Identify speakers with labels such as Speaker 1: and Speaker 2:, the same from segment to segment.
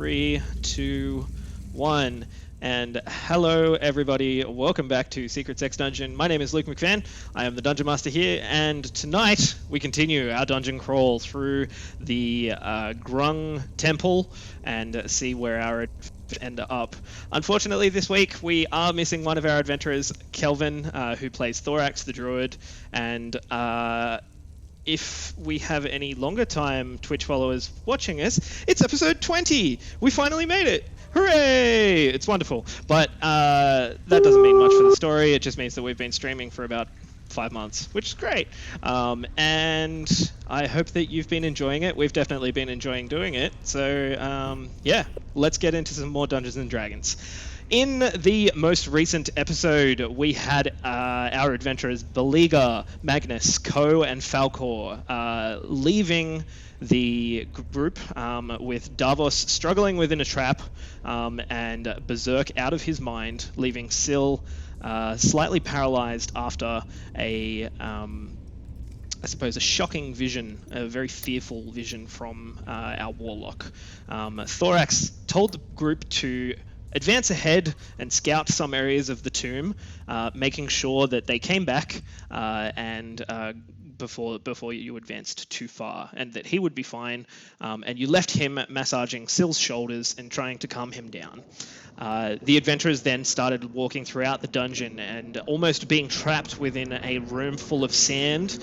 Speaker 1: 3, 2, 1. And hello, everybody. Welcome back to Secret Sex Dungeon. My name is Luke McFan. I am the Dungeon Master here, and tonight we continue our dungeon crawl through the Grung Temple and see where our end up. Unfortunately, this week we are missing one of our adventurers, Kelvin, who plays Thorax the Druid, and if we have any longer time Twitch followers watching us, it's episode 20. We finally made it. Hooray! It's wonderful. But that doesn't mean much for the story. It just means that we've been streaming for about 5 months, which is great. And I hope that you've been enjoying it. We've definitely been enjoying doing it. So yeah, let's get into some more Dungeons and Dragons. In the most recent episode, we had our adventurers Beleaguer, Magnus, Ko, and Falcor leaving the group with Davos struggling within a trap and Berserk out of his mind, leaving Syl slightly paralyzed after I suppose a shocking vision, a very fearful vision from our warlock. Thorax told the group to advance ahead and scout some areas of the tomb, making sure that they came back and before you advanced too far, and that he would be fine. And you left him massaging Syl's shoulders and trying to calm him down. The adventurers then started walking throughout the dungeon, and almost being trapped within a room full of sand,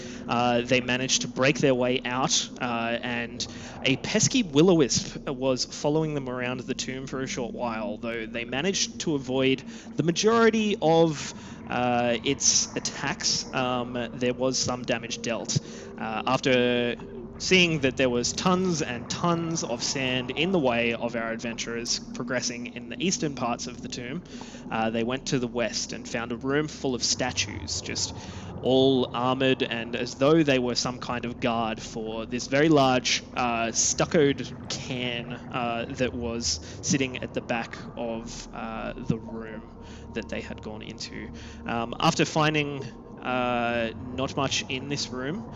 Speaker 1: they managed to break their way out, and a pesky will-o-wisp was following them around the tomb for a short while, though they managed to avoid the majority of its attacks. There was some damage dealt. After seeing that there was tons and tons of sand in the way of our adventurers progressing in the eastern parts of the tomb, they went to the west and found a room full of statues, just all armored and as though they were some kind of guard for this very large stuccoed can that was sitting at the back of the room that they had gone into. After finding not much in this room,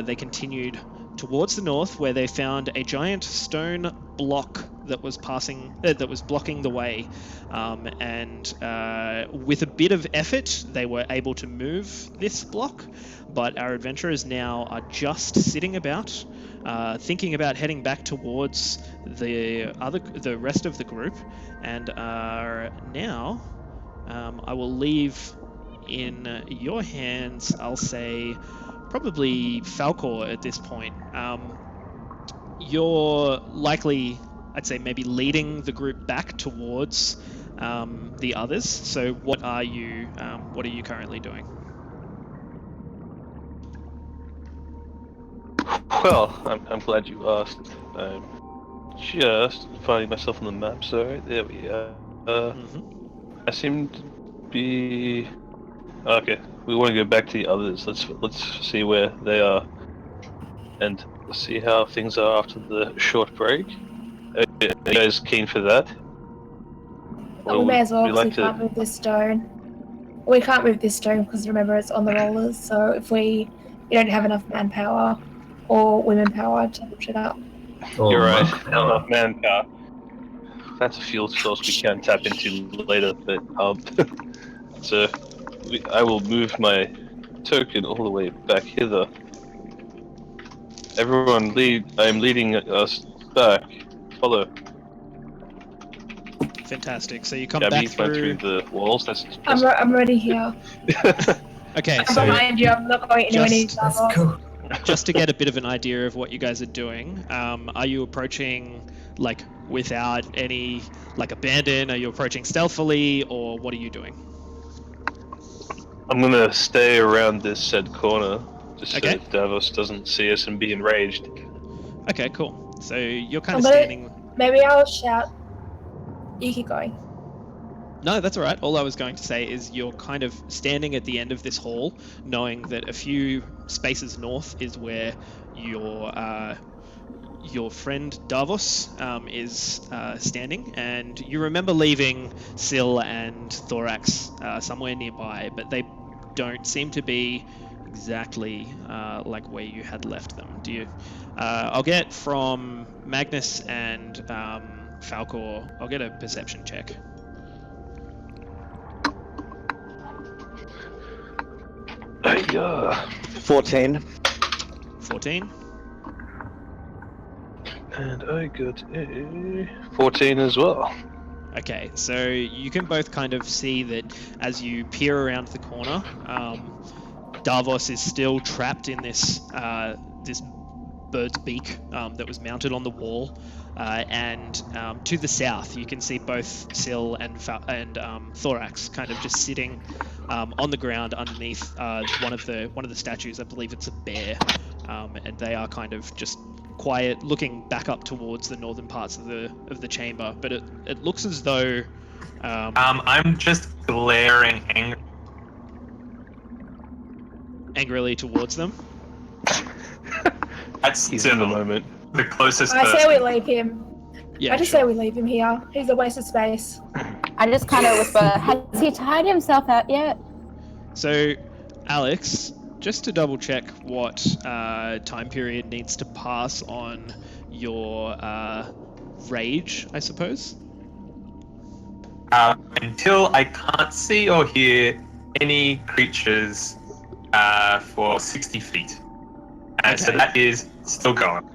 Speaker 1: they continued towards the north, where they found a giant stone block that was blocking the way, and with a bit of effort they were able to move this block, but our adventurers now are just sitting about, thinking about heading back towards the rest of the group, and are now I will leave in your hands, I'll say, probably Falcor at this point. You're likely, I'd say, maybe leading the group back towards the others. So what are you currently doing?
Speaker 2: Well, I'm glad you asked. I'm just finding myself on the map. So there we are. I seem to be okay. We want to go back to the others. Let's see where they are and see how things are after the short break. Are you guys keen for that?
Speaker 3: We may as well, because we can't move this stone. We can't move this stone because, remember, it's on the rollers. So if we don't have enough manpower or women power to push it up.
Speaker 2: You're right. Enough manpower. That's a fuel source we can tap into later, but so I will move my token all the way back hither. Everyone lead. I am leading us back. Follow.
Speaker 1: Fantastic. So you come
Speaker 2: Gabby
Speaker 1: back through
Speaker 2: the walls. That's
Speaker 3: I'm ready here.
Speaker 1: Okay,
Speaker 3: I'm
Speaker 1: so
Speaker 3: behind you. I'm not going into any trouble.
Speaker 1: Just to get a bit of an idea of what you guys are doing, are you approaching like without any abandon? Are you approaching stealthily, or what are you doing?
Speaker 2: I'm gonna stay around this said corner, just so
Speaker 1: Okay.
Speaker 2: that Davos doesn't see us and be enraged.
Speaker 1: Okay, cool. So you're kind of standing...
Speaker 3: Maybe I'll shout. You keep going.
Speaker 1: No, that's all right. All I was going to say is you're kind of standing at the end of this hall, knowing that a few spaces north is where your friend Davos is standing, and you remember leaving Syl and Thorax somewhere nearby, but they don't seem to be exactly like where you had left them. Do you? I'll get from Magnus and Falcor, I'll get a perception check.
Speaker 2: Yeah.
Speaker 4: 14.
Speaker 1: 14.
Speaker 2: And I got a 14 as well.
Speaker 1: Okay, so you can both kind of see that as you peer around the corner, Davos is still trapped in this this bird's beak that was mounted on the wall, and to the south you can see both Syl and Thorax kind of just sitting on the ground underneath one of the statues. I believe it's a bear, and they are kind of just quiet, looking back up towards the northern parts of the chamber. But it looks as though
Speaker 5: I'm just glaring
Speaker 1: angrily towards them.
Speaker 5: That's
Speaker 2: He's in the moment.
Speaker 5: the closest
Speaker 3: I
Speaker 5: person.
Speaker 3: say we leave him.
Speaker 1: Yeah,
Speaker 3: I just say we leave him here. He's a waste of space.
Speaker 6: I just kind of whisper, has he tied himself out yet?
Speaker 1: So, Alex, just to double check what time period needs to pass on your rage, I suppose.
Speaker 5: Until I can't see or hear any creatures for 60 feet. And so
Speaker 1: Okay.
Speaker 5: that is still going.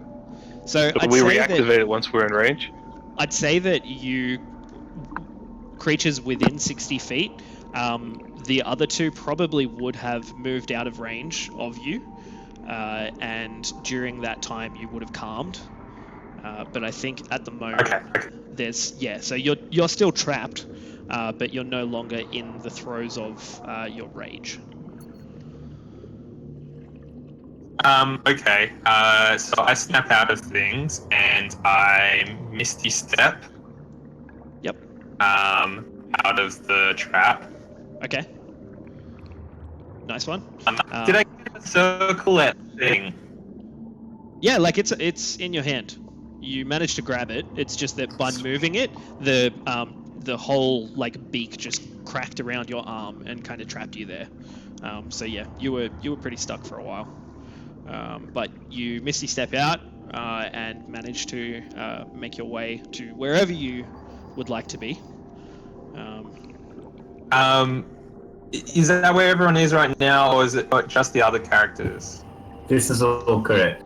Speaker 1: So
Speaker 2: But
Speaker 1: I'd
Speaker 2: we
Speaker 1: say
Speaker 2: reactivate it once we're in range.
Speaker 1: I'd say that you creatures within 60 feet. The other two probably would have moved out of range of you, and during that time you would have calmed. But I think at the moment
Speaker 5: Okay.
Speaker 1: so you're still trapped, but you're no longer in the throes of your rage.
Speaker 5: Okay. So I snap out of things and I misty step.
Speaker 1: Yep.
Speaker 5: Out of the trap.
Speaker 1: Okay. Nice one.
Speaker 5: Did I get a circle that thing?
Speaker 1: Yeah, like it's in your hand. You managed to grab it. It's just that by moving it, the whole like beak just cracked around your arm and kind of trapped you there. So yeah, you were pretty stuck for a while. But you misty step out and manage to make your way to wherever you would like to be.
Speaker 5: Is that where everyone is right now, or is it just the other characters?
Speaker 7: This is all correct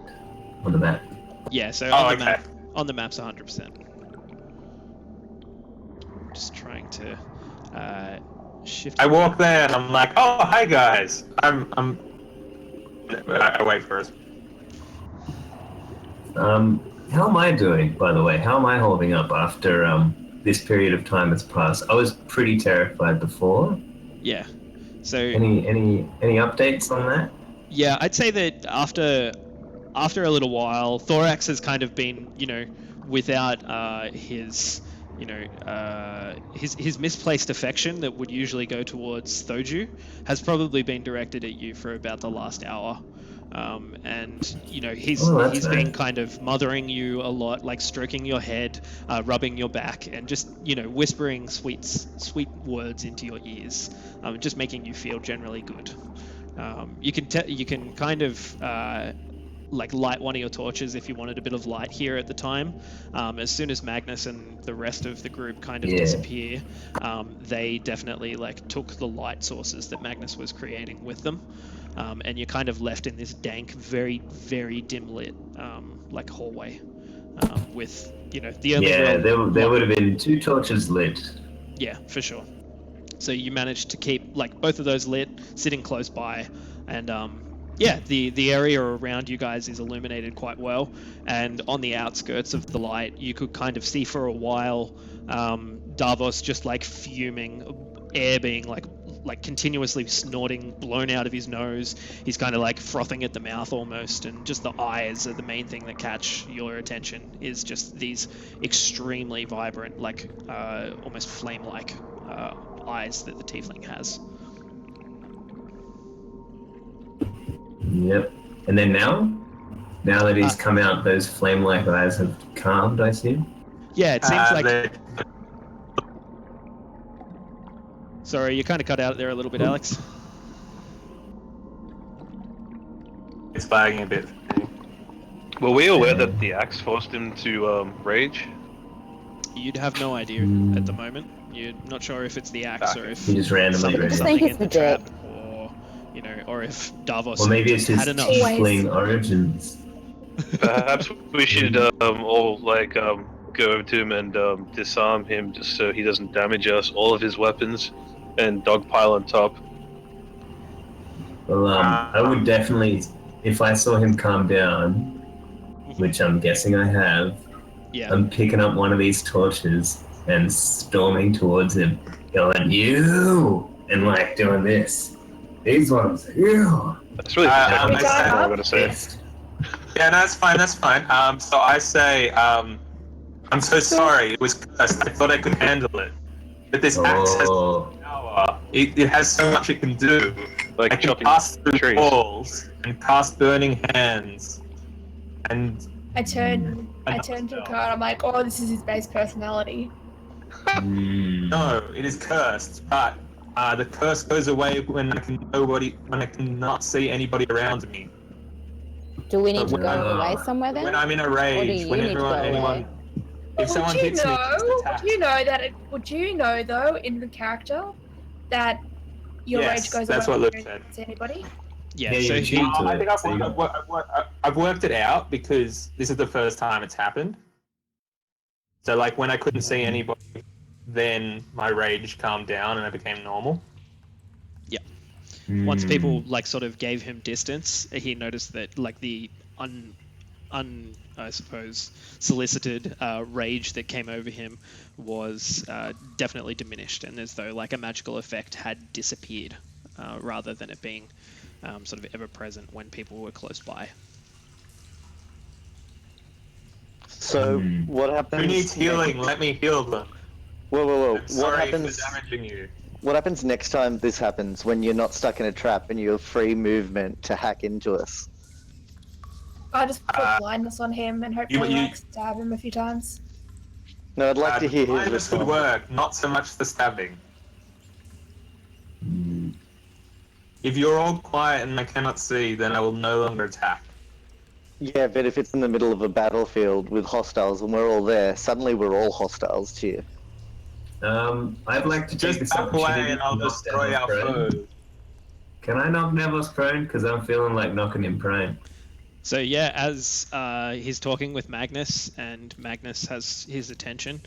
Speaker 7: on the map.
Speaker 1: Yeah, so
Speaker 5: Oh,
Speaker 1: on the map's 100%. Just trying to shift.
Speaker 5: I walk there and I'm like, oh, hi guys. I wait for us.
Speaker 7: How am I doing, by the way? How am I holding up after this period of time has passed? I was pretty terrified before.
Speaker 1: Yeah. So
Speaker 7: Any updates on that?
Speaker 1: yeah, I'd say that after a little while, Thorax has kind of been, without his misplaced affection that would usually go towards Thoju has probably been directed at you for about the last hour. And he's
Speaker 7: nice.
Speaker 1: been kind of mothering you a lot, like stroking your head, rubbing your back, and just whispering sweet words into your ears, just making you feel generally good. You can kind of like light one of your torches if you wanted a bit of light here at the time. As soon as Magnus and the rest of the group kind of disappear, they definitely took the light sources that Magnus was creating with them. And you're kind of left in this dank, very, very dim lit hallway with the only
Speaker 7: there would have been 2 torches lit.
Speaker 1: Yeah, for sure. So you managed to keep both of those lit, sitting close by, and the area around you guys is illuminated quite well. And on the outskirts of the light, you could kind of see for a while Davos just fuming, air being continuously snorting, blown out of his nose. He's kind of frothing at the mouth almost, and just the eyes are the main thing that catch your attention. Is just these extremely vibrant, almost flame-like eyes that the tiefling has.
Speaker 7: Yep. And then now that he's come out, those flame-like eyes have calmed, I see.
Speaker 1: Yeah, it seems Sorry, you kind of cut out there a little bit, Alex.
Speaker 5: It's lagging a bit.
Speaker 2: Were we aware that the axe forced him to rage?
Speaker 1: You'd have no idea at the moment. You're not sure if it's the axe or if
Speaker 7: He just randomly
Speaker 1: something's
Speaker 7: ready.
Speaker 6: just think
Speaker 1: something
Speaker 6: it's
Speaker 1: in the
Speaker 6: the dick.
Speaker 1: trap, or or if Davos
Speaker 7: Or maybe it's
Speaker 1: just
Speaker 7: his
Speaker 1: had enough.
Speaker 7: tiefling origins.
Speaker 2: Perhaps we should all go over to him and disarm him just so he doesn't damage us. All of his weapons and dogpile on top.
Speaker 7: Well, I would definitely, if I saw him calm down, which I'm guessing I have,
Speaker 1: Yeah.
Speaker 7: I'm picking up one of these torches and storming towards him, yelling, "You!" and like doing this. These ones, you!
Speaker 2: That's really
Speaker 5: I
Speaker 2: what
Speaker 5: say-
Speaker 2: I'm gonna say.
Speaker 5: Yeah, no, that's fine. That's fine. So I say, I'm so sorry. It was cursed. I thought I could handle it, but this axe has power. It has so much it can do.
Speaker 2: Like
Speaker 5: I can
Speaker 2: chopping
Speaker 5: pass through
Speaker 2: trees.
Speaker 5: walls and cast burning hands, and
Speaker 3: I turn to Kurt. I'm like, oh, this is his base personality.
Speaker 5: no, it is cursed. But the curse goes away when I cannot see anybody around me.
Speaker 6: Do we need to
Speaker 5: When
Speaker 6: go
Speaker 5: I'm-
Speaker 6: away somewhere then?
Speaker 5: When I'm in a
Speaker 6: Or do
Speaker 5: rage,
Speaker 6: you
Speaker 5: when
Speaker 6: need to go
Speaker 5: anyone,
Speaker 6: away?
Speaker 5: if someone
Speaker 3: Would you
Speaker 5: hits me, just
Speaker 3: know?
Speaker 5: attack.
Speaker 3: Would you know that? Would you know though, in the character, that your
Speaker 5: Yes,
Speaker 3: rage goes
Speaker 5: that's
Speaker 3: away
Speaker 5: what
Speaker 3: when
Speaker 5: Luke
Speaker 3: you
Speaker 5: said.
Speaker 3: don't see anybody?
Speaker 1: Yeah.
Speaker 7: Yeah,
Speaker 1: So
Speaker 7: you
Speaker 1: he,
Speaker 7: cheat to
Speaker 5: I
Speaker 7: it,
Speaker 5: think
Speaker 7: so you got-
Speaker 5: I've worked it out because this is the first time it's happened. So like when I couldn't see anybody, then my rage calmed down and I became normal.
Speaker 1: once people like sort of gave him distance, he noticed that like the I suppose solicited rage that came over him was definitely diminished, and as though like a magical effect had disappeared, rather than it being sort of ever present when people were close by.
Speaker 4: So what happens?
Speaker 5: Who needs healing? Let me heal them.
Speaker 4: Whoa!
Speaker 5: I'm
Speaker 4: What
Speaker 5: sorry
Speaker 4: happens?
Speaker 5: for damaging you.
Speaker 4: What happens next time this happens when you're not stuck in a trap and you have free movement to hack into us?
Speaker 3: I just put blindness on him and hopefully
Speaker 5: you-
Speaker 3: like stab him a few times.
Speaker 4: No, I'd like to hear his
Speaker 5: Blindness would
Speaker 4: response.
Speaker 5: work, not so much the stabbing. If you're all quiet and I cannot see, then I will no longer attack.
Speaker 4: Yeah, but if it's in the middle of a battlefield with hostiles and we're all there, suddenly we're all hostiles to you.
Speaker 7: I'd like to take
Speaker 5: Just
Speaker 7: this
Speaker 5: back away
Speaker 7: opportunity
Speaker 5: and I'll
Speaker 7: to knock
Speaker 5: destroy
Speaker 7: Davos
Speaker 5: our
Speaker 7: prone.
Speaker 5: foes.
Speaker 7: Can I knock Neville's prone? Because I'm feeling like knocking him prone.
Speaker 1: So yeah, as he's talking with Magnus, and Magnus has his attention,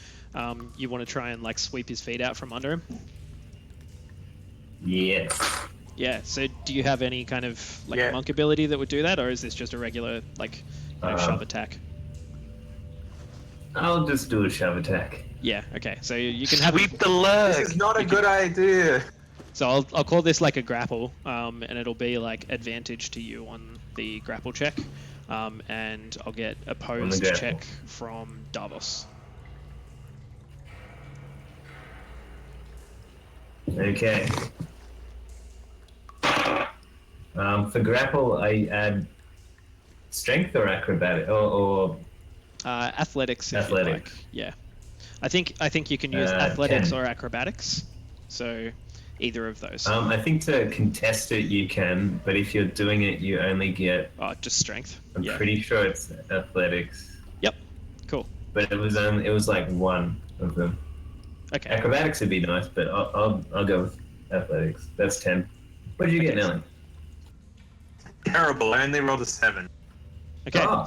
Speaker 1: you want to try and like sweep his feet out from under him.
Speaker 7: Yes.
Speaker 1: Yeah. So do you have any kind of like
Speaker 5: Yeah.
Speaker 1: monk ability that would do that, or is this just a regular like shove attack?
Speaker 7: I'll just do a shove attack.
Speaker 1: Yeah. Okay. So you can have.
Speaker 2: Sweep the leg.
Speaker 5: This is not a good idea.
Speaker 1: So I'll call this like a grapple, and it'll be like advantage to you on the grapple check, and I'll get opposed
Speaker 7: grapple.
Speaker 1: check from Davos.
Speaker 7: Okay. For grapple, I add strength or acrobatic, or
Speaker 1: Athletics. If
Speaker 7: Athletic.
Speaker 1: you'd like. Yeah. I think you can use athletics
Speaker 7: 10.
Speaker 1: or acrobatics. So either of those.
Speaker 7: I think to contest it you can, but if you're doing it, you only get.
Speaker 1: Oh, just strength.
Speaker 7: I'm
Speaker 1: Yeah.
Speaker 7: pretty sure it's athletics,
Speaker 1: Yep. Cool.
Speaker 7: but it was like one of them.
Speaker 1: Okay.
Speaker 7: Acrobatics would be nice, but I'll go with athletics. That's 10. What did you get,
Speaker 1: Okay.
Speaker 7: Nelly?
Speaker 5: Terrible. I only rolled a 7.
Speaker 1: Okay.
Speaker 7: Oh.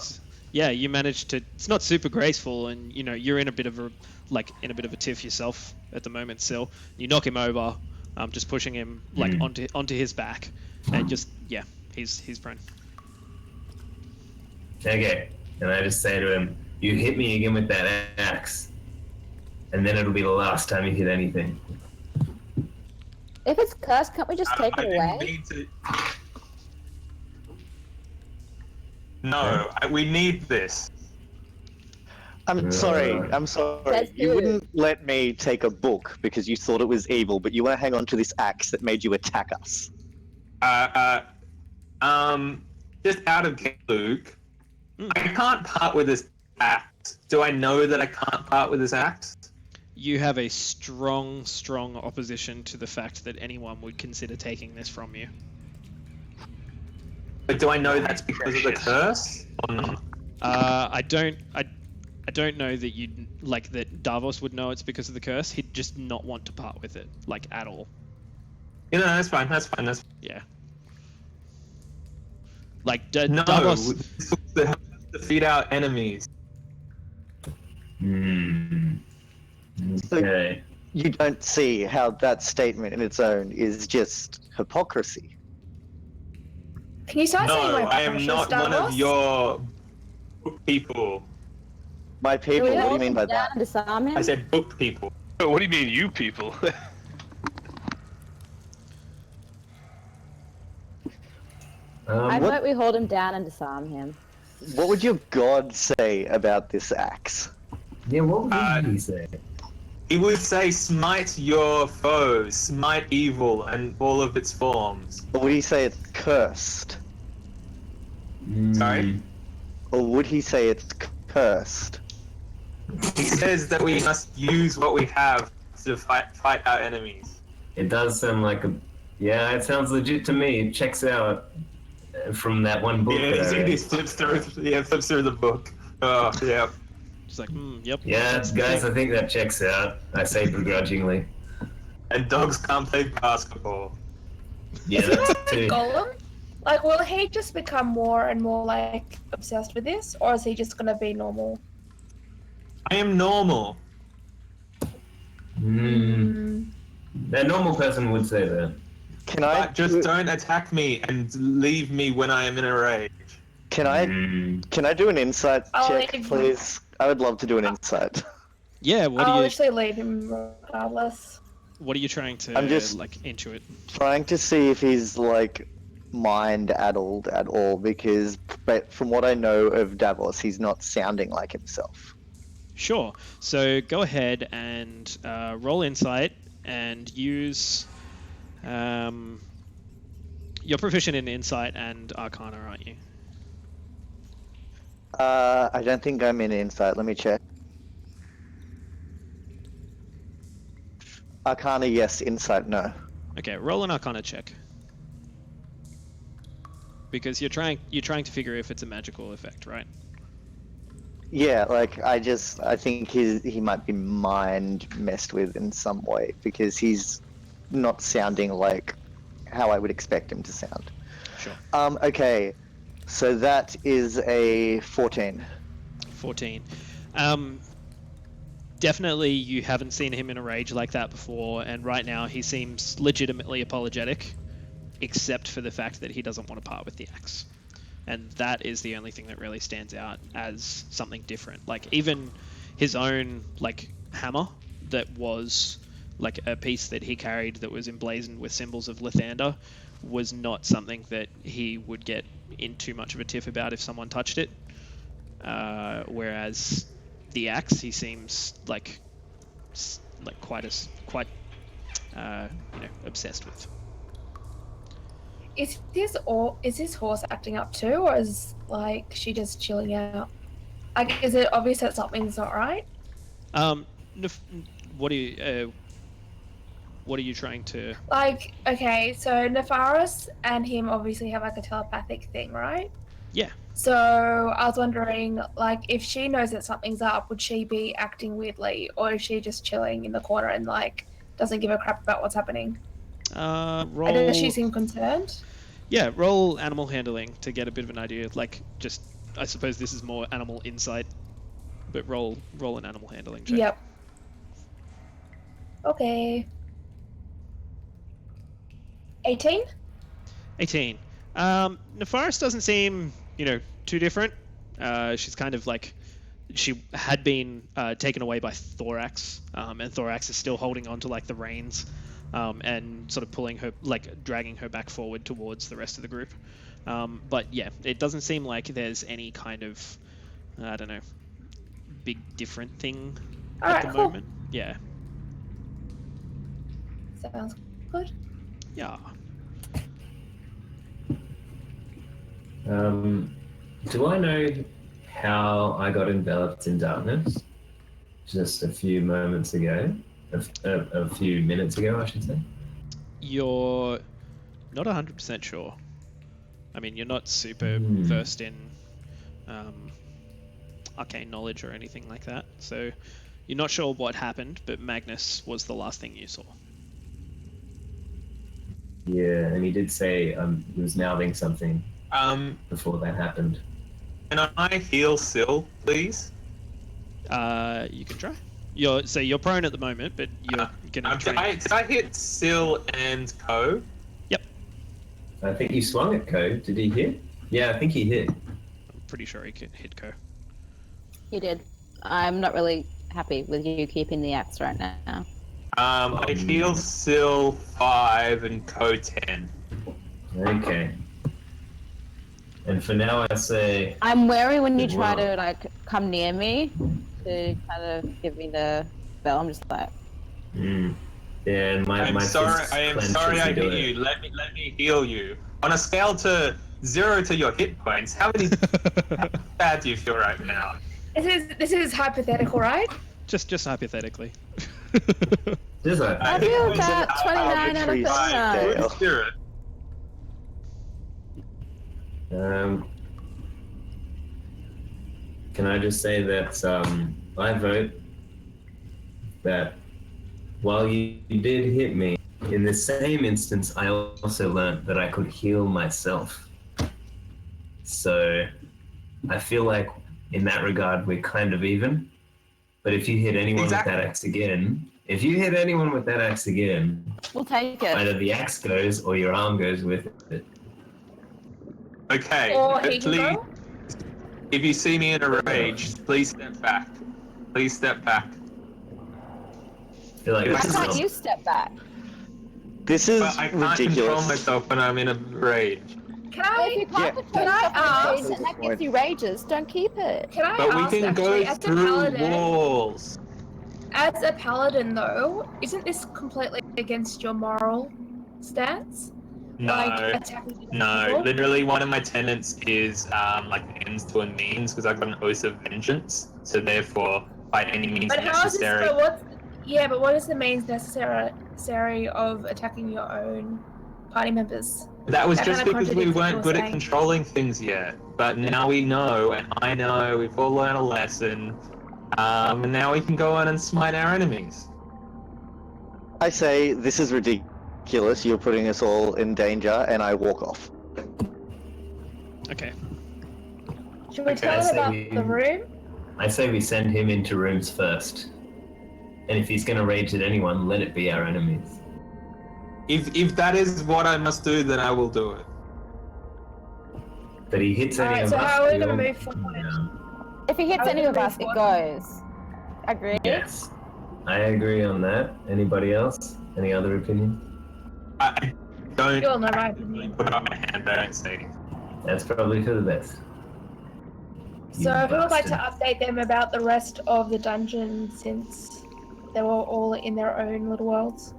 Speaker 1: Yeah, you managed to. It's not super graceful, and you're in a bit of a tiff yourself at the moment. Still, you knock him over, just pushing him like onto his back, and just he's prone.
Speaker 7: Okay, and I just say to him, "You hit me again with that axe, and then it'll be the last time you hit anything."
Speaker 6: If it's cursed, can't we just take
Speaker 5: I
Speaker 6: it
Speaker 5: didn't
Speaker 6: away?
Speaker 5: need to... No, we need this.
Speaker 4: I'm sorry.
Speaker 6: That's
Speaker 4: You
Speaker 6: good.
Speaker 4: wouldn't let me take a book because you thought it was evil, but you want to hang on to this axe that made you attack us.
Speaker 5: Just out of game, Luke, I can't part with this axe. Do I know that I can't part with this axe?
Speaker 1: You have a strong opposition to the fact that anyone would consider taking this from you.
Speaker 5: But do I know that's because of the curse? Or not?
Speaker 1: I don't don't know that that Davos would know it's because of the curse. He'd just not want to part with it, like, at all.
Speaker 5: You know, that's fine. That's fine. That's
Speaker 1: Yeah. Like
Speaker 5: no.
Speaker 1: Davos.
Speaker 5: This was to help defeat our enemies.
Speaker 7: Okay.
Speaker 4: You don't see how that statement in its own is just hypocrisy.
Speaker 3: Can you start saying
Speaker 5: No,
Speaker 3: my
Speaker 5: I am
Speaker 3: precious
Speaker 5: not one of
Speaker 3: Davos?
Speaker 5: your people.
Speaker 4: My people, what do you mean by
Speaker 6: Down
Speaker 4: that?
Speaker 6: and disarm him?
Speaker 5: I said book people.
Speaker 2: Oh, what do you mean, you people?
Speaker 6: I
Speaker 4: what-
Speaker 6: vote we hold him down and disarm him.
Speaker 4: What would your god say about this axe?
Speaker 7: Yeah, what would he say?
Speaker 5: He would say, "Smite your foes, smite evil and all of its forms."
Speaker 4: Or would he say it's cursed?
Speaker 5: Sorry?
Speaker 4: Or would he say it's cursed?
Speaker 5: He says that we must use what we have to fight our enemies.
Speaker 7: It does sound like a. Yeah, it sounds legit to me. It checks out from that one book.
Speaker 5: Yeah,
Speaker 7: that I
Speaker 5: he
Speaker 7: read.
Speaker 5: flips through the book. Oh, yeah.
Speaker 1: Just like, yep.
Speaker 7: Yeah,
Speaker 1: that's the
Speaker 7: guys,
Speaker 1: thing.
Speaker 7: I think that checks out. I say begrudgingly.
Speaker 5: And dogs can't play basketball.
Speaker 7: Yeah,
Speaker 3: Is he
Speaker 7: that's
Speaker 3: like
Speaker 7: too.
Speaker 3: Golem? Like, will he just become more and more, like, obsessed with this? Or is he just gonna be normal?
Speaker 5: I am normal.
Speaker 7: A normal person would say that.
Speaker 4: Can I
Speaker 5: But just don't attack me and leave me when I am in a rage.
Speaker 4: can I do an insight
Speaker 3: I'll
Speaker 4: check,
Speaker 3: leave-
Speaker 4: please? I would love to do an insight.
Speaker 1: Yeah. What
Speaker 3: I'll
Speaker 1: are you?
Speaker 3: actually leave him regardless.
Speaker 1: What are you trying to
Speaker 4: I'm just-
Speaker 1: like intuit?
Speaker 4: Trying to see if he's like mind addled at all, because but from what I know of Davos, he's not sounding like himself.
Speaker 1: Sure. So go ahead and roll insight and use. You're proficient in insight and arcana, aren't you?
Speaker 4: I don't think I'm in insight. Let me check. Arcana, yes. Insight, no.
Speaker 1: Okay, roll an arcana check. Because you're trying to figure if it's a magical effect, right?
Speaker 4: Yeah, like I think he might be mind messed with in some way, because he's not sounding like how I would expect him to sound.
Speaker 1: Sure.
Speaker 4: Okay, so that is a 14.
Speaker 1: 14. Definitely you haven't seen him in a rage like that before, and right now he seems legitimately apologetic, except for the fact that he doesn't want to part with the axe. And that is the only thing that really stands out as something different. Like, even his own, like, hammer that was, like, a piece that he carried that was emblazoned with symbols of Lathander was not something that he would get in too much of a tiff about if someone touched it. Whereas the axe, he seems like quite obsessed with.
Speaker 3: Is this horse acting up too, or is like she just chilling out? Like, is it obvious that something's not right?
Speaker 1: What are you trying to?
Speaker 3: Like, okay, so Nefaris and him obviously have like a telepathic thing, right?
Speaker 1: Yeah.
Speaker 3: So I was wondering, like, if she knows that something's up, would she be acting weirdly, or is she just chilling in the corner and like doesn't give a crap about what's happening?
Speaker 1: Roll.
Speaker 3: And does she seem concerned?
Speaker 1: Yeah, roll animal handling to get a bit of an idea. Like, just I suppose this is more animal insight, but roll an animal handling check.
Speaker 3: Yep. Okay. 18?
Speaker 1: 18. Nefaris doesn't seem, too different. She's kind of like, she had been taken away by Thorax, and Thorax is still holding on to like the reins, and sort of pulling her, like dragging her back forward towards the rest of the group. But yeah, it doesn't seem like there's any kind of, I don't know, big different thing at the
Speaker 3: cool.
Speaker 1: moment. Yeah.
Speaker 3: Sounds good.
Speaker 1: Yeah.
Speaker 7: Do I know how I got enveloped in darkness? Just a few moments ago. A few minutes ago, I should say.
Speaker 1: You're not 100% sure. I mean, you're not super versed in arcane knowledge or anything like that. So you're not sure what happened, but Magnus was the last thing you saw.
Speaker 7: Yeah, and he did say he was mouthing something before that happened.
Speaker 5: Can I heal Syl, please?
Speaker 1: You can try. You're prone at the moment, but you're gonna try.
Speaker 5: Did I hit Syl and Co?
Speaker 1: Yep,
Speaker 7: I think he swung at Code. Did he hit? Yeah, I think he hit.
Speaker 1: I'm pretty sure he could hit Co.
Speaker 6: You did. I'm not really happy with you keeping the axe right now.
Speaker 5: I heal Syl 5 and Co 10.
Speaker 7: Okay. And for now, I say
Speaker 6: I'm wary when you try
Speaker 7: Wow.
Speaker 6: to like come near me to kind of give me the spell. I'm just like,
Speaker 7: yeah, and my
Speaker 5: I am
Speaker 7: fist
Speaker 5: sorry
Speaker 7: clenches
Speaker 5: I
Speaker 7: into
Speaker 5: hit
Speaker 7: it.
Speaker 5: you. Let me heal you. On a scale to 0 to your hit points, how bad do you feel right now?
Speaker 3: This is hypothetical, right?
Speaker 1: Just hypothetically.
Speaker 7: Just like,
Speaker 6: I feel about 29 out of 39.
Speaker 4: Dale.
Speaker 5: Spirit.
Speaker 7: Can I just say that I vote that while you did hit me, in the same instance, I also learned that I could heal myself. So I feel like in that regard, we're kind of even. But if you hit anyone with that axe again,
Speaker 6: We'll take it.
Speaker 7: either the axe goes or your arm goes with it.
Speaker 5: Okay.
Speaker 3: Or he can
Speaker 5: Please,
Speaker 3: go.
Speaker 5: if you see me in a rage, please step back. Please step back.
Speaker 7: I feel like
Speaker 5: Why
Speaker 6: Why
Speaker 7: this is
Speaker 6: can't
Speaker 7: not-
Speaker 6: you step back?
Speaker 4: This is
Speaker 5: But I can't control
Speaker 4: ridiculous.
Speaker 5: myself when I'm in a rage.
Speaker 3: Can
Speaker 6: Well, if you
Speaker 3: I?
Speaker 6: can't control
Speaker 3: Can I
Speaker 6: yourself
Speaker 3: ask-
Speaker 6: in rage and that gives you rages, don't keep it.
Speaker 3: Can I
Speaker 5: But we
Speaker 3: ask
Speaker 5: can go
Speaker 3: actually, as a
Speaker 5: through
Speaker 3: paladin,
Speaker 5: walls.
Speaker 3: as a paladin though, isn't this completely against your moral stance? Like
Speaker 5: No.
Speaker 3: attacking
Speaker 5: No,
Speaker 3: people?
Speaker 5: literally one of my tenets is like ends to a means because I've got an oath of vengeance. So therefore, by any means
Speaker 3: But how is this?
Speaker 5: necessary.
Speaker 3: But what is the means necessary of attacking your own party members?
Speaker 5: That was
Speaker 3: That
Speaker 5: just
Speaker 3: kinda
Speaker 5: because we
Speaker 3: contradicts what you
Speaker 5: weren't
Speaker 3: were
Speaker 5: good at
Speaker 3: saying.
Speaker 5: controlling things yet. But now we know, and I know, we've all learned a lesson. And now we can go on and smite our enemies.
Speaker 4: I say this is ridiculous. You're putting us all in danger, and I walk off.
Speaker 1: Okay.
Speaker 3: Should we
Speaker 7: Okay,
Speaker 3: tell
Speaker 7: I
Speaker 3: them
Speaker 7: say
Speaker 3: about
Speaker 7: we-
Speaker 3: the room?
Speaker 7: I say we send him into rooms first. And if he's going to rage at anyone, let it be our enemies.
Speaker 5: If that is what I must do, then I will do it.
Speaker 7: But he hits any
Speaker 3: Alright,
Speaker 7: of
Speaker 3: so
Speaker 7: us.
Speaker 3: how are we
Speaker 7: we
Speaker 3: gonna
Speaker 7: all
Speaker 3: move
Speaker 7: come
Speaker 3: forward?
Speaker 7: down.
Speaker 6: If he hits
Speaker 3: I
Speaker 6: any
Speaker 3: would
Speaker 6: of us,
Speaker 3: agree
Speaker 6: it
Speaker 3: with
Speaker 6: goes. Agree?
Speaker 7: Yes. I agree on that. Anybody else? Any other opinion?
Speaker 5: I don't
Speaker 3: You all know my
Speaker 5: actively
Speaker 3: opinion.
Speaker 5: put up my hand. I don't say anything.
Speaker 7: That's probably for the best. You
Speaker 3: So who would like to
Speaker 7: bastard.
Speaker 3: update them about the rest of the dungeon since they were all in their own little worlds?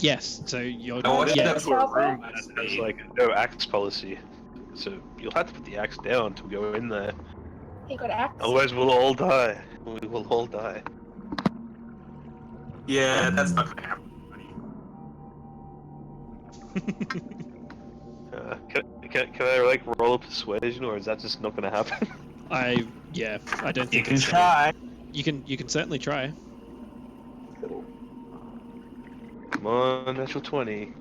Speaker 1: Yes. So you're.
Speaker 5: I wanted
Speaker 1: Yeah.
Speaker 5: to-
Speaker 2: To a room
Speaker 3: Scalpel?
Speaker 2: that has like a no axe policy, so you'll have to put the axe down to go in there.
Speaker 3: He got axed.
Speaker 2: Otherwise, we'll all die. We will all die.
Speaker 5: Yeah, that's not gonna happen.
Speaker 2: Can I like roll a persuasion, or is that just not going to happen?
Speaker 1: I don't
Speaker 5: You
Speaker 1: think
Speaker 5: can
Speaker 1: it's gonna-
Speaker 5: try.
Speaker 1: You can certainly try.
Speaker 2: Come on, natural 20.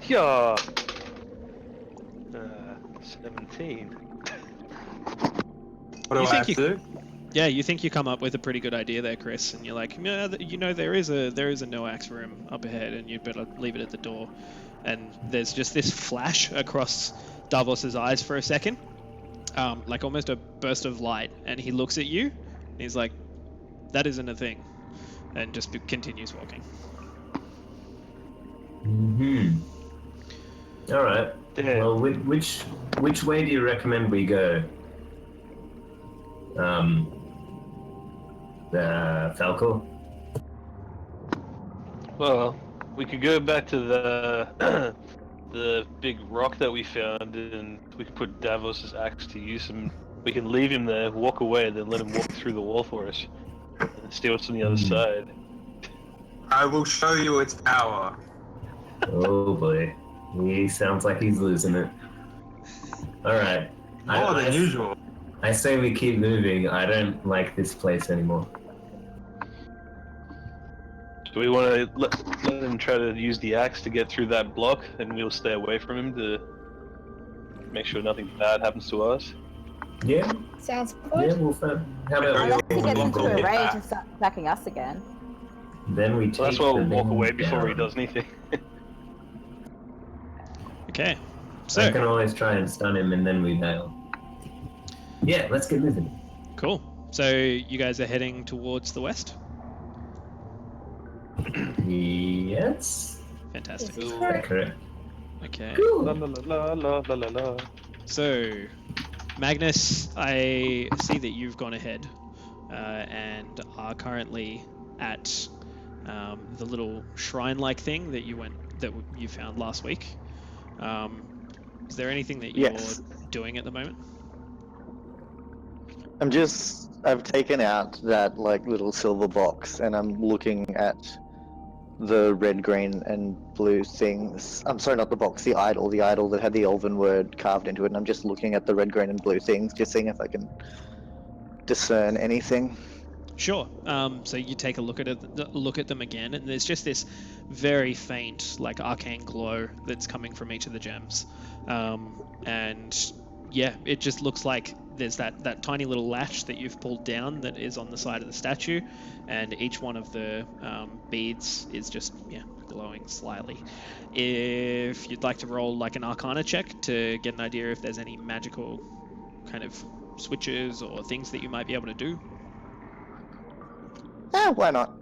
Speaker 2: Yeah. 17.
Speaker 5: What do
Speaker 1: You
Speaker 5: I
Speaker 1: think
Speaker 5: have to do?
Speaker 1: Yeah, you think you come up with a pretty good idea there, Chris, and you're like, yeah, there is a no axe room up ahead, and you'd better leave it at the door. And there's just this flash across Davos's eyes for a second, like almost a burst of light, and he looks at you, and he's like, that isn't a thing, and just continues walking.
Speaker 7: All right.
Speaker 2: Damn.
Speaker 7: Well, which way do you recommend we go? Falco?
Speaker 2: Well, we could go back to the the big rock that we found, and we could put Davos's axe to use, and we can leave him there, walk away, and then let him walk through the wall for us, and see what's on the other side.
Speaker 5: I will show you its power.
Speaker 7: Oh boy. He sounds like he's losing it. All right.
Speaker 5: More than usual.
Speaker 7: I say we keep moving. I don't like this place anymore.
Speaker 2: Do we want to let him try to use the axe to get through that block, and we'll stay away from him to make sure nothing bad happens to us?
Speaker 7: Yeah,
Speaker 3: Sounds
Speaker 7: yeah,
Speaker 3: good.
Speaker 7: we'll find. How about
Speaker 6: Unless he
Speaker 7: we
Speaker 6: gets into a
Speaker 5: hit
Speaker 6: rage
Speaker 5: back.
Speaker 6: and starts attacking us again.
Speaker 7: then we take
Speaker 2: Well, that's why
Speaker 7: the
Speaker 2: we'll walk
Speaker 7: thing
Speaker 2: away before he
Speaker 7: down.
Speaker 2: does anything.
Speaker 1: Okay.
Speaker 7: I can
Speaker 1: So,
Speaker 7: always try and stun him and then we bail. Yeah, let's get moving.
Speaker 1: cool. So, you guys are heading towards the west?
Speaker 7: Yes?
Speaker 1: Fantastic.
Speaker 3: This is
Speaker 7: Is that
Speaker 3: correct.
Speaker 7: correct?
Speaker 1: Okay.
Speaker 2: La la la la la la la.
Speaker 1: So, Magnus, I see that you've gone ahead and are currently at the little shrine-like thing that you found last week. Is there anything that you're
Speaker 4: Yes.
Speaker 1: doing at the moment?
Speaker 4: I've taken out that like little silver box and I'm looking at the red, green, and blue things. I'm sorry, not the box, the idol that had the elven word carved into it, and I'm just looking at the red, green, and blue things, just seeing if I can discern anything.
Speaker 1: Sure. So you take a look at them again, and there's just this very faint, like arcane glow that's coming from each of the gems, and yeah, it just looks like there's that tiny little latch that you've pulled down that is on the side of the statue, and each one of the beads is just glowing slightly. If you'd like to roll like an Arcana check to get an idea if there's any magical kind of switches or things that you might be able to do.
Speaker 4: Why not?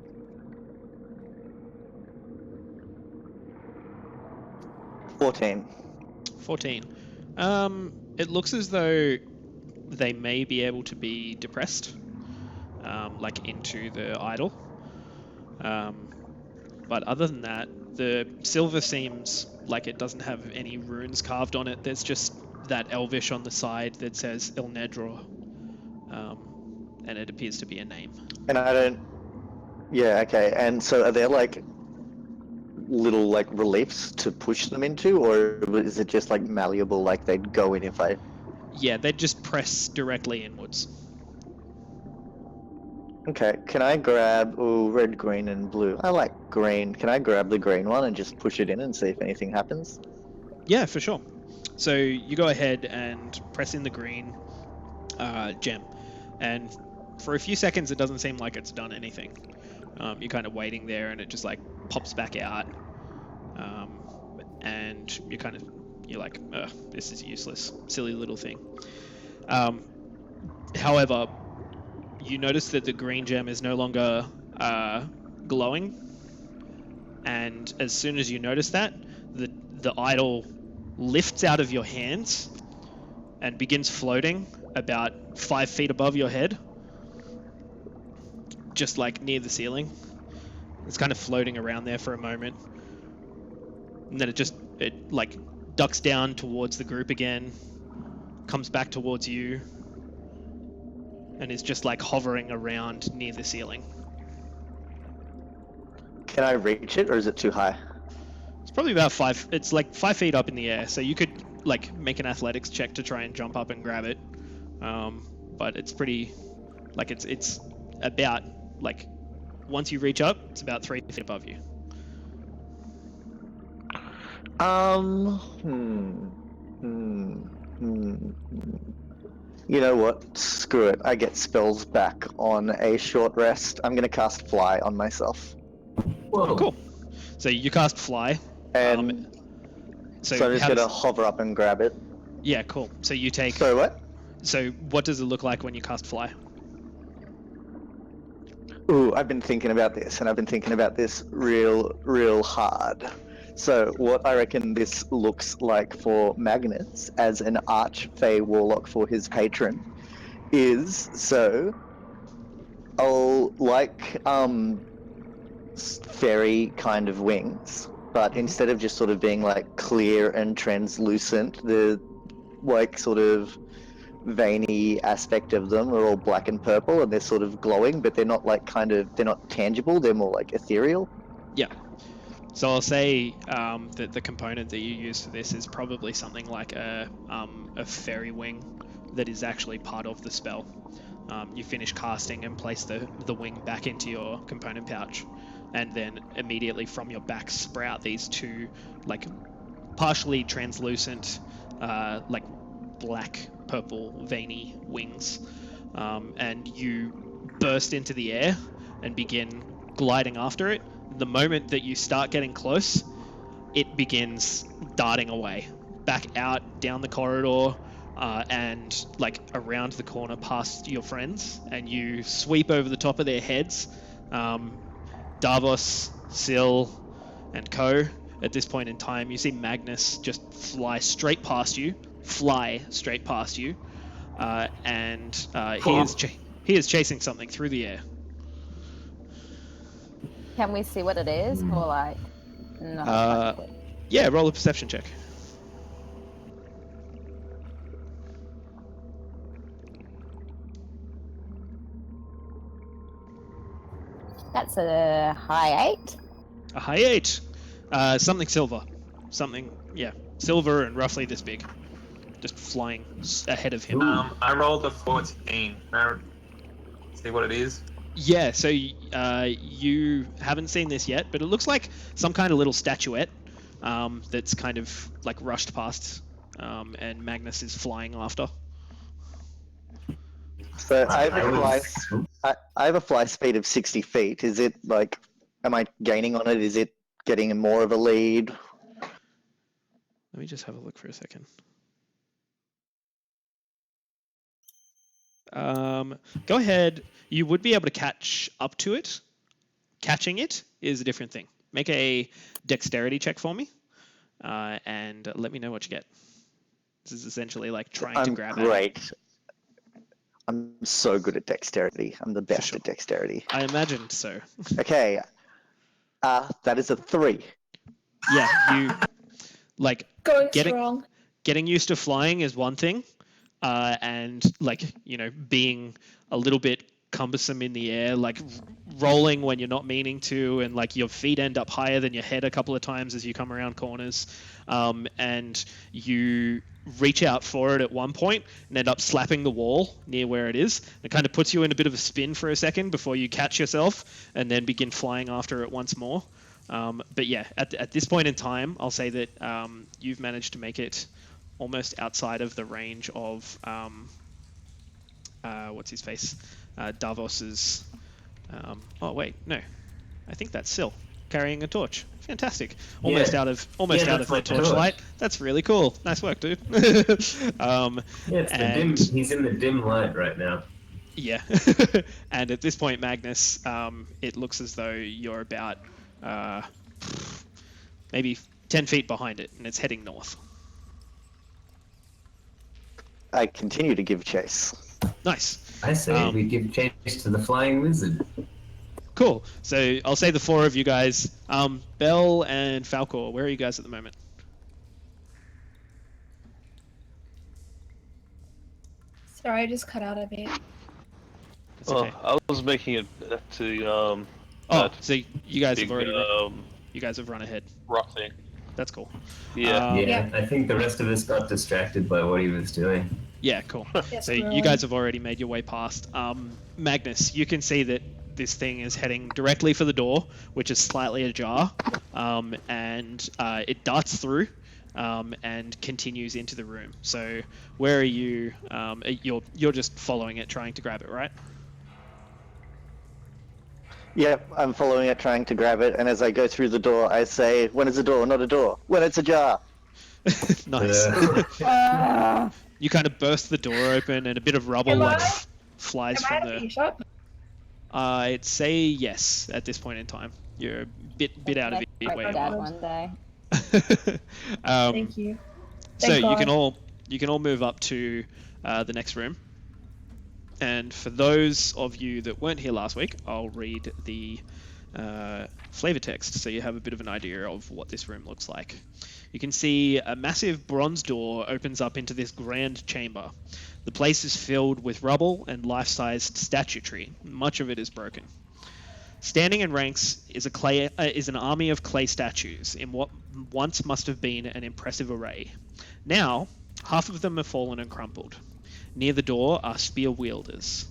Speaker 4: 14.
Speaker 1: 14. It looks as though they may be able to be depressed, like into the idol. But other than that, the silver seems like it doesn't have any runes carved on it. There's just that elvish on the side that says Il Nedro, and it appears to be a name.
Speaker 4: And I don't... Yeah, okay. And so are there like little like reliefs to push them into, or is it just like malleable, like they'd go in if I...
Speaker 1: Yeah, they just press directly inwards.
Speaker 4: Okay, can I grab... Oh, red, green, and blue. I like green. Can I grab the green one and just push it in and see if anything happens?
Speaker 1: Yeah, for sure. So you go ahead and press in the green gem, and for a few seconds it doesn't seem like it's done anything. You're kind of waiting there, and it just like pops back out, and you're like, this is useless, silly little thing. However, you notice that the green gem is no longer glowing, and as soon as you notice that, the idol lifts out of your hands and begins floating about 5 feet above your head, just like near the ceiling. It's kind of floating around there for a moment, and then it like ducks down towards the group again, comes back towards you, and is just like hovering around near the ceiling.
Speaker 4: Can I reach it, or is it too high?
Speaker 1: It's probably about it's like 5 feet up in the air, so you could like make an athletics check to try and jump up and grab it. But it's pretty, like it's about like, once you reach up, it's about 3 feet above you.
Speaker 4: You know what? Screw it. I get spells back on a short rest. I'm gonna cast Fly on myself.
Speaker 7: Whoa.
Speaker 1: Cool. So you cast Fly.
Speaker 4: And so I'm just
Speaker 1: how
Speaker 4: gonna
Speaker 1: does-
Speaker 4: hover up and grab it.
Speaker 1: Yeah, cool. So you take.
Speaker 4: Sorry, what?
Speaker 1: So what does it look like when you cast Fly?
Speaker 4: Ooh, I've been thinking about this, and I've been thinking about this real hard. So what I reckon this looks like for Magnus as an Archfey Warlock for his patron is, so I'll like fairy kind of wings, but instead of just sort of being like clear and translucent, the like sort of veiny aspect of them are all black and purple, and they're sort of glowing, but they're not like they're not tangible, they're more like ethereal.
Speaker 1: Yeah. So I'll say that the component that you use for this is probably something like a fairy wing, that is actually part of the spell. You finish casting and place the wing back into your component pouch, and then immediately from your back sprout these two like partially translucent, like black purple veiny wings, and you burst into the air and begin gliding after it. The moment that you start getting close, it begins darting away, back out down the corridor, and like around the corner past your friends, and you sweep over the top of their heads. Davos, Syl, and Co. At this point in time, you see Magnus just fly straight past you, and he is chasing something through the air.
Speaker 6: Can we see what it is, or like? No.
Speaker 1: Yeah, roll a perception check.
Speaker 6: That's a high 8.
Speaker 1: A high 8. Something silver. Something, yeah, silver and roughly this big. Just flying ahead of him.
Speaker 5: I rolled a 14. See what it is?
Speaker 1: Yeah, so you haven't seen this yet, but it looks like some kind of little statuette that's kind of like rushed past, and Magnus is flying after.
Speaker 4: So I have a fly speed of 60 feet. Is it like, am I gaining on it? Is it getting more of a lead?
Speaker 1: Let me just have a look for a second. Go ahead. You would be able to catch up to it. Catching it is a different thing. Make a dexterity check for me, and let me know what you get. This is essentially like trying to grab it.
Speaker 4: Great. I'm so good at dexterity. I'm the best at dexterity.
Speaker 1: I imagined so.
Speaker 4: Okay. That is a 3.
Speaker 1: Yeah, you like
Speaker 3: Going strong.
Speaker 1: Getting used to flying is one thing, and like, you know, being a little bit cumbersome in the air, like rolling when you're not meaning to, and like your feet end up higher than your head a couple of times as you come around corners, and you reach out for it at one point and end up slapping the wall near where it is. It kind of puts you in a bit of a spin for a second before you catch yourself and then begin flying after it once more. But yeah, at this point in time, I'll say that you've managed to make it almost outside of the range of what's his face, Davos's. Oh wait, no, I think that's Syl carrying a torch. Fantastic. Almost out of the torchlight. That's really cool. Nice work, dude.
Speaker 7: It's he's in the dim light right now.
Speaker 1: Yeah. And at this point, Magnus, it looks as though you're about maybe 10 feet behind it, and it's heading north.
Speaker 4: I continue to give chase.
Speaker 1: Nice.
Speaker 7: I say we give chase to the flying wizard.
Speaker 1: Cool. So I'll say the 4 of you guys. Bell and Falcor, where are you guys at the moment?
Speaker 3: Sorry, I just cut out a bit.
Speaker 1: That's okay.
Speaker 2: I was making it to
Speaker 1: So you guys have
Speaker 2: big,
Speaker 1: already you guys have run ahead.
Speaker 2: rock thing.
Speaker 1: That's cool.
Speaker 2: Yeah.
Speaker 3: Yeah.
Speaker 7: I think the rest of us got distracted by what he was doing.
Speaker 1: Yeah, cool.
Speaker 3: Yes,
Speaker 1: So
Speaker 3: really.
Speaker 1: you guys have already made your way past. Magnus, you can see that this thing is heading directly for the door, which is slightly ajar, and it darts through and continues into the room. So where are you? You're just following it, trying to grab it, right?
Speaker 4: Yep, I'm following it, trying to grab it, and as I go through the door, I say, when is a door, not a door? When it's a jar!
Speaker 1: Nice. You kind of burst the door open, and a bit of rubble flies from the...
Speaker 3: earshot?
Speaker 1: I'd say yes at this point in time. You're a bit out of it.
Speaker 6: Like that one day.
Speaker 3: Thank you.
Speaker 1: So
Speaker 3: Thank God.
Speaker 1: you can all move up to the next room. And for those of you that weren't here last week, I'll read the flavor text so you have a bit of an idea of what this room looks like. You can see a massive bronze door opens up into this grand chamber. The place is filled with rubble and life-sized statuary. Much of it is broken. Standing in ranks is an army of clay statues in what once must have been an impressive array. Now, half of them have fallen and crumpled. Near the door are spear wielders,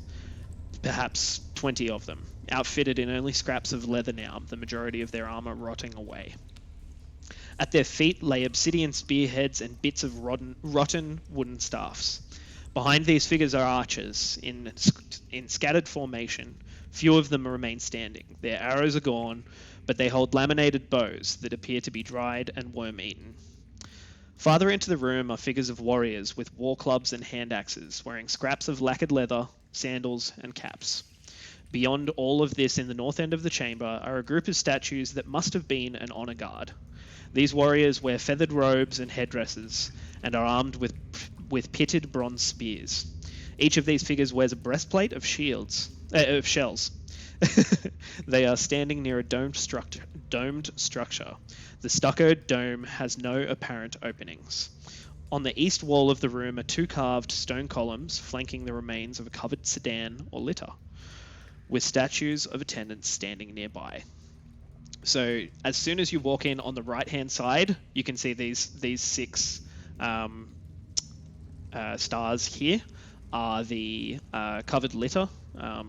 Speaker 1: perhaps 20 of them, outfitted in only scraps of leather now, the majority of their armor rotting away. At their feet lay obsidian spearheads and bits of rotten wooden staffs. Behind these figures are archers in scattered formation. Few of them remain standing. Their arrows are gone, but they hold laminated bows that appear to be dried and worm-eaten. Farther into the room are figures of warriors with war clubs and hand axes, wearing scraps of lacquered leather, sandals, and caps. Beyond all of this, in the north end of the chamber, are a group of statues that must have been an honor guard. These warriors wear feathered robes and headdresses, and are armed with pitted bronze spears. Each of these figures wears a breastplate of shells. They are standing near a domed structure. The stuccoed dome has no apparent openings. On the east wall of the room are two carved stone columns flanking the remains of a covered sedan or litter, with statues of attendants standing nearby. So as soon as you walk in on the right-hand side, you can see these six stars here are the covered litter,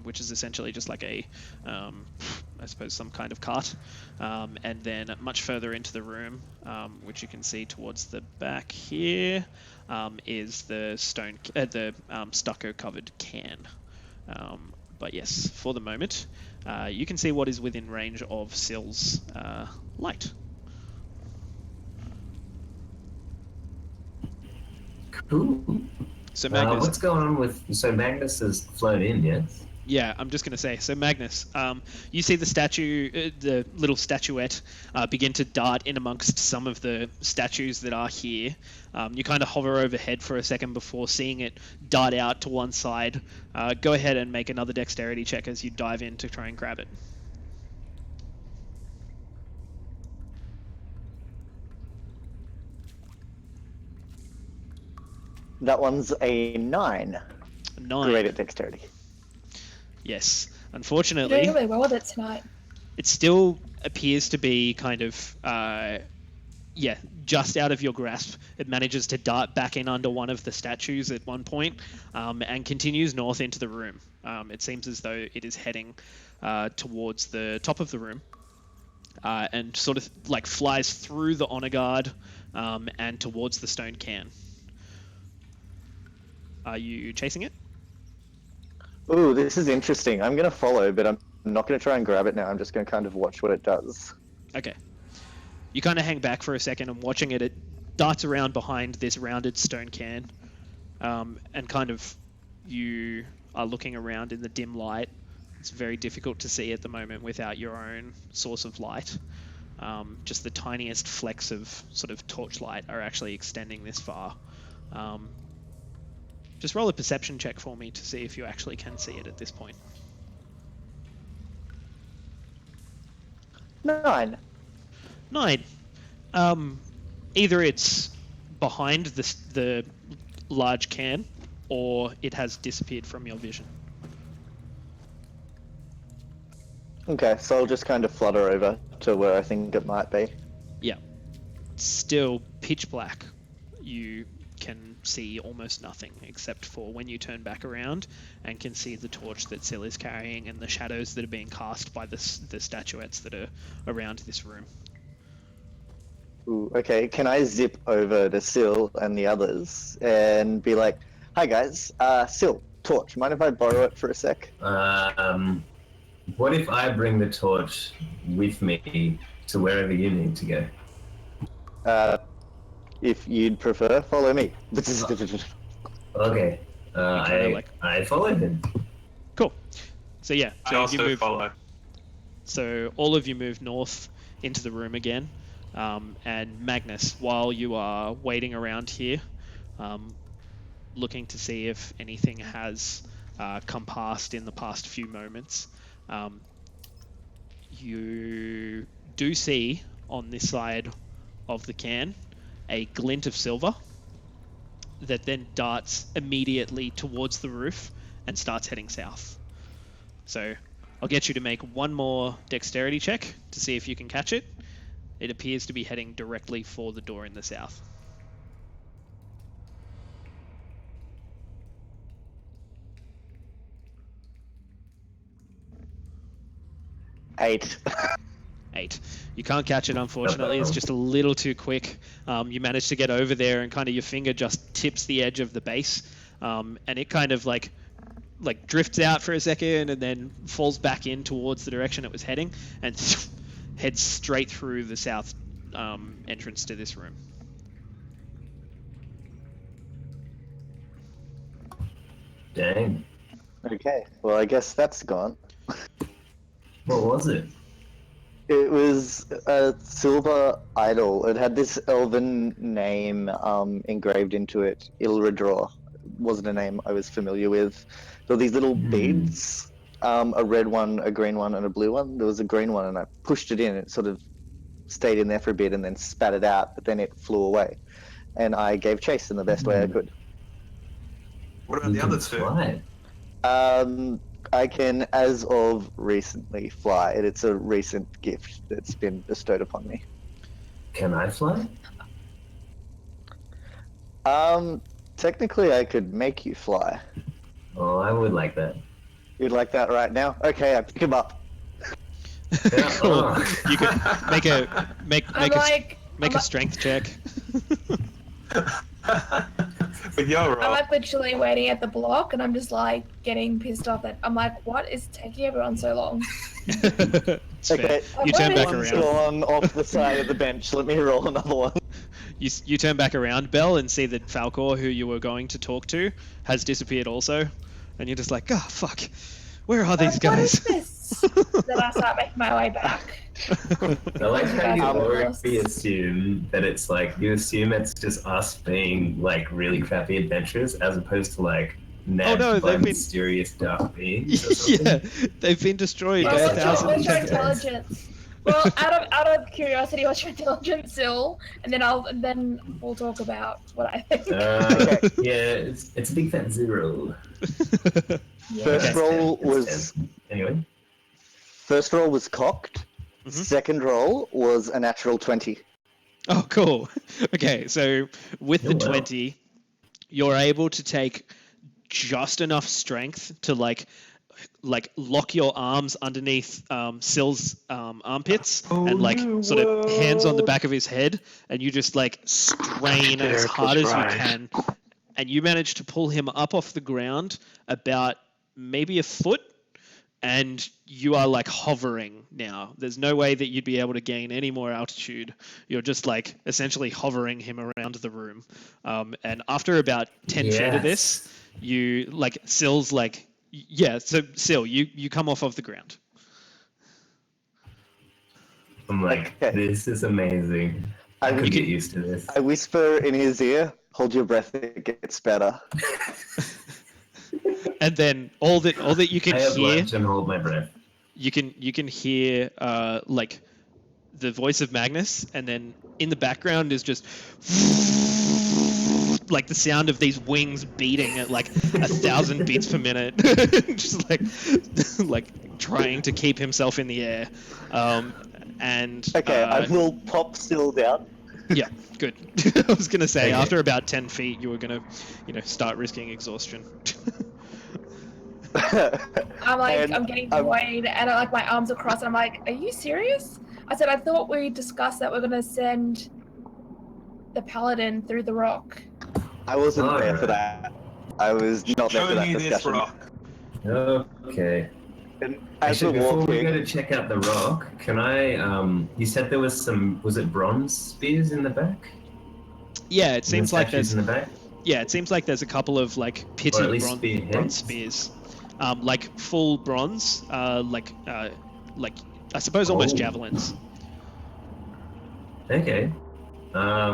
Speaker 1: which is essentially just like a, I suppose, some kind of cart. And then much further into the room, which you can see towards the back here, is the stucco-covered can. But yes, for the moment, you can see what is within range of Sill's light.
Speaker 7: Cool.
Speaker 1: So Magnus,
Speaker 7: what's going on with... So Magnus has flown in, yes?
Speaker 1: Yeah, I'm just going to say. So Magnus, you see the statue, the little statuette, begin to dart in amongst some of the statues that are here. You kind of hover overhead for a second before seeing it dart out to one side. Go ahead and make another dexterity check as you dive in to try and grab it.
Speaker 4: That one's a 9.
Speaker 1: 9.
Speaker 4: Great at dexterity.
Speaker 1: Yes.
Speaker 3: You're
Speaker 1: Unfortunately,
Speaker 3: doing really well with it tonight.
Speaker 1: it still appears to be kind of, just out of your grasp. It manages to dart back in under one of the statues at one point, and continues north into the room. It seems as though it is heading towards the top of the room, and sort of like flies through the honor guard and towards the stone can. Are you chasing it?
Speaker 4: Ooh, this is interesting. I'm going to follow, but I'm not going to try and grab it now. I'm just going to kind of watch what it does.
Speaker 1: Okay. You kind of hang back for a second and watching it. It darts around behind this rounded stone can, and kind of you are looking around in the dim light. It's very difficult to see at the moment without your own source of light. Just the tiniest flecks of sort of torchlight are actually extending this far. Just roll a perception check for me to see if you actually can see it at this point.
Speaker 4: 9.
Speaker 1: 9. Either it's behind the large can, or it has disappeared from your vision.
Speaker 4: Okay, so I'll just kind of flutter over to where I think it might be.
Speaker 1: Yeah. It's still pitch black. You can see almost nothing except for when you turn back around and can see the torch that Sill is carrying and the shadows that are being cast by the statuettes that are around this room.
Speaker 4: Ooh, okay, can I zip over to Sill and the others and be like, hi guys, Sill, torch, mind if I borrow it for a sec?
Speaker 7: What if I bring the torch with me to wherever you need to go?
Speaker 4: If you'd prefer, follow me.
Speaker 7: Okay. I follow him.
Speaker 1: Cool. So yeah,
Speaker 5: I
Speaker 1: so
Speaker 5: also
Speaker 1: you move.
Speaker 5: follow.
Speaker 1: So all of you move north into the room again, and Magnus, while you are waiting around here, looking to see if anything has come past in the past few moments, you do see on this side of the can a glint of silver that then darts immediately towards the roof and starts heading south. So I'll get you to make one more dexterity check to see if you can catch it. It appears to be heading directly for the door in the south.
Speaker 4: 8.
Speaker 1: 8. You can't catch it, unfortunately. It's just a little too quick. You manage to get over there, and kind of your finger just tips the edge of the base, and it kind of like drifts out for a second, and then falls back in towards the direction it was heading, and heads straight through the south entrance to this room.
Speaker 7: Dang.
Speaker 4: Okay, well, I guess that's gone.
Speaker 7: What was it?
Speaker 4: It was a silver idol. It had this elven name engraved into it. Ilradraw wasn't a name I was familiar with. There were these little beads, a red one, a green one, and a blue one. There was a green one, and I pushed it in. It sort of stayed in there for a bit and then spat it out, but then it flew away. And I gave chase in the best way I could.
Speaker 5: What about the other two?
Speaker 7: Fly.
Speaker 4: I can, as of recently, fly. It's a recent gift that's been bestowed upon me.
Speaker 7: Can I fly?
Speaker 4: Technically, I could make you fly.
Speaker 7: Oh, I would like that.
Speaker 4: You'd like that right now? Okay, I pick him up.
Speaker 7: Yeah,
Speaker 1: Cool.
Speaker 7: oh.
Speaker 1: You could make a strength check.
Speaker 5: With your roll.
Speaker 3: I'm like literally waiting at the block, and I'm just like getting pissed off that I'm like, what is taking everyone so long?
Speaker 1: It's
Speaker 4: Okay,
Speaker 1: fair. You turn back
Speaker 4: one's
Speaker 1: around.
Speaker 4: gone off the side of the bench. Let me roll another one.
Speaker 1: You turn back around, Belle, and see that Falcor, who you were going to talk to, has disappeared also. And you're just like, oh, fuck. Where are these guys?
Speaker 3: What is this? Then I start making my way back.
Speaker 7: I like how you
Speaker 3: Guys,
Speaker 7: already assume that it's like, you assume it's just us being like really crappy adventurers as opposed to like nabbed
Speaker 1: no,
Speaker 7: by
Speaker 1: they've been-
Speaker 7: mysterious dark beings or something.
Speaker 1: Yeah, they've been destroyed by
Speaker 3: Well,
Speaker 1: a thousand
Speaker 3: what's your
Speaker 1: tentacles.
Speaker 3: intelligence? Well, out of curiosity, what's your intelligence, Sil? And then we'll talk about what I think.
Speaker 7: Yeah, it's a big fat 0.
Speaker 4: First roll
Speaker 7: It's
Speaker 4: was
Speaker 7: 10. Anyway.
Speaker 4: First roll was cocked.
Speaker 1: Mhm.
Speaker 4: Second roll was a natural 20.
Speaker 1: Oh, cool. Okay, so with the
Speaker 7: Oh, wow.
Speaker 1: 20, you're able to take just enough strength to like lock your arms underneath Sil's armpits and like sort of hands on the back of his head, and you just like strain as hard as you can, and you manage to pull him up off the ground about maybe a foot, and you are like hovering now. There's no way that you'd be able to gain any more altitude. You're just like essentially hovering him around the room. And after about 10 feet of this, you like Sil's like, yeah, so Sil, you come off of the ground.
Speaker 7: I'm like,
Speaker 4: Okay.
Speaker 7: this is amazing. I could get used to this.
Speaker 4: I whisper in his ear, hold your breath, it gets better.
Speaker 1: And then all that you can
Speaker 7: I have
Speaker 1: hear,
Speaker 7: lunch and hold my breath.
Speaker 1: you can hear like the voice of Magnus, and then in the background is just like the sound of these wings beating at like 1,000 beats per minute, just like trying to keep himself in the air. And
Speaker 4: Okay, I will pop Sil down.
Speaker 1: yeah, good. I was gonna say
Speaker 7: Okay.
Speaker 1: after about 10 feet, you were gonna, start risking exhaustion.
Speaker 3: I'm like,
Speaker 4: And
Speaker 3: I'm getting
Speaker 4: I'm-
Speaker 3: buoyed, and I like my arms are crossed, and I'm like, are you serious? I said, I thought we discussed that we're gonna send the paladin through the rock.
Speaker 4: I wasn't there for
Speaker 7: Alright.
Speaker 4: that. I was not there
Speaker 5: Show
Speaker 4: for that
Speaker 5: me this
Speaker 4: discussion.
Speaker 5: rock.
Speaker 7: Okay.
Speaker 4: And as
Speaker 7: Actually,
Speaker 4: we're
Speaker 7: before we go
Speaker 4: walking,
Speaker 7: to check out the rock, can I, you said there was some, was it bronze spears in the back?
Speaker 1: Yeah, it seems like
Speaker 7: Statues
Speaker 1: there's
Speaker 7: in the back?
Speaker 1: it seems like there's a couple of like
Speaker 7: Or
Speaker 1: pitted
Speaker 7: at least
Speaker 1: bronze
Speaker 7: spearheads?
Speaker 1: spears, like full bronze, like I suppose almost
Speaker 7: Oh.
Speaker 1: javelins.
Speaker 7: Okay. I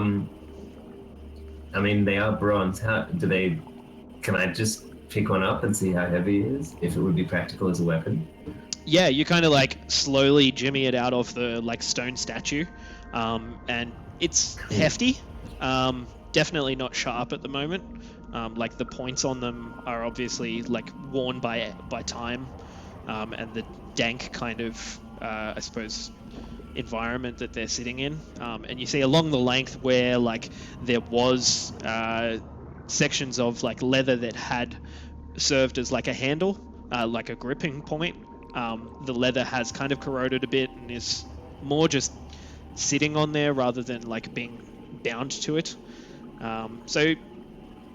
Speaker 7: mean, they are bronze. How do they? Can I just pick one up and see how heavy it is? If it would be practical as a weapon.
Speaker 1: Yeah, you kind of like slowly jimmy it out of the like stone statue, and it's hefty. Definitely not sharp at the moment. Like the points on them are obviously like worn by time, and the dank kind of I suppose environment that they're sitting in. And you see along the length where like there was sections of like leather that had served as like a handle, like a gripping point. The leather has kind of corroded a bit and is more just sitting on there rather than like being bound to it. So,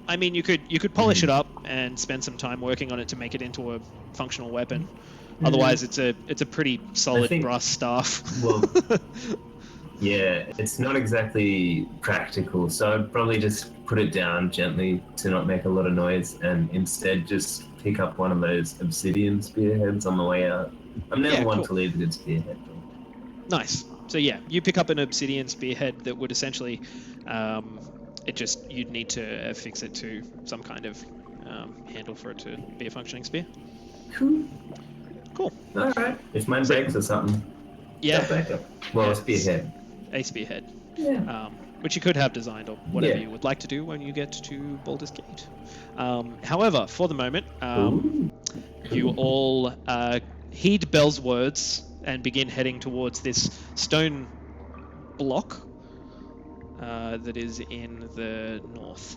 Speaker 1: I mean, you could polish it up and spend some time working on it to make it into a functional weapon. Otherwise, it's a pretty solid brass staff.
Speaker 7: Well, yeah, it's not exactly practical, so I'd probably just put it down gently to not make a lot of noise, and instead just pick up one of those obsidian spearheads on the way out. I'm never one to leave a good spearhead.
Speaker 1: Nice. So yeah, you pick up an obsidian spearhead that would essentially, you'd need to fix it to some kind of handle for it to be a functioning spear. Cool.
Speaker 7: All right. If mine breaks or something,
Speaker 1: yeah.
Speaker 7: Back up. Well, a spearhead.
Speaker 1: A spearhead.
Speaker 7: Yeah.
Speaker 1: Which you could have designed or whatever you would like to do when you get to Baldur's Gate. However, for the moment, you all heed Bell's words and begin heading towards this stone block that is in the north.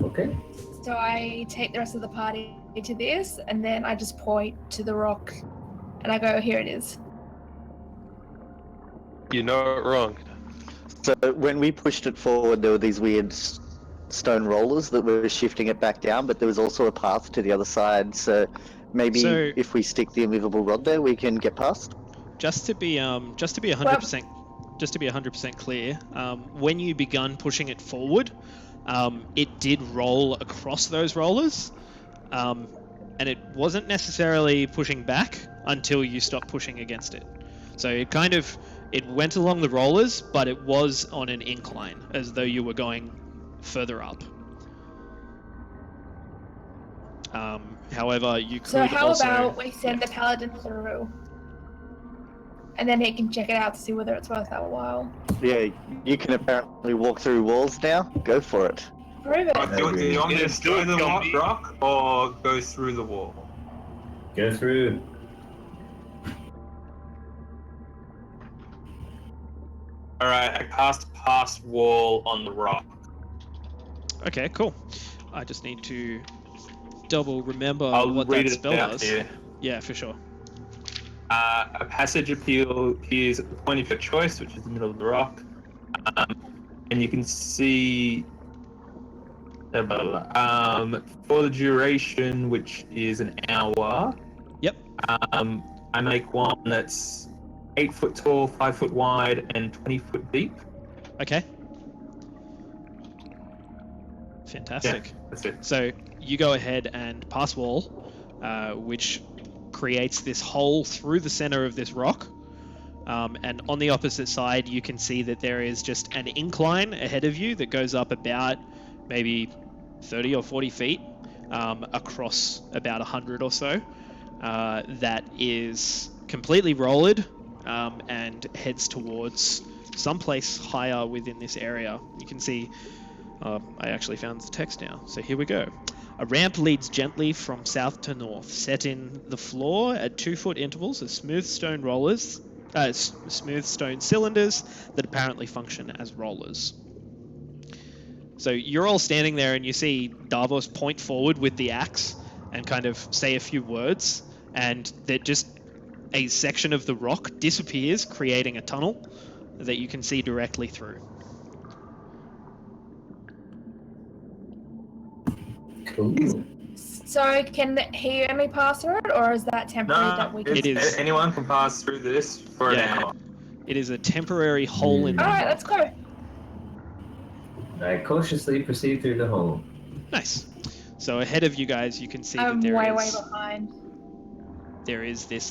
Speaker 7: Okay.
Speaker 3: So I take the rest of the party to this, and then I just point to the rock, and I go, "Here it is."
Speaker 2: You know it wrong.
Speaker 4: So when we pushed it forward, there were these weird stone rollers that were shifting it back down, but there was also a path to the other side. So maybe if we stick the immovable rod there, we can get past.
Speaker 1: Just to be 100%, just to be 100% clear, when you begun pushing it forward, it did roll across those rollers, and it wasn't necessarily pushing back until you stopped pushing against it. So it went along the rollers, but it was on an incline, as though you were going further up. However, you could
Speaker 3: So how
Speaker 1: also...
Speaker 3: about we send the paladin through, and then he can check it out to see whether it's worth our while.
Speaker 4: Yeah, you can apparently walk through walls now. Go for it.
Speaker 3: Prove it.
Speaker 5: Do you want me to destroy the rock or go through the wall?
Speaker 7: Go through.
Speaker 5: Alright, I cast past wall on the rock.
Speaker 1: Okay, cool. I just need to double remember
Speaker 5: I'll
Speaker 1: what
Speaker 5: read
Speaker 1: that
Speaker 5: it
Speaker 1: spell
Speaker 5: out
Speaker 1: does.
Speaker 5: here.
Speaker 1: Yeah, for sure.
Speaker 5: A passage appears at the point of your choice, which is the middle of the rock. And you can see... for the duration, which is an hour...
Speaker 1: Yep.
Speaker 5: I make one that's 8 foot tall, 5 foot wide, and 20 foot deep.
Speaker 1: Okay. Fantastic.
Speaker 5: Yeah, that's it.
Speaker 1: So you go ahead and pass wall, which creates this hole through the center of this rock. And on the opposite side, you can see that there is just an incline ahead of you that goes up about maybe 30 or 40 feet across about 100 or so. That is completely rollered and heads towards someplace higher within this area. You can see, I actually found the text now, so here we go. A ramp leads gently from south to north, set in the floor at 2-foot intervals of smooth stone rollers, smooth stone cylinders that apparently function as rollers. So you're all standing there and you see Davos point forward with the axe and kind of say a few words, and that just a section of the rock disappears, creating a tunnel that you can see directly through.
Speaker 7: Cool.
Speaker 3: So can he only pass through it, or is that temporary that we can...
Speaker 1: It is.
Speaker 5: Anyone can pass through this for an hour.
Speaker 1: It is a temporary hole in the
Speaker 3: Alright,
Speaker 1: rock.
Speaker 3: let's go.
Speaker 7: I cautiously proceed through the hole.
Speaker 1: Nice. So ahead of you guys, you can see
Speaker 3: I'm
Speaker 1: that
Speaker 3: way behind.
Speaker 1: there is this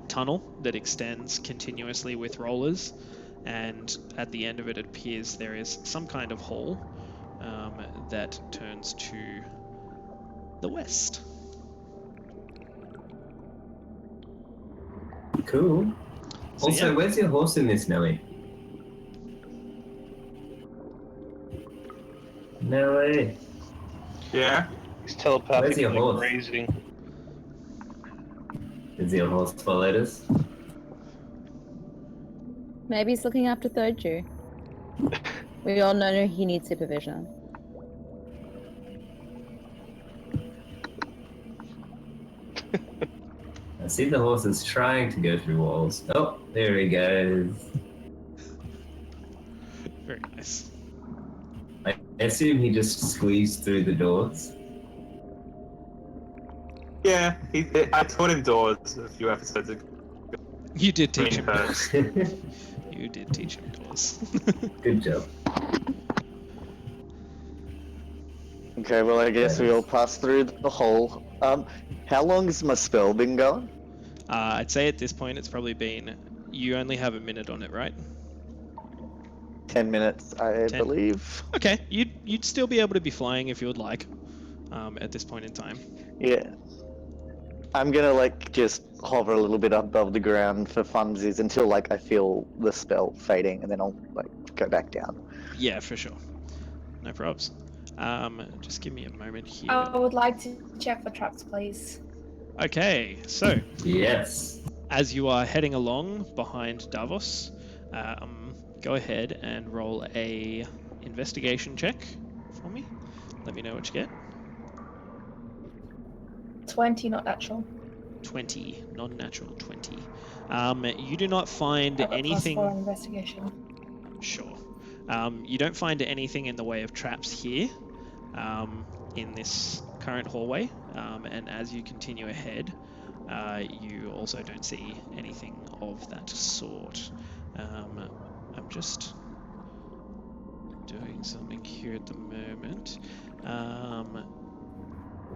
Speaker 1: tunnel that extends continuously with rollers, and at the end of it, it appears there is some kind of hole that turns to the west.
Speaker 7: Cool.
Speaker 1: So,
Speaker 7: Also,
Speaker 1: yeah.
Speaker 7: where's your horse in this, Nelly? Nelly.
Speaker 5: Yeah?
Speaker 2: He's telepathic
Speaker 7: Where's your
Speaker 2: like
Speaker 7: horse?
Speaker 2: grazing.
Speaker 7: Is your horse followed us?
Speaker 6: Maybe he's looking after Third Jew. We all know he needs supervision.
Speaker 7: I see the horses trying to go through walls. Oh, there he goes.
Speaker 1: Very nice.
Speaker 7: I assume he just squeezed through the doors.
Speaker 5: Yeah, I taught him doors a few episodes ago.
Speaker 1: You did teach him
Speaker 5: Green
Speaker 1: doors.
Speaker 7: Good
Speaker 1: You did teach him doors.
Speaker 7: job.
Speaker 4: Okay, well, I guess we all pass through the hole. How long has my spell been going?
Speaker 1: I'd say at this point it's probably been. You only have a minute on it, right?
Speaker 4: 10 minutes, I
Speaker 1: 10?
Speaker 4: believe.
Speaker 1: Okay, you'd still be able to be flying if you would like. At this point in time.
Speaker 4: Yeah. I'm gonna like just hover a little bit above the ground for funsies until like I feel the spell fading, and then I'll like go back down.
Speaker 1: Yeah, for sure. No probs. Just give me a moment here.
Speaker 3: I would like to check for traps, please.
Speaker 1: Okay, so
Speaker 7: Yes.
Speaker 1: as you are heading along behind Davos, go ahead and roll a investigation check for me. Let me know what you get.
Speaker 3: 20, not natural.
Speaker 1: 20, non-natural 20. You do not find
Speaker 3: I got
Speaker 1: anything.
Speaker 3: +4 on investigation.
Speaker 1: Sure. You don't find anything in the way of traps here, in this current hallway, and as you continue ahead, you also don't see anything of that sort. I'm just doing something here at the moment,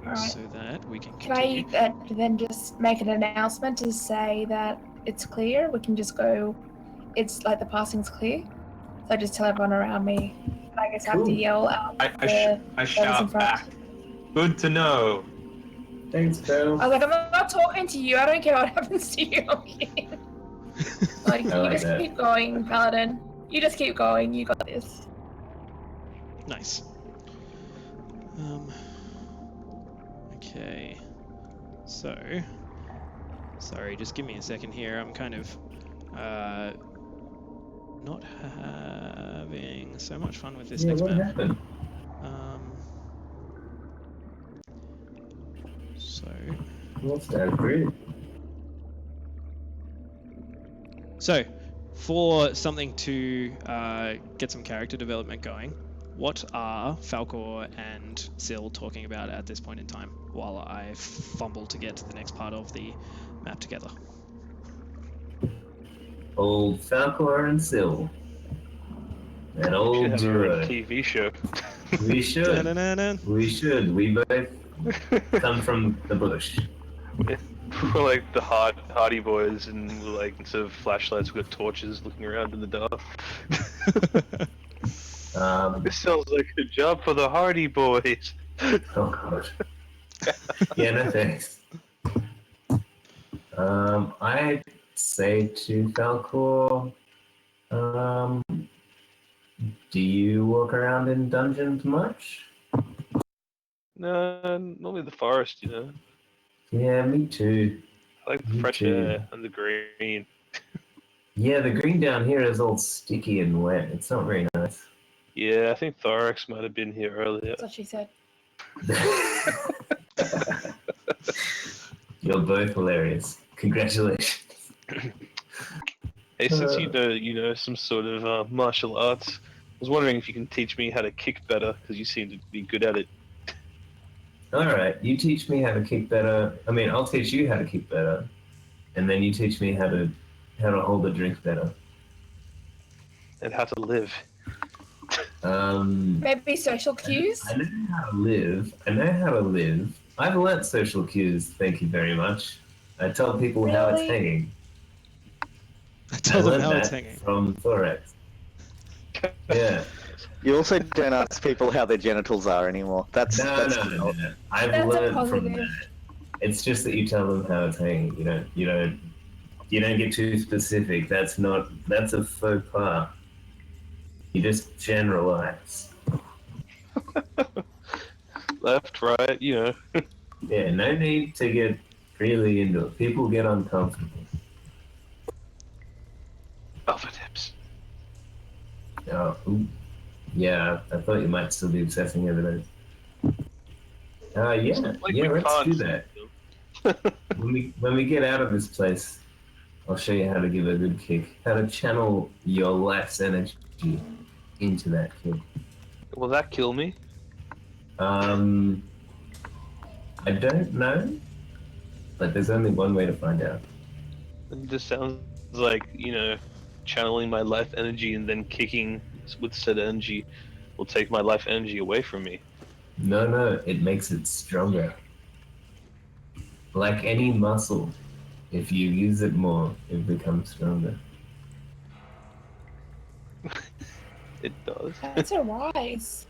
Speaker 3: Alright.
Speaker 1: so that we can
Speaker 3: Can
Speaker 1: continue.
Speaker 3: I then just make an announcement to say that it's clear? We can just go. It's like the passing's clear. So I just tell everyone around me. And I guess I have to
Speaker 7: Cool.
Speaker 3: yell out.
Speaker 5: I
Speaker 3: in
Speaker 5: shout
Speaker 3: front.
Speaker 5: back. Good to know.
Speaker 7: Thanks, Phil.
Speaker 3: I was like, I'm not talking to you. I don't care what happens to you. Okay. Like, you
Speaker 7: like
Speaker 3: just
Speaker 7: that.
Speaker 3: keep going, Paladin. You just keep going. You got this.
Speaker 1: Nice. Okay. So, sorry, just give me a second here. I'm kind of not having so much fun with this
Speaker 7: Yeah,
Speaker 1: next
Speaker 7: what
Speaker 1: map.
Speaker 7: happened?
Speaker 1: So,
Speaker 7: What's that grid?
Speaker 1: so for something to get some character development going, what are Falcor and Sil talking about at this point in time while I fumble to get to the next part of the map together?
Speaker 7: Old Falcor and Sil. An
Speaker 2: Should
Speaker 7: old
Speaker 2: have our own
Speaker 7: druid.
Speaker 2: TV show.
Speaker 7: We should.
Speaker 1: Da-na-na-na.
Speaker 7: We should. We both come from the bush.
Speaker 2: We're like the Hardy Boys, and we're like instead of flashlights, we've got torches looking around in the dark. This sounds like a job for the Hardy Boys.
Speaker 7: Oh god. Yeah, no thanks. I'd say to Falcor, do you walk around in dungeons much?
Speaker 2: No, normally the forest, you know.
Speaker 7: Yeah, me too.
Speaker 2: I like the
Speaker 7: Me
Speaker 2: fresh
Speaker 7: too.
Speaker 2: air and the green.
Speaker 7: Yeah, the green down here is all sticky and wet. It's not very nice.
Speaker 2: Yeah, I think Thorax might have been here earlier.
Speaker 3: That's what she said.
Speaker 7: You're both hilarious. Congratulations.
Speaker 2: Hey, since you know some sort of martial arts, I was wondering if you can teach me how to kick better, because you seem to be good at it.
Speaker 7: Alright, you teach me how to kick better. I mean, I'll teach you how to kick better. And then you teach me how to hold a drink better.
Speaker 2: And how to live.
Speaker 3: Maybe social cues.
Speaker 7: I know how to live. I've learnt social cues, thank you very much. I tell people how it's
Speaker 3: Really?
Speaker 7: hanging.
Speaker 1: I tell them
Speaker 7: learned
Speaker 1: how it's
Speaker 7: that
Speaker 1: hanging.
Speaker 7: from Thorax. Yeah.
Speaker 4: You also don't ask people how their genitals are anymore. That's
Speaker 7: No. I've
Speaker 3: That's a
Speaker 7: learned from
Speaker 3: positive.
Speaker 7: that. It's just that you tell them how it's hanging. You don't get too specific. That's a faux pas. You just generalize.
Speaker 2: Left, right, you know.
Speaker 7: Yeah, no need to get really into it. People get uncomfortable.
Speaker 2: Alpha tips.
Speaker 7: Ooh. Yeah, I thought you might still be obsessing over those. Yeah,
Speaker 2: Like
Speaker 7: let's
Speaker 2: we can't
Speaker 7: do
Speaker 2: see
Speaker 7: that.
Speaker 2: them.
Speaker 7: When we get out of this place, I'll show you how to give a good kick. How to channel your life's energy into that kick.
Speaker 2: Will that kill me?
Speaker 7: I don't know, but there's only one way to find out.
Speaker 2: It just sounds like, channeling my life energy and then kicking with said energy will take my life energy away from me.
Speaker 7: No, it makes it stronger. Like any muscle, if you use it more, it becomes stronger.
Speaker 2: It does.
Speaker 3: That's so wise.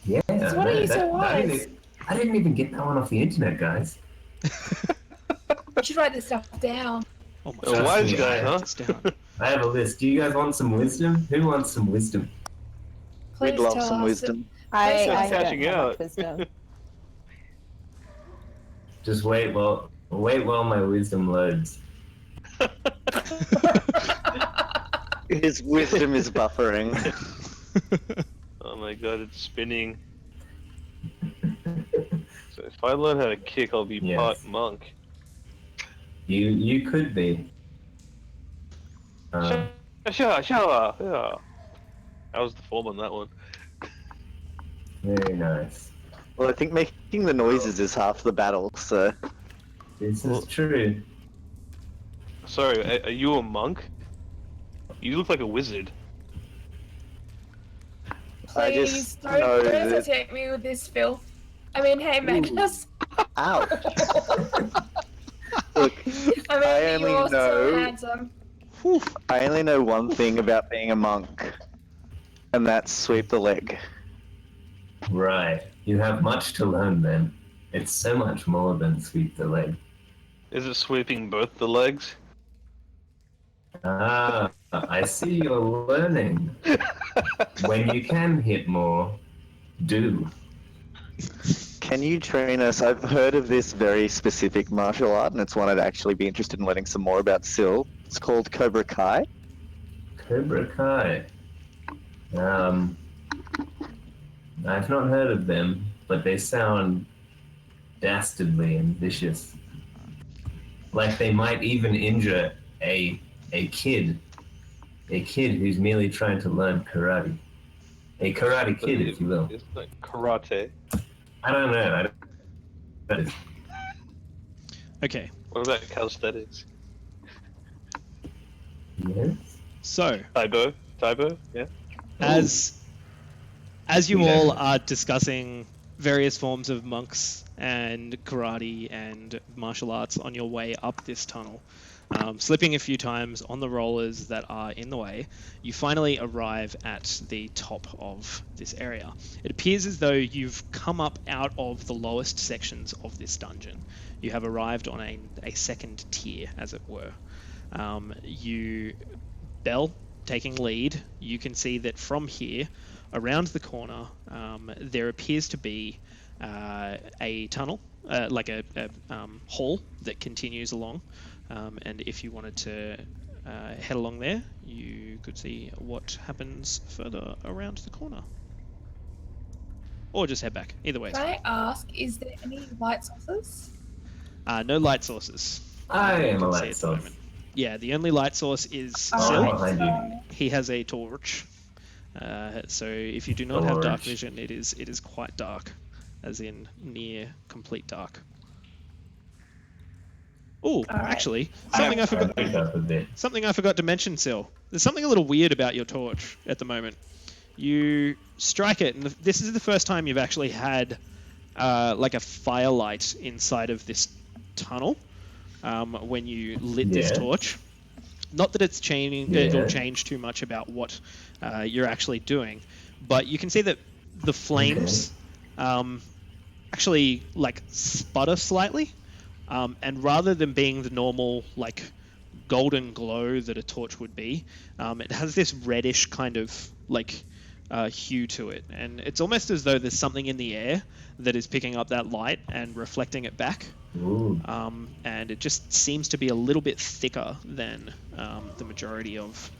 Speaker 7: Yeah,
Speaker 3: So what are you so wise?
Speaker 7: I didn't even get that one off the internet, guys.
Speaker 3: You should write this stuff down.
Speaker 1: Oh my
Speaker 2: A
Speaker 1: God.
Speaker 2: wise
Speaker 7: me,
Speaker 2: guy,
Speaker 7: I-
Speaker 2: huh?
Speaker 1: It's down.
Speaker 7: I have a list. Do you guys want some wisdom? Who wants some wisdom?
Speaker 3: Please
Speaker 4: We'd love
Speaker 3: tell
Speaker 4: some
Speaker 3: us.
Speaker 4: wisdom.
Speaker 6: I
Speaker 2: Just
Speaker 6: don't
Speaker 2: cashing
Speaker 6: have
Speaker 2: out.
Speaker 6: much wisdom.
Speaker 7: Just wait while my wisdom loads.
Speaker 4: His wisdom is buffering.
Speaker 2: Oh my god, it's spinning. So if I learn how to kick, I'll be
Speaker 7: Yes.
Speaker 2: part monk.
Speaker 7: You could be.
Speaker 2: Sure. Yeah. That was the form on that one.
Speaker 7: Very nice.
Speaker 4: Well, I think making the noises is half the battle, so
Speaker 7: This
Speaker 2: Well-
Speaker 7: is true.
Speaker 2: Sorry, are you a monk? You look like a wizard.
Speaker 4: I
Speaker 3: Please
Speaker 4: just
Speaker 3: don't
Speaker 4: know that.
Speaker 3: associate me with this filth. I mean, hey, Magnus.
Speaker 4: Ow! Look,
Speaker 3: I mean,
Speaker 4: I only
Speaker 3: you're so
Speaker 4: know-
Speaker 3: handsome.
Speaker 4: I only know one thing about being a monk, and that's sweep the leg.
Speaker 7: Right. You have much to learn then. It's so much more than sweep the leg.
Speaker 2: Is it sweeping both the legs?
Speaker 7: Ah, I see you're learning. When you can hit more, do.
Speaker 4: Can you train us? I've heard of this very specific martial art, and it's one I'd actually be interested in learning some more about still. It's called Cobra Kai.
Speaker 7: Cobra Kai. I've not heard of them, but they sound dastardly and vicious. Like they might even injure a kid who's merely trying to learn karate. A karate kid, if you will.
Speaker 2: It's like karate.
Speaker 7: I don't know.
Speaker 1: Okay,
Speaker 2: What about calisthenics?
Speaker 7: Yes.
Speaker 1: so
Speaker 2: Taibo? Yeah.
Speaker 1: as you
Speaker 7: Yeah.
Speaker 1: all are discussing various forms of monks and karate and martial arts on your way up this tunnel, slipping a few times on the rollers that are in the way, you finally arrive at the top of this area. It appears as though you've come up out of the lowest sections of this dungeon. You have arrived on a second tier, as it were. Bell, taking lead, you can see that from here, around the corner, there appears to be a tunnel, like a hall that continues along. And if you wanted to head along there, you could see what happens further around the corner. Or just head back. Either way is
Speaker 3: Can
Speaker 1: fine.
Speaker 3: I ask, is there any light sources?
Speaker 1: No light sources.
Speaker 7: I
Speaker 1: you
Speaker 7: am a
Speaker 1: can see
Speaker 7: light
Speaker 1: at the
Speaker 7: source.
Speaker 1: moment. Yeah, the only light source is
Speaker 7: Oh,
Speaker 1: Sil.
Speaker 7: behind you.
Speaker 1: He has a torch. So if you do not have dark
Speaker 7: Torch.
Speaker 1: vision, it is quite dark, as in near complete dark. Oh,
Speaker 3: Alright.
Speaker 1: actually, something I forgot.
Speaker 7: picked up a bit.
Speaker 1: Something I forgot to mention, Sil. There's something a little weird about your torch at the moment. You strike it, and this is the first time you've actually had like a firelight inside of this tunnel when you lit this
Speaker 7: Yeah.
Speaker 1: torch. Not that it's changing;
Speaker 7: Yeah.
Speaker 1: it'll change too much about what you're actually doing, but you can see that the flames actually like sputter slightly, and rather than being the normal like golden glow that a torch would be, it has this reddish kind of like hue to it, and it's almost as though there's something in the air that is picking up that light and reflecting it back.
Speaker 7: Ooh.
Speaker 1: And it just seems to be a little bit thicker than the majority of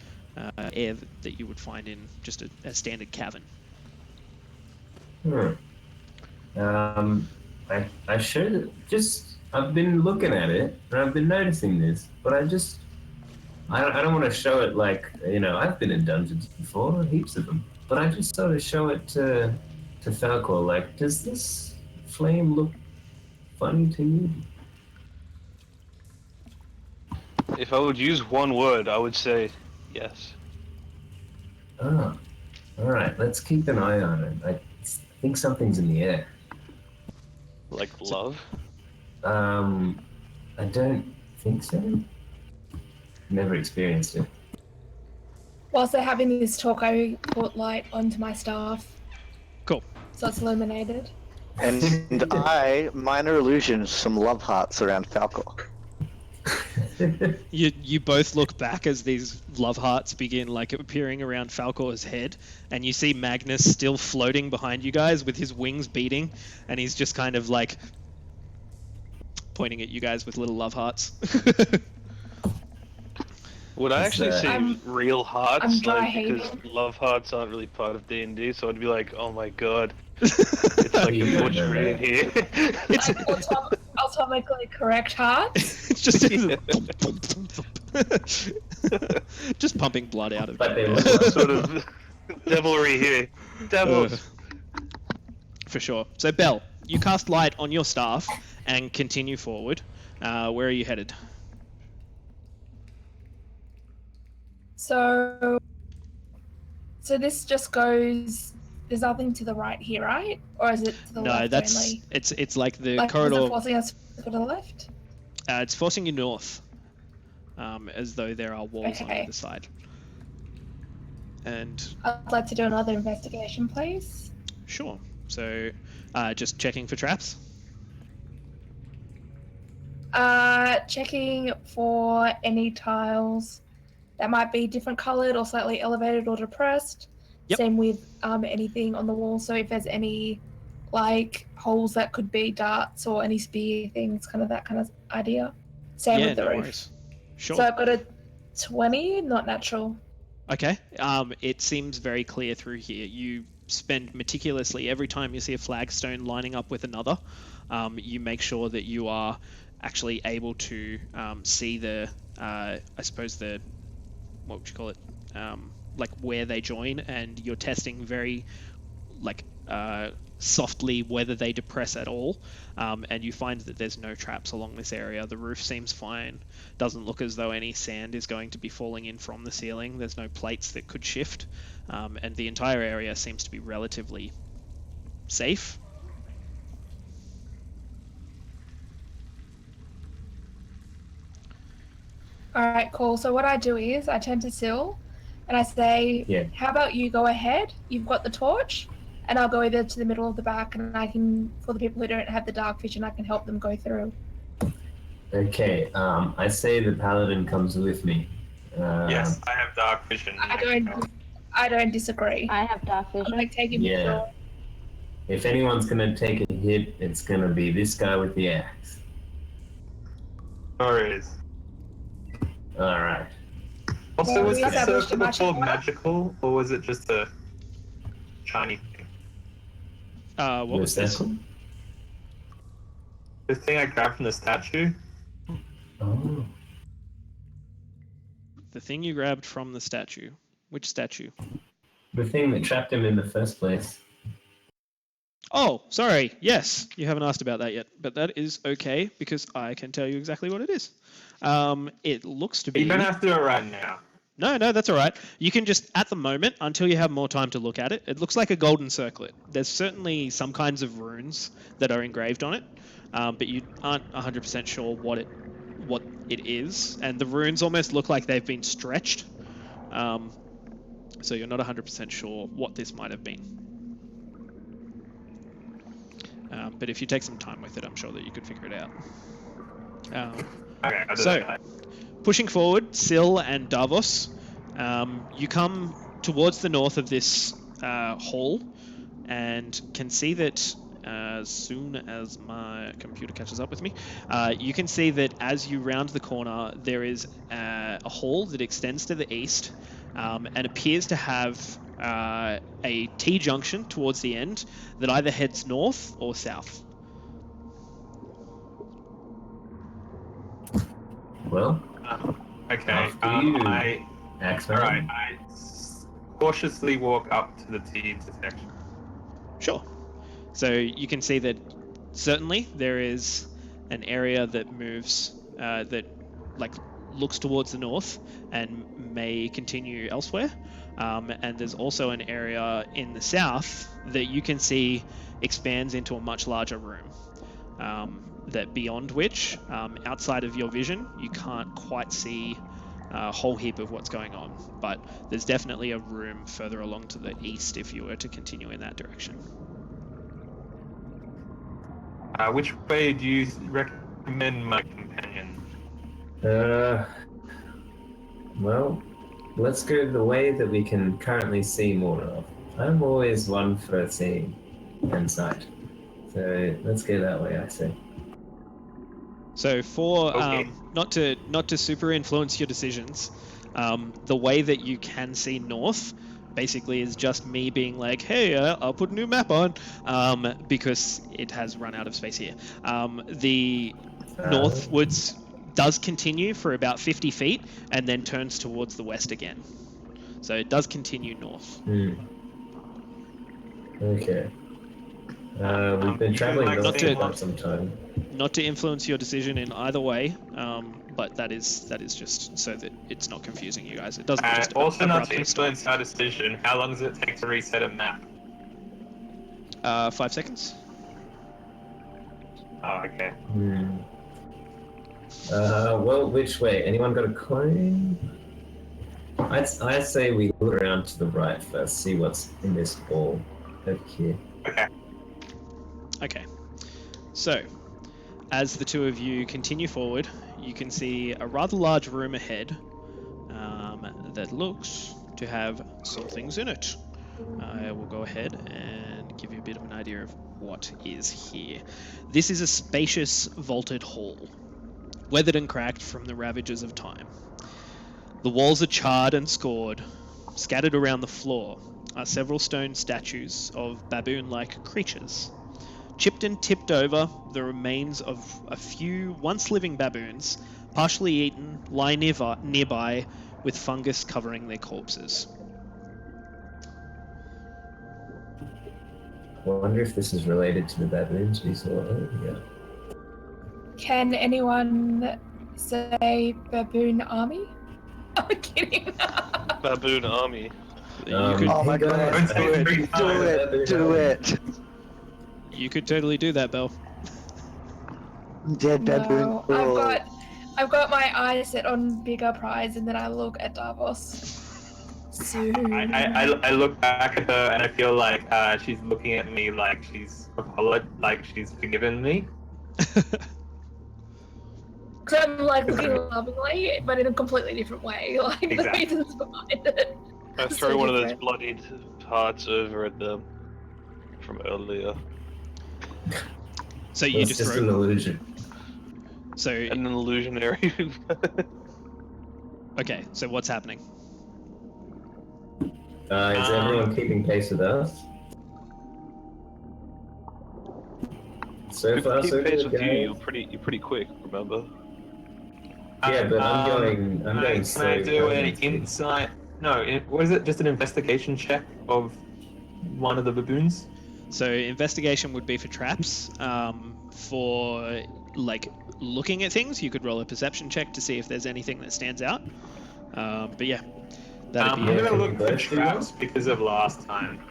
Speaker 1: air that you would find in just a standard cavern.
Speaker 7: I should just I've been looking at it and I've been noticing this, but I don't want to show it like, I've been in dungeons before, heaps of them, but I just sort of show it to Falcor, like, does this flame look funny to you?
Speaker 2: If I would use one word, I would say yes.
Speaker 7: Oh, alright, let's keep an eye on it. I think something's in the air.
Speaker 2: Like love?
Speaker 7: I don't think so. Never experienced it.
Speaker 3: Whilst they're having this talk, I put light onto my staff.
Speaker 1: Cool.
Speaker 3: So it's illuminated.
Speaker 4: And I, minor illusions, some love hearts around Falcor.
Speaker 1: You both look back as these love hearts begin like appearing around Falcor's head, and you see Magnus still floating behind you guys with his wings beating, and he's just kind of like pointing at you guys with little love hearts.
Speaker 2: Would I actually say real hearts?
Speaker 3: I'm dry
Speaker 2: because
Speaker 3: hating.
Speaker 2: love hearts aren't really part of D&D, so I'd be like, oh my god, it's like a butchery in here.
Speaker 3: Like automatically correct hearts.
Speaker 1: It's just just pumping blood out of
Speaker 7: But they
Speaker 1: you.
Speaker 7: look
Speaker 2: Sort of devilry here. Devils.
Speaker 1: For sure. So Belle, you cast light on your staff and continue forward. Where are you headed?
Speaker 3: So this just goes. There's nothing to the right here, right? Or is it to the
Speaker 1: No,
Speaker 3: left
Speaker 1: that's
Speaker 3: only?
Speaker 1: it's like the
Speaker 3: Like,
Speaker 1: corridor.
Speaker 3: is it forcing us to go to the left?
Speaker 1: It's forcing you north, as though there are walls on
Speaker 3: Okay.
Speaker 1: either side. And
Speaker 3: I'd like to do another investigation, please.
Speaker 1: sure. So, just checking for traps.
Speaker 3: Checking for any tiles that might be different colored or slightly elevated or depressed.
Speaker 1: Yep.
Speaker 3: Same with anything on the wall. So if there's any like holes that could be darts or any spear things, kind of that kind of idea. Same
Speaker 1: Yeah,
Speaker 3: with the
Speaker 1: no
Speaker 3: roof.
Speaker 1: worries. Sure.
Speaker 3: So I've got a 20, not natural.
Speaker 1: Okay. It seems very clear through here. You spend meticulously every time you see a flagstone lining up with another. You make sure that you are actually able to see the, I suppose the, what would you call it? Like where they join, and you're testing very, like, softly whether they depress at all, and you find that there's no traps along this area. The roof seems fine. Doesn't look as though any sand is going to be falling in from the ceiling. There's no plates that could shift, and the entire area seems to be relatively safe.
Speaker 3: All right, cool. So what I do is I turn to Syl and I say,
Speaker 7: Yeah.
Speaker 3: how about you go ahead? You've got the torch, and I'll go either to the middle of the back, and I can, for the people who don't have the dark vision, I can help them go through.
Speaker 7: Okay, I say the paladin comes with me.
Speaker 5: Yes, I have dark vision.
Speaker 3: I don't disagree.
Speaker 6: I have dark
Speaker 3: I'm
Speaker 6: vision.
Speaker 3: like taking
Speaker 7: Yeah.
Speaker 3: the door.
Speaker 7: If anyone's gonna take a hit, it's gonna be this guy with the axe.
Speaker 5: Stories.
Speaker 7: Alright.
Speaker 5: Also,
Speaker 3: Well,
Speaker 5: was
Speaker 3: we
Speaker 5: the
Speaker 3: established
Speaker 5: circle
Speaker 3: a magic
Speaker 5: before
Speaker 3: one.
Speaker 5: magical, or was it just a shiny thing?
Speaker 1: What was this?
Speaker 5: The thing I grabbed from the statue?
Speaker 7: Oh.
Speaker 1: The thing you grabbed from the statue. Which statue?
Speaker 7: The thing that trapped him in the first place.
Speaker 1: Oh, sorry. Yes, you haven't asked about that yet, but that is okay because I can tell you exactly what it is. It looks to be.
Speaker 5: You don't have to do it right now.
Speaker 1: No, that's all right. You can just, at the moment, until you have more time to look at it, it looks like a golden circlet. There's certainly some kinds of runes that are engraved on it, but you aren't 100% sure what it is. And the runes almost look like they've been stretched, so you're not 100% sure what this might have been. But if you take some time with it, I'm sure that you could figure it out.
Speaker 5: Okay, I'll do
Speaker 1: So,
Speaker 5: that.
Speaker 1: pushing forward, Syl and Davos, you come towards the north of this hall and can see that as soon as my computer catches up with me, you can see that as you round the corner, there is a hall that extends to the east and appears to have a T-junction towards the end that either heads north or south.
Speaker 7: Well,
Speaker 5: Okay.
Speaker 7: after you,
Speaker 5: I
Speaker 7: Axeman.
Speaker 5: all right. I cautiously walk up to the T intersection.
Speaker 1: Sure. So you can see that certainly there is an area that moves, that like looks towards the north and may continue elsewhere. And there's also an area in the south that you can see expands into a much larger room. That beyond which, outside of your vision, you can't quite see a whole heap of what's going on. But there's definitely a room further along to the east if you were to continue in that direction.
Speaker 5: Which way do you recommend my companion?
Speaker 7: Well, let's go the way that we can currently see more of. I'm always one for seeing insight. So let's go that way, I say.
Speaker 1: So for
Speaker 5: Okay.
Speaker 1: not to super influence your decisions, the way that you can see north basically is just me being like, hey, I'll put a new map on, because it has run out of space here. The northwards does continue for about 50 feet and then turns towards the west again. So it does continue north.
Speaker 7: Okay. We've been traveling north for quite some time.
Speaker 1: Not to influence your decision in either way, but that is just so that it's not confusing you guys. It doesn't just
Speaker 5: Also, not to
Speaker 1: abruptly stop.
Speaker 5: influence our decision. How long does it take to reset a map?
Speaker 1: 5 seconds.
Speaker 5: Oh, okay.
Speaker 7: Well, which way? Anyone got a coin? I'd say we look around to the right first, see what's in this ball over here.
Speaker 5: Okay.
Speaker 1: So, as the two of you continue forward, you can see a rather large room ahead that looks to have some things in it. I will go ahead and give you a bit of an idea of what is here. This is a spacious vaulted hall, weathered and cracked from the ravages of time. The walls are charred and scored. Scattered around the floor are several stone statues of baboon-like creatures. Chipped and tipped over, the remains of a few once living baboons, partially eaten, lie nearby with fungus covering their corpses.
Speaker 7: I wonder if this is related to the baboons we saw earlier.
Speaker 3: Can anyone say baboon army? I'm kidding.
Speaker 2: Baboon army.
Speaker 1: You could,
Speaker 4: Oh my god, do it.
Speaker 1: you could totally do that, Belle.
Speaker 4: Dead baboon.
Speaker 3: No, I've got my eyes set on bigger prize, and then I look at Davos. Soon.
Speaker 5: I look back at her and I feel like she's looking at me like she's forgiven me.
Speaker 3: Because I'm like looking lovingly, but in a completely different way. Like
Speaker 5: Exactly.
Speaker 3: the reasons behind it.
Speaker 2: I
Speaker 3: So
Speaker 2: throw one of those
Speaker 3: different.
Speaker 2: bloodied hearts over at them from earlier.
Speaker 1: So you
Speaker 7: It's
Speaker 1: just
Speaker 7: just
Speaker 1: throw.
Speaker 7: an illusion.
Speaker 1: So
Speaker 2: An illusionary.
Speaker 1: okay. So what's happening?
Speaker 7: Is everyone keeping pace with us? So far,
Speaker 2: Keep
Speaker 7: so
Speaker 2: pace
Speaker 7: good,
Speaker 2: with you.
Speaker 7: guys.
Speaker 2: You're pretty quick. Remember?
Speaker 7: Yeah, but I'm going
Speaker 5: Can I
Speaker 7: slow.
Speaker 5: do an insight? No, what is it? Just an investigation check of one of the baboons?
Speaker 1: So investigation would be for traps. For like looking at things, you could roll a perception check to see if there's anything that stands out. But yeah, that'd
Speaker 5: I'm
Speaker 1: be
Speaker 5: gonna
Speaker 7: can
Speaker 5: look
Speaker 7: you
Speaker 5: for
Speaker 7: both do that?
Speaker 5: traps because of last time.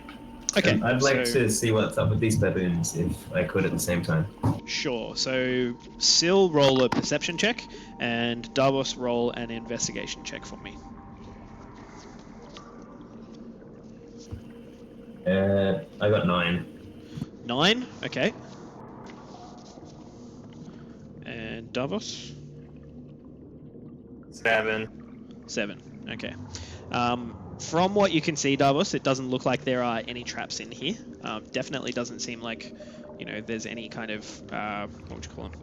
Speaker 1: okay.
Speaker 7: I'd like
Speaker 1: so,
Speaker 7: to see what's up with these baboons if I could at the same time.
Speaker 1: Sure. So Sil, roll a perception check, and Davos, roll an investigation check for me.
Speaker 7: I got 9.
Speaker 1: 9. Okay. And Davos.
Speaker 5: 7.
Speaker 1: 7. Okay. From what you can see, Davos, it doesn't look like there are any traps in here. Definitely doesn't seem like, there's any kind of, what would you call them?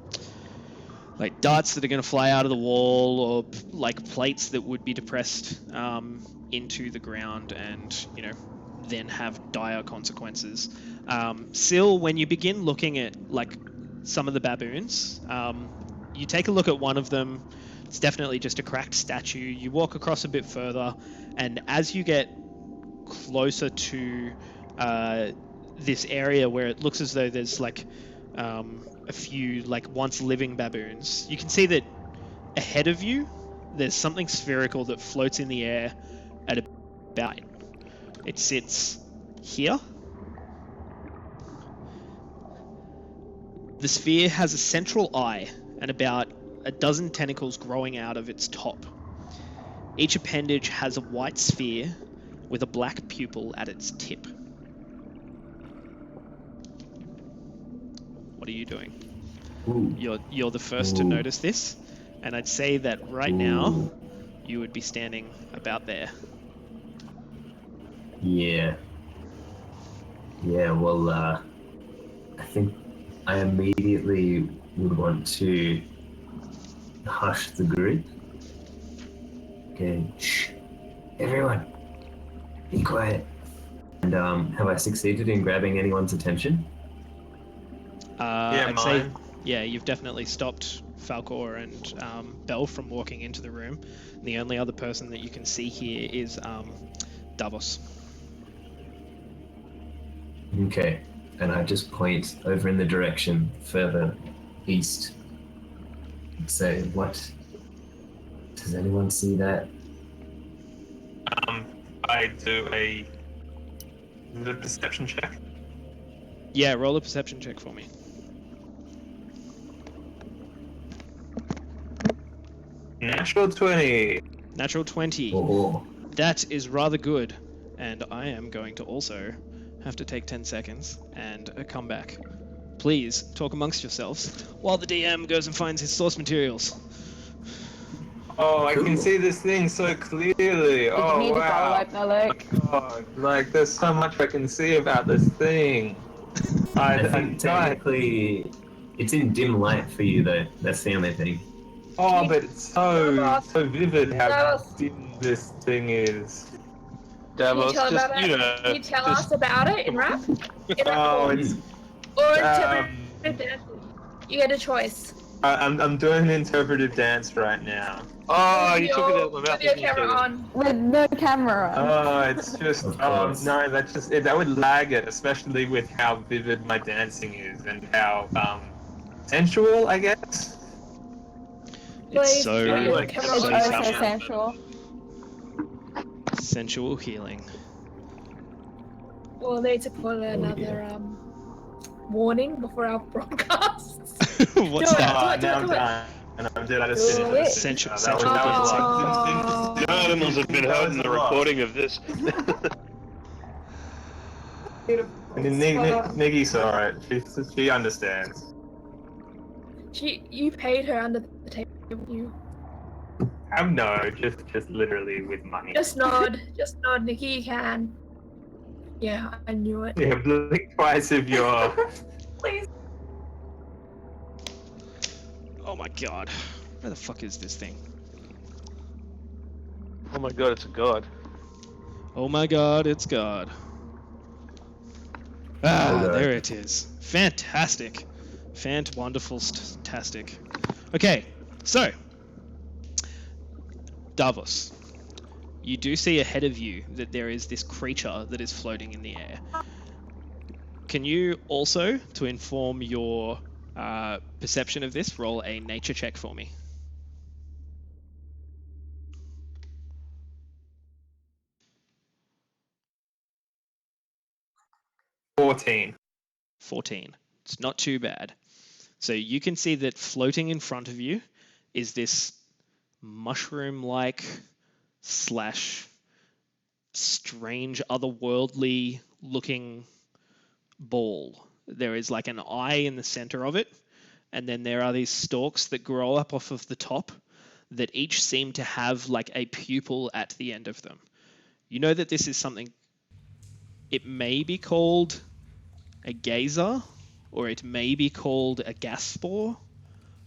Speaker 1: Like darts that are going to fly out of the wall, or like plates that would be depressed into the ground and, then have dire consequences. Sil, when you begin looking at like some of the baboons, you take a look at one of them. It's definitely just a cracked statue. You walk across a bit further, and as you get closer to this area where it looks as though there's like a few like once living baboons, you can see that ahead of you there's something spherical that floats in the air at about. It sits here. The sphere has a central eye and about a dozen tentacles growing out of its top. Each appendage has a white sphere with a black pupil at its tip. What are you doing?
Speaker 7: Ooh.
Speaker 1: You're the first to notice this, and I'd say that right now you would be standing about there.
Speaker 7: Yeah. Yeah, well, I think I immediately would want to hush the group. Okay, shh. Everyone, be quiet. And have I succeeded in grabbing anyone's attention?
Speaker 1: I'd
Speaker 5: mine.
Speaker 1: say, yeah, you've definitely stopped Falcor and Bell from walking into the room. And the only other person that you can see here is Davos.
Speaker 7: Okay, and I just point over in the direction further east and say, what? Does anyone see that?
Speaker 5: I do the perception check.
Speaker 1: Yeah, roll a perception check for me.
Speaker 5: Natural 20.
Speaker 1: Natural 20.
Speaker 7: Oh,
Speaker 1: That is rather good. And I am going to also have to take 10 seconds and come back. Please talk amongst yourselves while the DM goes and finds his source materials.
Speaker 5: Oh, I can see this thing so clearly. Oh,
Speaker 6: need to
Speaker 5: wow.
Speaker 6: follow up,
Speaker 5: Oh, God. Like, there's so much I can see about this thing.
Speaker 7: I think technically it's in dim light for you though. That's the only thing.
Speaker 5: Oh, but it's so vivid how
Speaker 3: Davos.
Speaker 5: dim this thing is.
Speaker 2: Davos,
Speaker 3: Can you tell,
Speaker 2: just,
Speaker 3: about
Speaker 2: you
Speaker 3: it?
Speaker 2: know,
Speaker 3: Can you tell
Speaker 2: just-
Speaker 3: us about it in rap?
Speaker 5: Oh, it's
Speaker 3: Or
Speaker 5: um,
Speaker 3: you get a choice.
Speaker 5: I'm doing an interpretive dance right now.
Speaker 2: Oh, you
Speaker 3: With
Speaker 2: took it
Speaker 3: your-
Speaker 2: out of my mouth.
Speaker 3: With your
Speaker 2: didn't you,
Speaker 3: camera
Speaker 2: Steven?
Speaker 3: on.
Speaker 6: With no camera on.
Speaker 5: Oh, it's just
Speaker 7: Of course.
Speaker 5: no, that's just that would lag it, especially with how vivid my dancing is and how sensual, I guess.
Speaker 1: It's
Speaker 3: Please
Speaker 1: so,
Speaker 3: put your
Speaker 2: like,
Speaker 3: camera
Speaker 6: It's
Speaker 1: so
Speaker 3: on.
Speaker 6: also
Speaker 2: sensual.
Speaker 6: sensual.
Speaker 1: sensual healing.
Speaker 3: We'll need to put another warning before our broadcasts.
Speaker 1: What's
Speaker 3: Do it.
Speaker 1: that?
Speaker 5: Now I'm
Speaker 3: do it.
Speaker 5: done. And I did. I just
Speaker 3: Do
Speaker 5: finished
Speaker 3: it.
Speaker 5: it.
Speaker 1: Sensual-
Speaker 5: That was- that was a lot.
Speaker 2: The animals have been heard in the recording of this.
Speaker 5: Niggy's alright. She understands.
Speaker 3: You paid her under the table. You
Speaker 5: No, just literally with money.
Speaker 3: just nod, Nikki. You can. Yeah, I knew it.
Speaker 5: Yeah, blink twice if you're.
Speaker 3: Please.
Speaker 1: Oh my god. Where the fuck is this thing?
Speaker 2: Oh my god, it's a god.
Speaker 1: Oh my god, it's God. Ah,
Speaker 7: Oh, God.
Speaker 1: there it is. Fantastic. Wonderful-tastic. Okay, so. Davos. You do see ahead of you that there is this creature that is floating in the air. Can you also, to inform your perception of this, roll a nature check for me?
Speaker 5: $14.
Speaker 1: 14. It's not too bad. So you can see that floating in front of you is this mushroom-like slash strange otherworldly looking ball. There is like an eye in the center of it, and then there are these stalks that grow up off of the top that each seem to have like a pupil at the end of them. You know that this is something, it may be called a gazer, or it may be called a gas spore.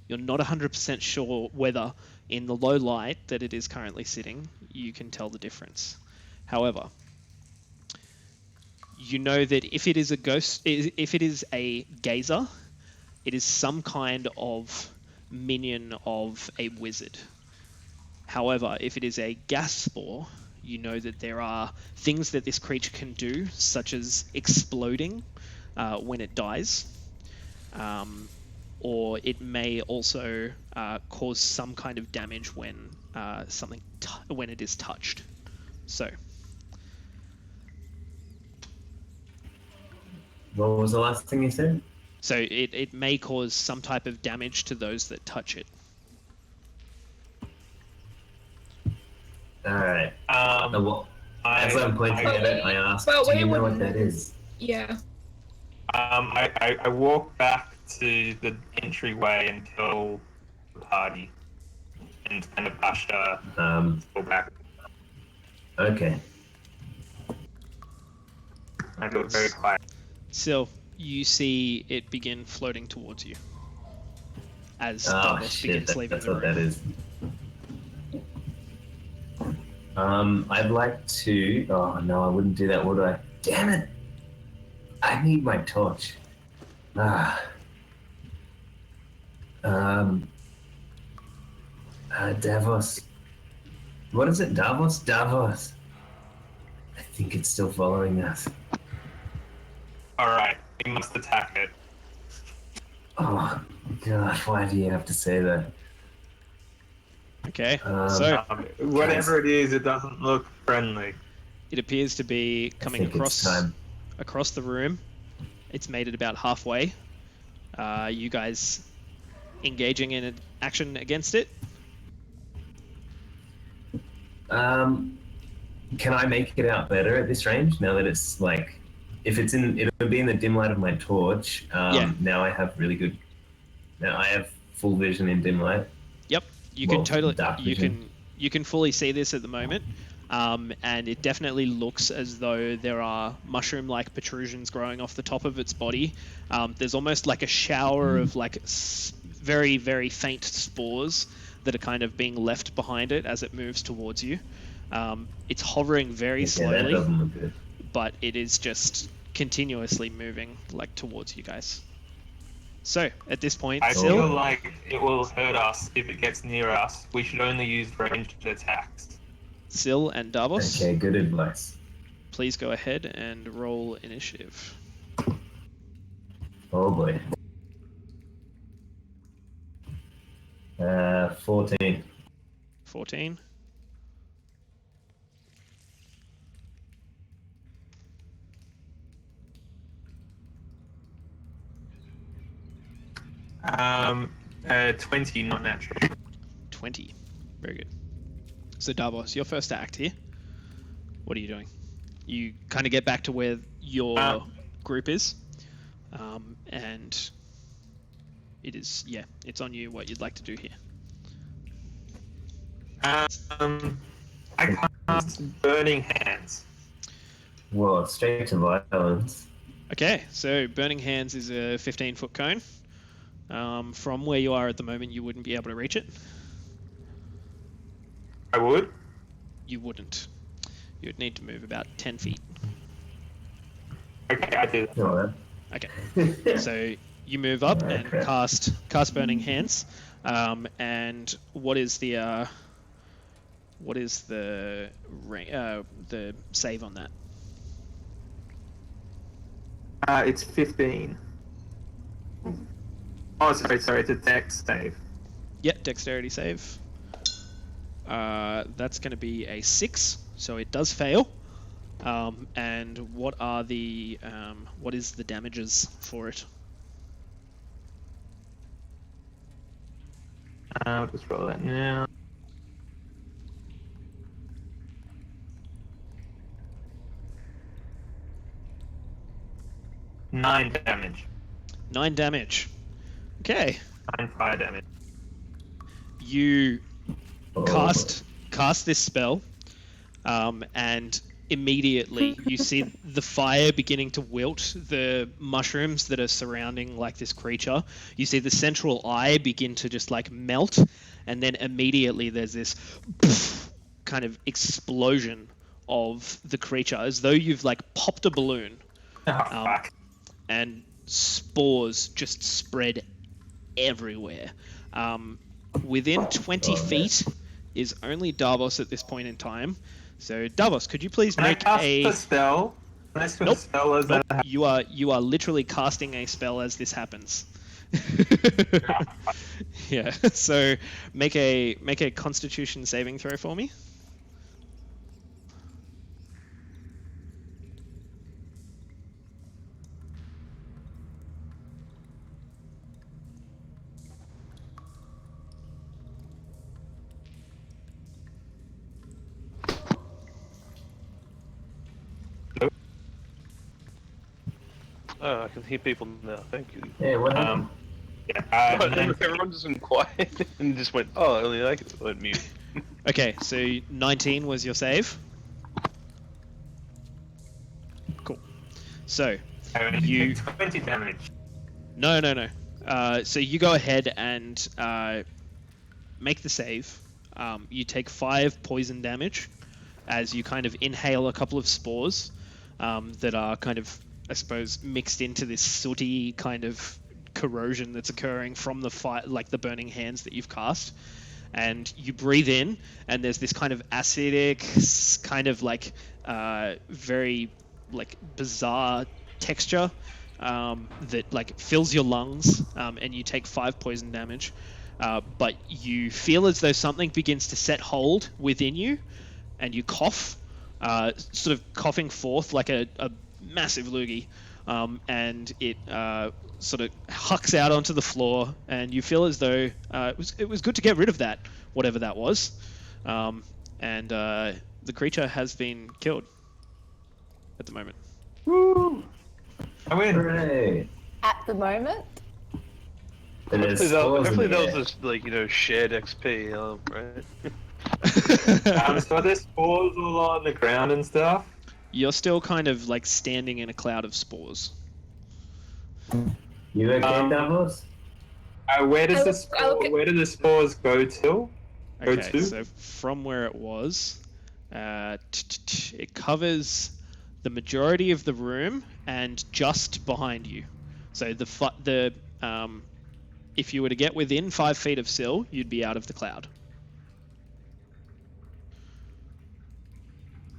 Speaker 1: You're not 100% sure whether in the low light that it is currently sitting, you can tell the difference. However, you know that if it is a ghost, if it is a gazer, it is some kind of minion of a wizard. However, if it is a gas spore, you know that there are things that this creature can do, such as exploding when it dies, or it may also cause some kind of damage when when it is touched. So,
Speaker 7: What was the last thing you said?
Speaker 1: so it may cause some type of damage to those that touch it.
Speaker 7: All right.
Speaker 5: Um,
Speaker 7: As I'm pointing at it, I ask,
Speaker 3: But
Speaker 7: "Do
Speaker 3: we
Speaker 7: you know what
Speaker 3: wouldn't-
Speaker 7: that is?"
Speaker 3: Yeah.
Speaker 5: I walk back to the entryway and tell the party, and kind of usher go back.
Speaker 7: Okay.
Speaker 5: I do it very quiet.
Speaker 1: So you see it begin floating towards you as
Speaker 7: Oh
Speaker 1: Davos
Speaker 7: shit!
Speaker 1: begins leaving
Speaker 7: That's
Speaker 1: the
Speaker 7: what
Speaker 1: room.
Speaker 7: that is. I'd like to. Oh no, I wouldn't do that, would I? Damn it! I need my torch. Ah. Davos. What is it? Davos? Davos. I think it's still following us.
Speaker 5: All right, we must attack it.
Speaker 7: Oh god, why do you have to say that?
Speaker 1: Okay,
Speaker 7: Um,
Speaker 1: so
Speaker 5: Whatever it is, it doesn't look friendly.
Speaker 1: it appears to be
Speaker 7: I
Speaker 1: coming
Speaker 7: think it's time.
Speaker 1: across the room. It's made it about halfway. You guys engaging in an action against it?
Speaker 7: Can I make it out better at this range now that it's like, if it's in, it would be in the dim light of my torch.
Speaker 1: Yeah.
Speaker 7: Now I have really good. Now I have full vision in dim light.
Speaker 1: Yep, you
Speaker 7: Well,
Speaker 1: can totally.
Speaker 7: dark vision.
Speaker 1: You can fully see this at the moment, and it definitely looks as though there are mushroom-like protrusions growing off the top of its body. There's almost like a shower of like very, very faint spores that are kind of being left behind it as it moves towards you. It's hovering very
Speaker 7: Okay, that
Speaker 1: slowly,
Speaker 7: doesn't look good.
Speaker 1: but it is just continuously moving like towards you guys. So at this point,
Speaker 5: I
Speaker 1: Sil,
Speaker 5: feel like it will hurt us if it gets near us. We should only use ranged attacks.
Speaker 1: Sil and Davos,
Speaker 7: Okay, good advice.
Speaker 1: please go ahead and roll initiative.
Speaker 7: Oh boy. 14.
Speaker 1: 14.
Speaker 5: Um, 20, not natural.
Speaker 1: 20. Very good. So Davos, your first act here. What are you doing? You kind of get back to where your group is, and it is, yeah, it's on you what you'd like to do here.
Speaker 5: I cast Burning Hands.
Speaker 7: Whoa, straight to violence.
Speaker 1: Okay, so Burning Hands is a 15-foot cone. From where you are at the moment, you wouldn't be able to reach it.
Speaker 5: I would.
Speaker 1: You wouldn't. You would need to move about 10 feet.
Speaker 5: Okay, I do that.
Speaker 7: No,
Speaker 1: Okay, so you move up
Speaker 7: Oh,
Speaker 1: and
Speaker 7: crap.
Speaker 1: cast Burning Hands. And what is the save on that?
Speaker 5: It's 15. Oh, sorry, it's a dex save.
Speaker 1: Yeah, dexterity save. That's going to be a 6, so it does fail. And what is the damages for it?
Speaker 5: I'll just roll that now. Nine damage.
Speaker 1: 9 damage. Okay.
Speaker 5: 9 fire damage.
Speaker 1: You
Speaker 7: Oh,
Speaker 1: cast this spell, and immediately you see the fire beginning to wilt the mushrooms that are surrounding like this creature. You see the central eye begin to just like melt, and then immediately there's this kind of explosion of the creature, as though you've like popped a balloon,
Speaker 5: Oh, fuck.
Speaker 1: and spores just spread everywhere. Within 20 feet is only Davos at this point in time. So Davos, could you please
Speaker 5: Can I
Speaker 1: make
Speaker 5: cast
Speaker 1: a
Speaker 5: a spell? Can I cast
Speaker 1: Nope.
Speaker 5: a spell as
Speaker 1: Nope.
Speaker 5: a...
Speaker 1: You are literally casting a spell as this happens. Yeah. So make a Constitution saving throw for me.
Speaker 2: Oh, I can hear people now. Thank you.
Speaker 7: Hey, what happened?
Speaker 2: Everyone just went quiet and just went, oh, only I went mute.
Speaker 1: Okay, so 19 was your save. Cool. So
Speaker 5: you
Speaker 1: you
Speaker 5: take 20 damage.
Speaker 1: no. So you go ahead and make the save. You take 5 poison damage as you kind of inhale a couple of spores that are kind of, I suppose, mixed into this sooty kind of corrosion that's occurring from the fire, like the burning hands that you've cast. And you breathe in, and there's this kind of acidic, kind of like very like bizarre texture that like fills your lungs, and you take 5 poison damage. But you feel as though something begins to set hold within you, and you cough, sort of coughing forth like a massive loogie, and it sort of hucks out onto the floor, and you feel as though it was good to get rid of that, whatever that was, and the creature has been killed at the moment.
Speaker 5: Woo! I win.
Speaker 7: Hooray!
Speaker 6: At the moment,
Speaker 7: And there's
Speaker 2: Hopefully
Speaker 7: spores in
Speaker 2: that
Speaker 7: the
Speaker 2: was just like, shared XP, right?
Speaker 5: So are there spores all on the ground and stuff?
Speaker 1: You're still kind of like standing in a cloud of spores.
Speaker 7: You okay, Davos?
Speaker 5: Where does
Speaker 3: Where
Speaker 5: do the spores go to?
Speaker 1: Okay, so from where it was, it covers the majority of the room and just behind you. So if you were to get within 5 feet of Syl, you'd be out of the cloud.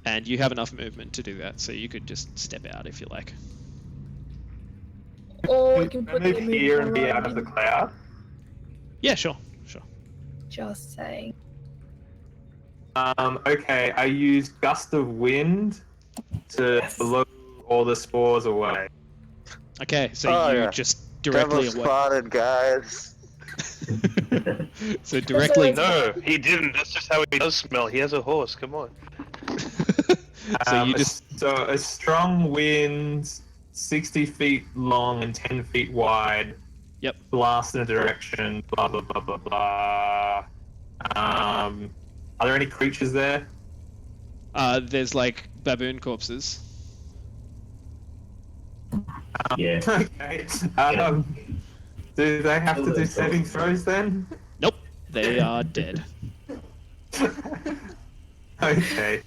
Speaker 1: And you have enough movement to do that, so you could just step out if you like.
Speaker 3: Or we can
Speaker 5: Can I
Speaker 3: put
Speaker 5: move
Speaker 3: the
Speaker 5: here and be out of the
Speaker 3: movement
Speaker 5: cloud?
Speaker 1: Yeah, sure.
Speaker 3: Just saying.
Speaker 5: Okay, I used gust of wind to blow all the spores away.
Speaker 1: Okay, so you just directly
Speaker 4: Devil's
Speaker 1: away.
Speaker 4: spotted, guys.
Speaker 1: So directly.
Speaker 2: No, he didn't. That's just how he does smell. He has a horse. Come on.
Speaker 1: So you just.
Speaker 5: So a strong wind, 60 feet long and 10 feet wide.
Speaker 1: Yep.
Speaker 5: Blast in a direction. Blah blah blah blah blah. Are there any creatures there?
Speaker 1: There's like baboon corpses.
Speaker 7: Yeah.
Speaker 5: Okay. Do they have to do saving throws then?
Speaker 1: Nope, they are dead.
Speaker 5: Okay.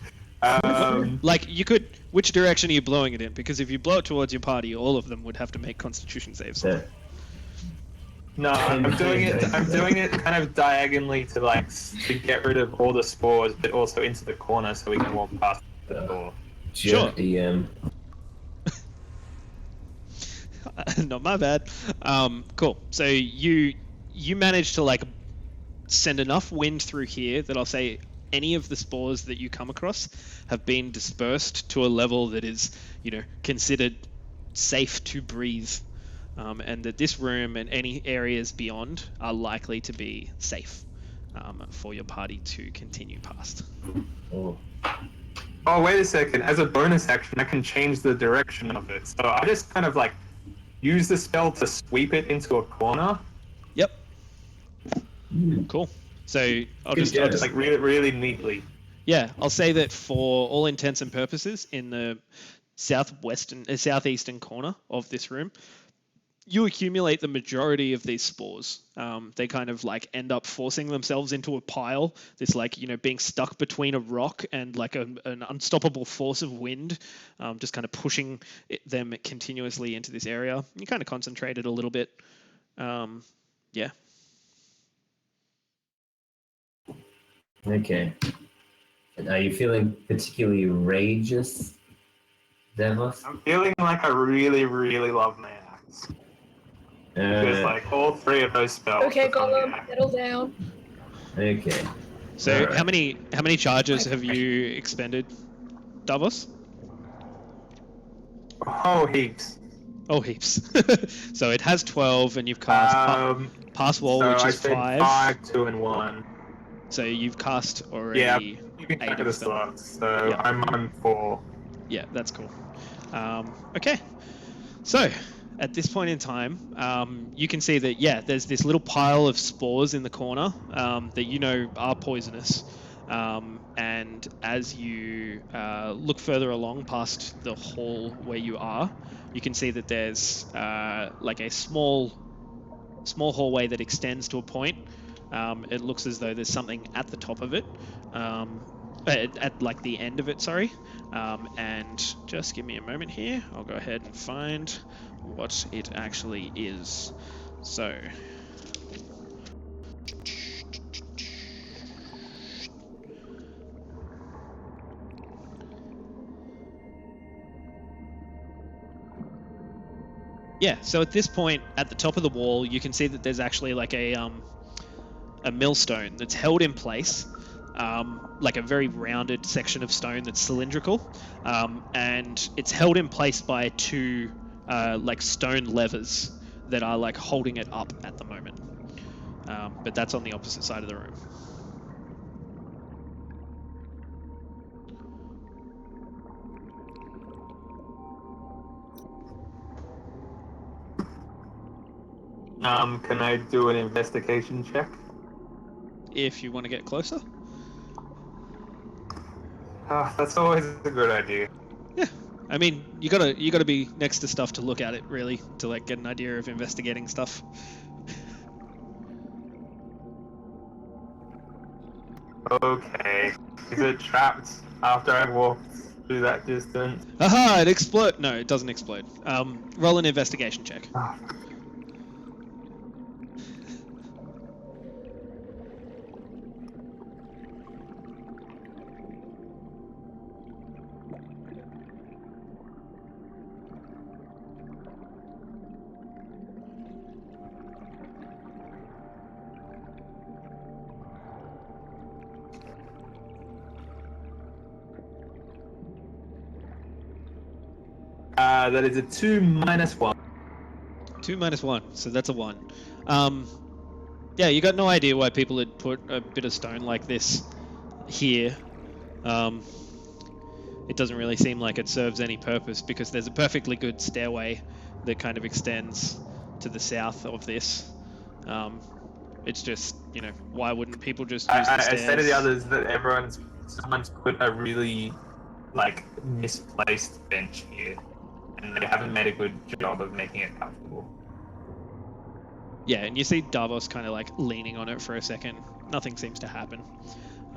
Speaker 1: Like you could. Which direction are you blowing it in? Because if you blow it towards your party, all of them would have to make Constitution saves.
Speaker 7: Yeah.
Speaker 5: No, I'm doing it. I'm doing it kind of diagonally to get rid of all the spores, but also into the corner so we can walk past the door.
Speaker 1: Sure.
Speaker 7: DM.
Speaker 1: Not my bad. Cool. So you managed to like send enough wind through here that I'll say any of the spores that you come across have been dispersed to a level that is, considered safe to breathe, and that this room and any areas beyond are likely to be safe for your party to continue past.
Speaker 7: Oh.
Speaker 5: Oh, wait a second. As a bonus action, I can change the direction of it. So I just kind of use the spell to sweep it into a corner.
Speaker 1: Yep. Cool. So I'll just
Speaker 5: really, really neatly.
Speaker 1: Yeah, I'll say that for all intents and purposes, in the southeastern corner of this room, you accumulate the majority of these spores. They kind of end up forcing themselves into a pile. This being stuck between a rock and an unstoppable force of wind, just kind of pushing them continuously into this area. You kind of concentrate it a little bit. Yeah.
Speaker 7: Okay. And are you feeling particularly rageous, Davos?
Speaker 5: I'm feeling like I really, really love my axe. Because like all three of those spells.
Speaker 3: Okay,
Speaker 5: are from the
Speaker 3: Gollum,
Speaker 5: axe.
Speaker 3: settle down.
Speaker 7: Okay.
Speaker 1: So
Speaker 7: Alright.
Speaker 1: how many charges have you expended, Davos?
Speaker 5: Oh, heaps.
Speaker 1: Oh, heaps. So it has 12, and you've cast pass wall,
Speaker 5: So
Speaker 1: which
Speaker 5: I
Speaker 1: is
Speaker 5: said
Speaker 1: 5.
Speaker 5: 5, 2, and 1.
Speaker 1: So you've cast
Speaker 5: Yeah,
Speaker 1: already
Speaker 5: you can
Speaker 1: 8
Speaker 5: check
Speaker 1: of
Speaker 5: the
Speaker 1: them.
Speaker 5: slots. So
Speaker 1: Yeah.
Speaker 5: I'm on 4.
Speaker 1: Yeah, that's cool. Okay. So at this point in time, you can see that, yeah, there's this little pile of spores in the corner that you know are poisonous. And as you look further along past the hall where you are, you can see that there's like a small hallway that extends to a point. It looks as though there's something at the top of it, at like the end of it, sorry. And just give me a moment here. I'll go ahead and find what it actually is. So, yeah, so at this point, at the top of the wall, you can see that there's actually like a millstone that's held in place, like a very rounded section of stone that's cylindrical, and it's held in place by 2 like stone levers that are like holding it up at the moment. But that's on the opposite side of the room.
Speaker 5: Can I do an investigation check?
Speaker 1: If you want to get closer.
Speaker 5: That's always a good idea.
Speaker 1: Yeah, I mean, you gotta be next to stuff to look at it, really, to like get an idea of investigating stuff.
Speaker 5: Okay. Is it trapped after I walked through that distance?
Speaker 1: Aha! It explode. No, it doesn't explode. Roll an investigation check.
Speaker 5: Oh. That is a 2 minus 1.
Speaker 1: 2 minus 1, so that's a 1. Yeah, you got no idea why people had put a bit of stone like this here. It doesn't really seem like it serves any purpose because there's a perfectly good stairway that kind of extends to the south of this. It's just, you know, why wouldn't people just use the stairs?
Speaker 5: I say to the others that someone's put a really, like, misplaced bench here. And they haven't made a good job of making it comfortable.
Speaker 1: Yeah, and you see Davos kind of like leaning on it for a second. Nothing seems to happen.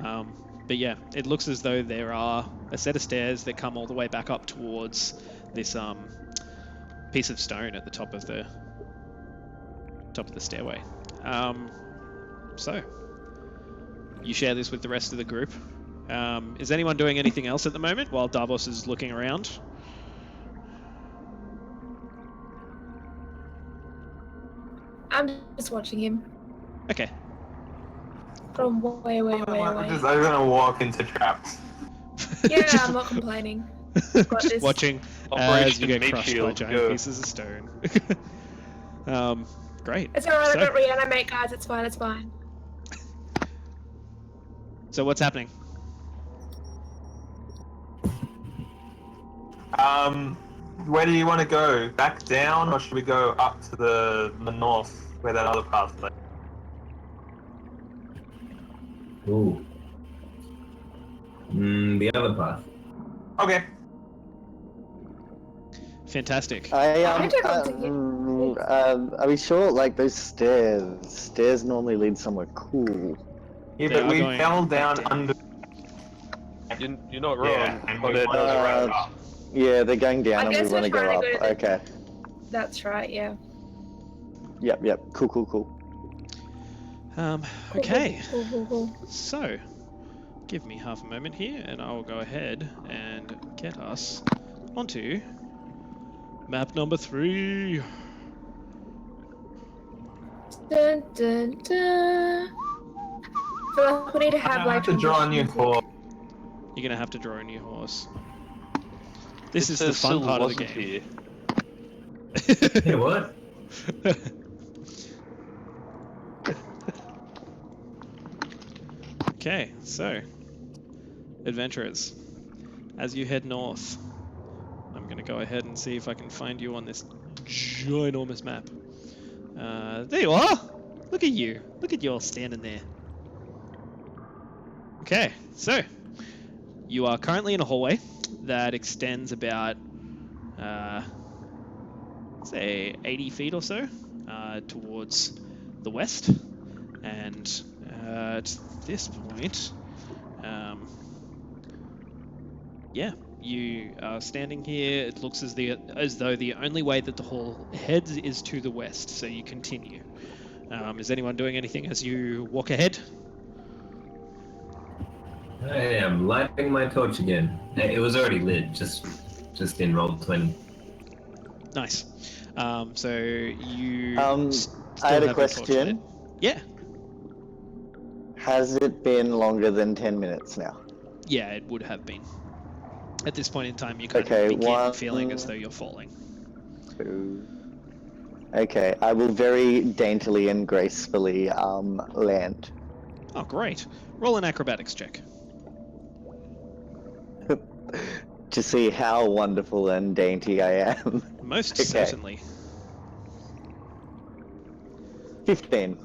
Speaker 1: But yeah, it looks as though there are a set of stairs that come all the way back up towards this piece of stone at the top of the stairway. So you share this with the rest of the group. Is anyone doing anything else at the moment while Davos is looking around?
Speaker 3: I'm just watching him
Speaker 1: Okay.
Speaker 3: from way away.
Speaker 5: I'm gonna walk into traps.
Speaker 3: Yeah, I'm not complaining. Got
Speaker 1: Just
Speaker 3: this.
Speaker 1: watching as
Speaker 2: Operation
Speaker 1: you get
Speaker 2: Meat
Speaker 1: crushed by
Speaker 2: Shield,
Speaker 1: giant
Speaker 2: go.
Speaker 1: pieces of stone. Great.
Speaker 3: It's alright,
Speaker 1: So-
Speaker 3: I got reanimate, guys. It's fine. It's fine.
Speaker 1: So what's happening?
Speaker 5: Where do you want to go? Back down, or should we go up to the north where that other path led?
Speaker 7: Ooh. The other path.
Speaker 5: Okay.
Speaker 1: Fantastic.
Speaker 3: I don't want to get-
Speaker 4: are we sure? Like those stairs normally lead somewhere cool.
Speaker 5: Yeah,
Speaker 1: They
Speaker 5: but
Speaker 1: are
Speaker 5: we
Speaker 1: going
Speaker 5: fell
Speaker 1: back
Speaker 5: down
Speaker 1: down.
Speaker 5: under.
Speaker 2: You're not wrong.
Speaker 5: Yeah, and we
Speaker 2: But
Speaker 5: wanted to run up.
Speaker 4: Yeah, they're going down
Speaker 3: I
Speaker 4: and we
Speaker 3: guess
Speaker 4: want to
Speaker 3: we're
Speaker 4: go
Speaker 3: trying
Speaker 4: up.
Speaker 3: to go to the-
Speaker 4: Okay.
Speaker 3: That's right. Yeah.
Speaker 4: Yep. Cool.
Speaker 1: Okay.
Speaker 3: Cool.
Speaker 1: So, give me half a moment here, and I will go ahead and get us onto map number 3.
Speaker 3: Dun, dun, dun. I feel like we need to have
Speaker 5: I have to draw a new horse.
Speaker 1: You're gonna have to draw a new horse. This
Speaker 2: It
Speaker 1: is the
Speaker 2: says
Speaker 1: fun
Speaker 2: Syl
Speaker 1: part of the
Speaker 2: wasn't
Speaker 1: game.
Speaker 2: here.
Speaker 7: Hey, what?
Speaker 1: Okay, so adventurers, as you head north, I'm going to go ahead and see if I can find you on this ginormous map. There you are! Look at you. Look at you all standing there. Okay, so you are currently in a hallway that extends about, say, 80 feet or so towards the west. And at this point, yeah, you are standing here. It looks as though the only way that the hall heads is to the west, so you continue. Is anyone doing anything as you walk ahead?
Speaker 7: I am lighting my torch again. It was already lit, just in roll 20.
Speaker 1: Nice. So you
Speaker 4: I had
Speaker 1: have
Speaker 4: a
Speaker 1: your torch lit.
Speaker 4: question.
Speaker 1: Yeah.
Speaker 4: Has it been longer than 10 minutes now?
Speaker 1: Yeah, it would have been. At this point in time, you kind
Speaker 4: Okay,
Speaker 1: of begin
Speaker 4: one,
Speaker 1: feeling as though you're falling.
Speaker 4: 2. Okay, I will very daintily and gracefully land.
Speaker 1: Oh, great. Roll an acrobatics check.
Speaker 4: To see how wonderful and dainty I am.
Speaker 1: Most
Speaker 4: Okay.
Speaker 1: certainly.
Speaker 4: 15.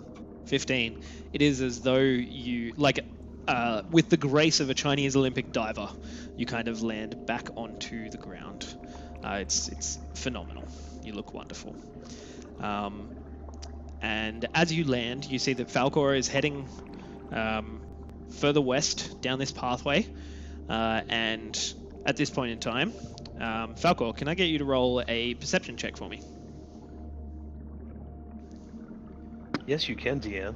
Speaker 1: 15. It is as though you, with the grace of a Chinese Olympic diver, you kind of land back onto the ground. It's phenomenal. You look wonderful. And as you land, you see that Falcor is heading further west down this pathway. And at this point in time, Falcor, can I get you to roll a perception check for me?
Speaker 2: Yes, you can, DM.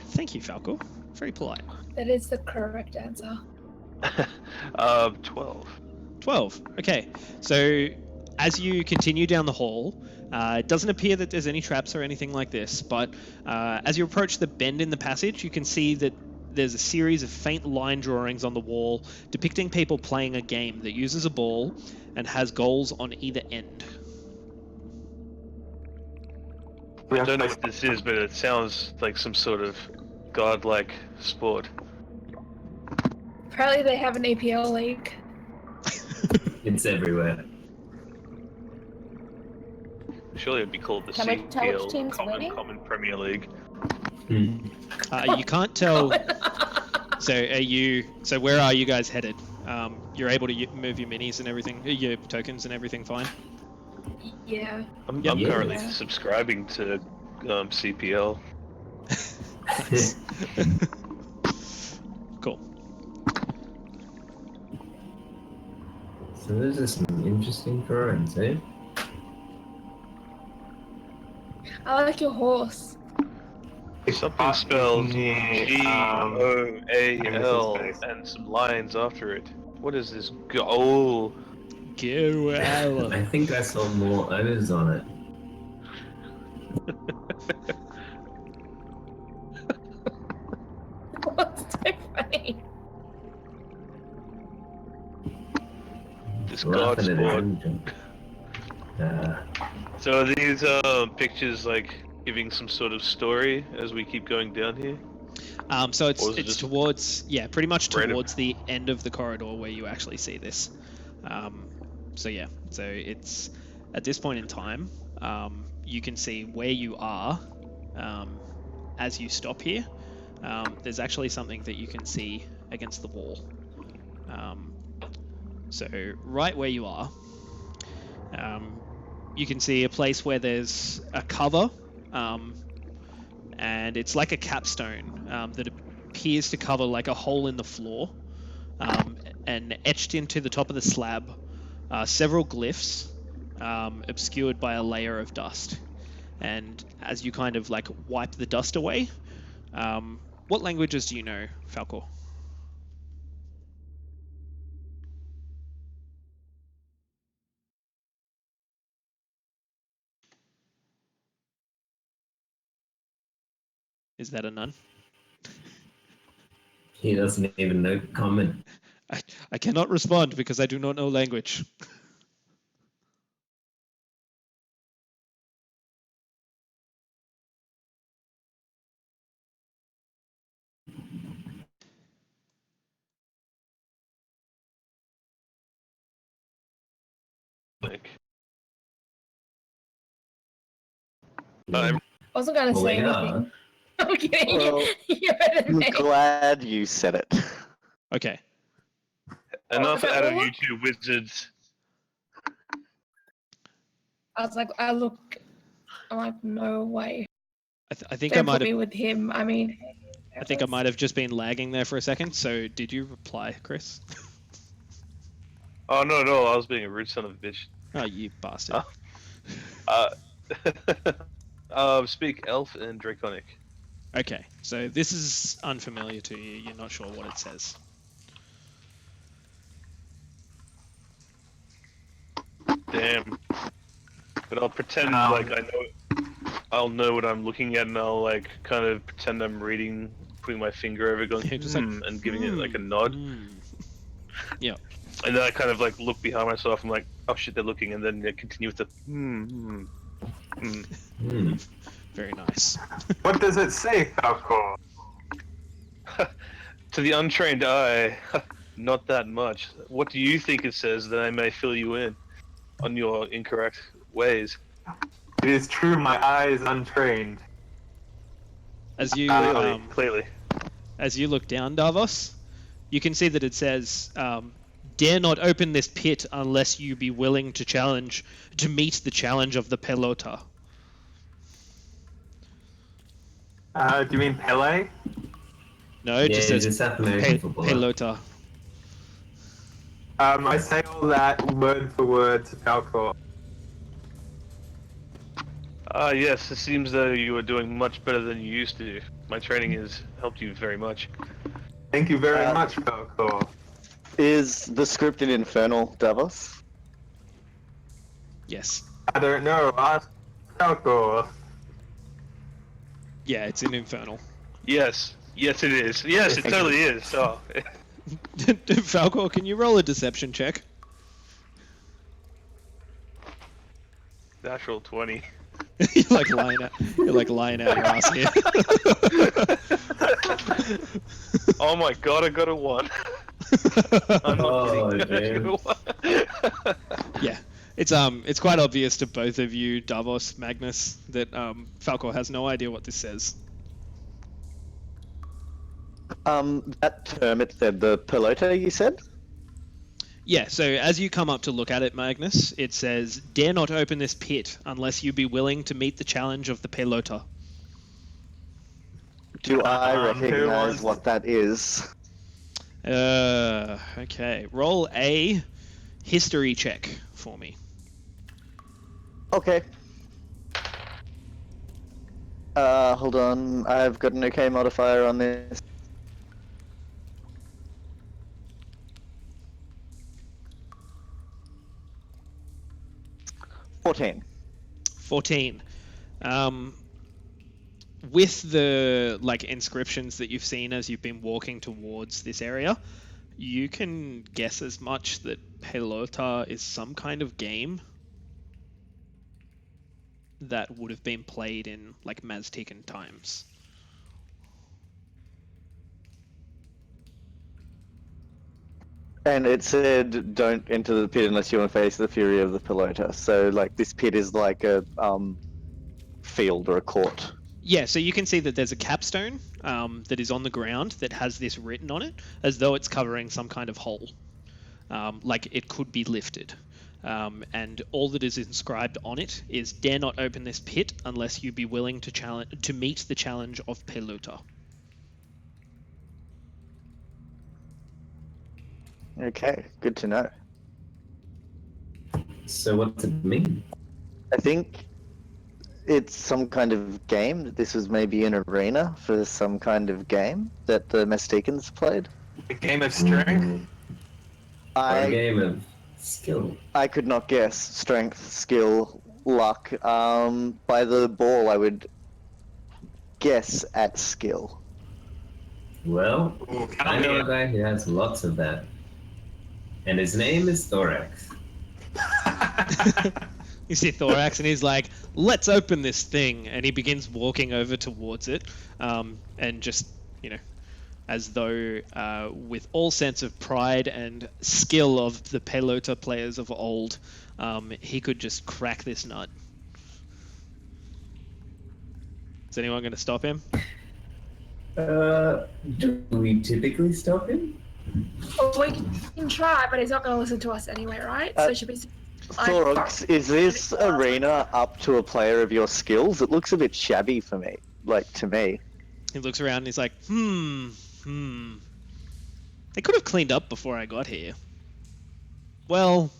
Speaker 1: Thank you, Falcor. Very polite.
Speaker 3: That is the correct answer.
Speaker 2: 12.
Speaker 1: 12. Okay. So as you continue down the hall, it doesn't appear that there's any traps or anything like this, but as you approach the bend in the passage, you can see that there's a series of faint line drawings on the wall depicting people playing a game that uses a ball and has goals on either end.
Speaker 2: I don't know what this is, but it sounds like some sort of godlike sport.
Speaker 3: Apparently they have an APL league.
Speaker 7: It's everywhere.
Speaker 2: Surely it'd be called the
Speaker 6: Can we tell which
Speaker 2: CPL,
Speaker 6: team's winning?
Speaker 2: Common Premier League.
Speaker 1: You can't tell. So where are you guys headed? You're able to move your minis and everything, your tokens and everything fine?
Speaker 3: Yeah.
Speaker 2: I'm
Speaker 1: Yep.
Speaker 2: currently
Speaker 3: Yeah.
Speaker 2: subscribing to CPL.
Speaker 1: Nice. Cool.
Speaker 7: So those are some interesting drawings, eh?
Speaker 3: I like your horse.
Speaker 2: Something spelled G-O-A-L
Speaker 5: space.
Speaker 2: and some lines after it. What is this? Oh,
Speaker 1: Go
Speaker 7: I think I saw more O's on it.
Speaker 3: What's so funny?
Speaker 2: this god
Speaker 7: Laughing at
Speaker 2: sport.
Speaker 7: him.
Speaker 2: So are these pictures like giving some sort of story as we keep going down here?
Speaker 1: So
Speaker 2: Or is it
Speaker 1: it's
Speaker 2: just
Speaker 1: towards, pretty much
Speaker 2: random?
Speaker 1: towards the end of the corridor where you actually see this. So it's at this point in time, you can see where you are as you stop here. There's actually something that you can see against the wall. So right where you are, you can see a place where there's a cover, and it's like a capstone that appears to cover like a hole in the floor, and etched into the top of the slab, several glyphs, obscured by a layer of dust. And as you kind of like wipe the dust away, what languages do you know, Falcor? Is that a none?
Speaker 7: He doesn't even know common.
Speaker 1: I cannot respond because I do not know language.
Speaker 2: Like,
Speaker 7: Yeah.
Speaker 3: I wasn't going to
Speaker 7: Well,
Speaker 3: say
Speaker 7: we are.
Speaker 3: anything. I'm kidding.
Speaker 4: Well,
Speaker 3: You're better than
Speaker 4: I'm
Speaker 3: me.
Speaker 4: glad you said it.
Speaker 1: Okay.
Speaker 2: enough
Speaker 3: that
Speaker 2: out of
Speaker 3: Lola?
Speaker 2: you two wizards.
Speaker 3: I was like, I'm like, no way.
Speaker 1: I think I
Speaker 3: Don't
Speaker 1: might
Speaker 3: put
Speaker 1: have.
Speaker 3: me with him. I mean,
Speaker 1: I think I might have just been lagging there for a second. So did you reply, Chris?
Speaker 2: Oh no, I was being a rude son of a bitch.
Speaker 1: Oh, you bastard.
Speaker 2: Speak Elf and Draconic.
Speaker 1: Okay, so this is unfamiliar to you. You're not sure what it says.
Speaker 2: Damn. But I'll pretend like I know. I'll know what I'm looking at, and I'll like kind of pretend I'm reading, putting my finger over, it, going
Speaker 1: Just like,
Speaker 2: and giving it like a nod.
Speaker 1: Yeah.
Speaker 2: And then I kind of like look behind myself. I'm like, oh shit, they're looking, and then they continue with the
Speaker 1: Very nice.
Speaker 5: What does it say, Falcor?
Speaker 2: To the untrained eye, not that much. What do you think it says that I may fill you in on your incorrect ways?
Speaker 5: It is true, my eye is untrained.
Speaker 1: As you
Speaker 2: Clearly.
Speaker 1: as you look down, Davos, you can see that it says, "Dare not open this pit unless you be willing to meet the challenge of the pelota."
Speaker 5: Do you mean Pele?
Speaker 1: No, it just says
Speaker 7: it's South American footballer.
Speaker 1: pelota.
Speaker 5: I say all that word for word to Falcor.
Speaker 2: Yes, it seems though you are doing much better than you used to. My training has helped you very much.
Speaker 5: Thank you very much, Falcor.
Speaker 4: Is the script in Infernal, Davos?
Speaker 1: Yes.
Speaker 5: I don't know. Ask Falcor.
Speaker 1: Yeah, it's in Infernal.
Speaker 2: Yes, it is. Yes, it totally is. Oh.
Speaker 1: Falcor, can you roll a deception check?
Speaker 2: Natural 20.
Speaker 1: You're like lying out your ass here.
Speaker 2: Oh my god, I got a 1. I'm not kidding. I got a 1.
Speaker 1: Yeah. It's quite obvious to both of you, Davos, Magnus, that Falcor has no idea what this says.
Speaker 4: That term it said, the pelota, you said?
Speaker 1: Yeah, so as you come up to look at it, Magnus, it says, "Dare not open this pit unless you be willing to meet the challenge of the pelota."
Speaker 4: Do I
Speaker 5: who
Speaker 4: recognize
Speaker 5: wants-
Speaker 4: what that is?
Speaker 1: Okay. Roll a history check for me.
Speaker 4: Okay. Hold on. I've got an okay modifier on this. $14.
Speaker 1: 14. With the inscriptions that you've seen as you've been walking towards this area, you can guess as much that pelota is some kind of game that would have been played in Maztecan times.
Speaker 4: And it said, "Don't enter the pit unless you want to face the fury of the pelota." So, this pit is like a field or a court.
Speaker 1: Yeah, so you can see that there's a capstone that is on the ground that has this written on it, as though it's covering some kind of hole. It could be lifted. And all that is inscribed on it is, "Dare not open this pit unless you be willing to meet the challenge of pelota."
Speaker 4: Okay, good to know.
Speaker 7: So what does it mean?
Speaker 4: I think it's some kind of game. This was maybe an arena for some kind of game that the Mesticans played.
Speaker 5: A game of strength?
Speaker 7: Or a
Speaker 4: I
Speaker 7: game of skill?
Speaker 4: I could not guess. Strength, skill, luck. By the ball, I would guess at skill.
Speaker 7: Well,
Speaker 5: Ooh,
Speaker 7: I know a guy who has lots of that. And his name is Thorax.
Speaker 1: You see Thorax, and he's like, "Let's open this thing," and he begins walking over towards it, and just, as though with all sense of pride and skill of the Pelota players of old, he could just crack this nut. Is anyone going to stop him?
Speaker 7: Do we typically stop him?
Speaker 3: Well, we can try, but he's not going to listen to us anyway, right? So it should be.
Speaker 4: Thorax, is this arena up to a player of your skills? It looks a bit shabby for me, to me.
Speaker 1: He looks around and he's like, They could have cleaned up before I got here. Well,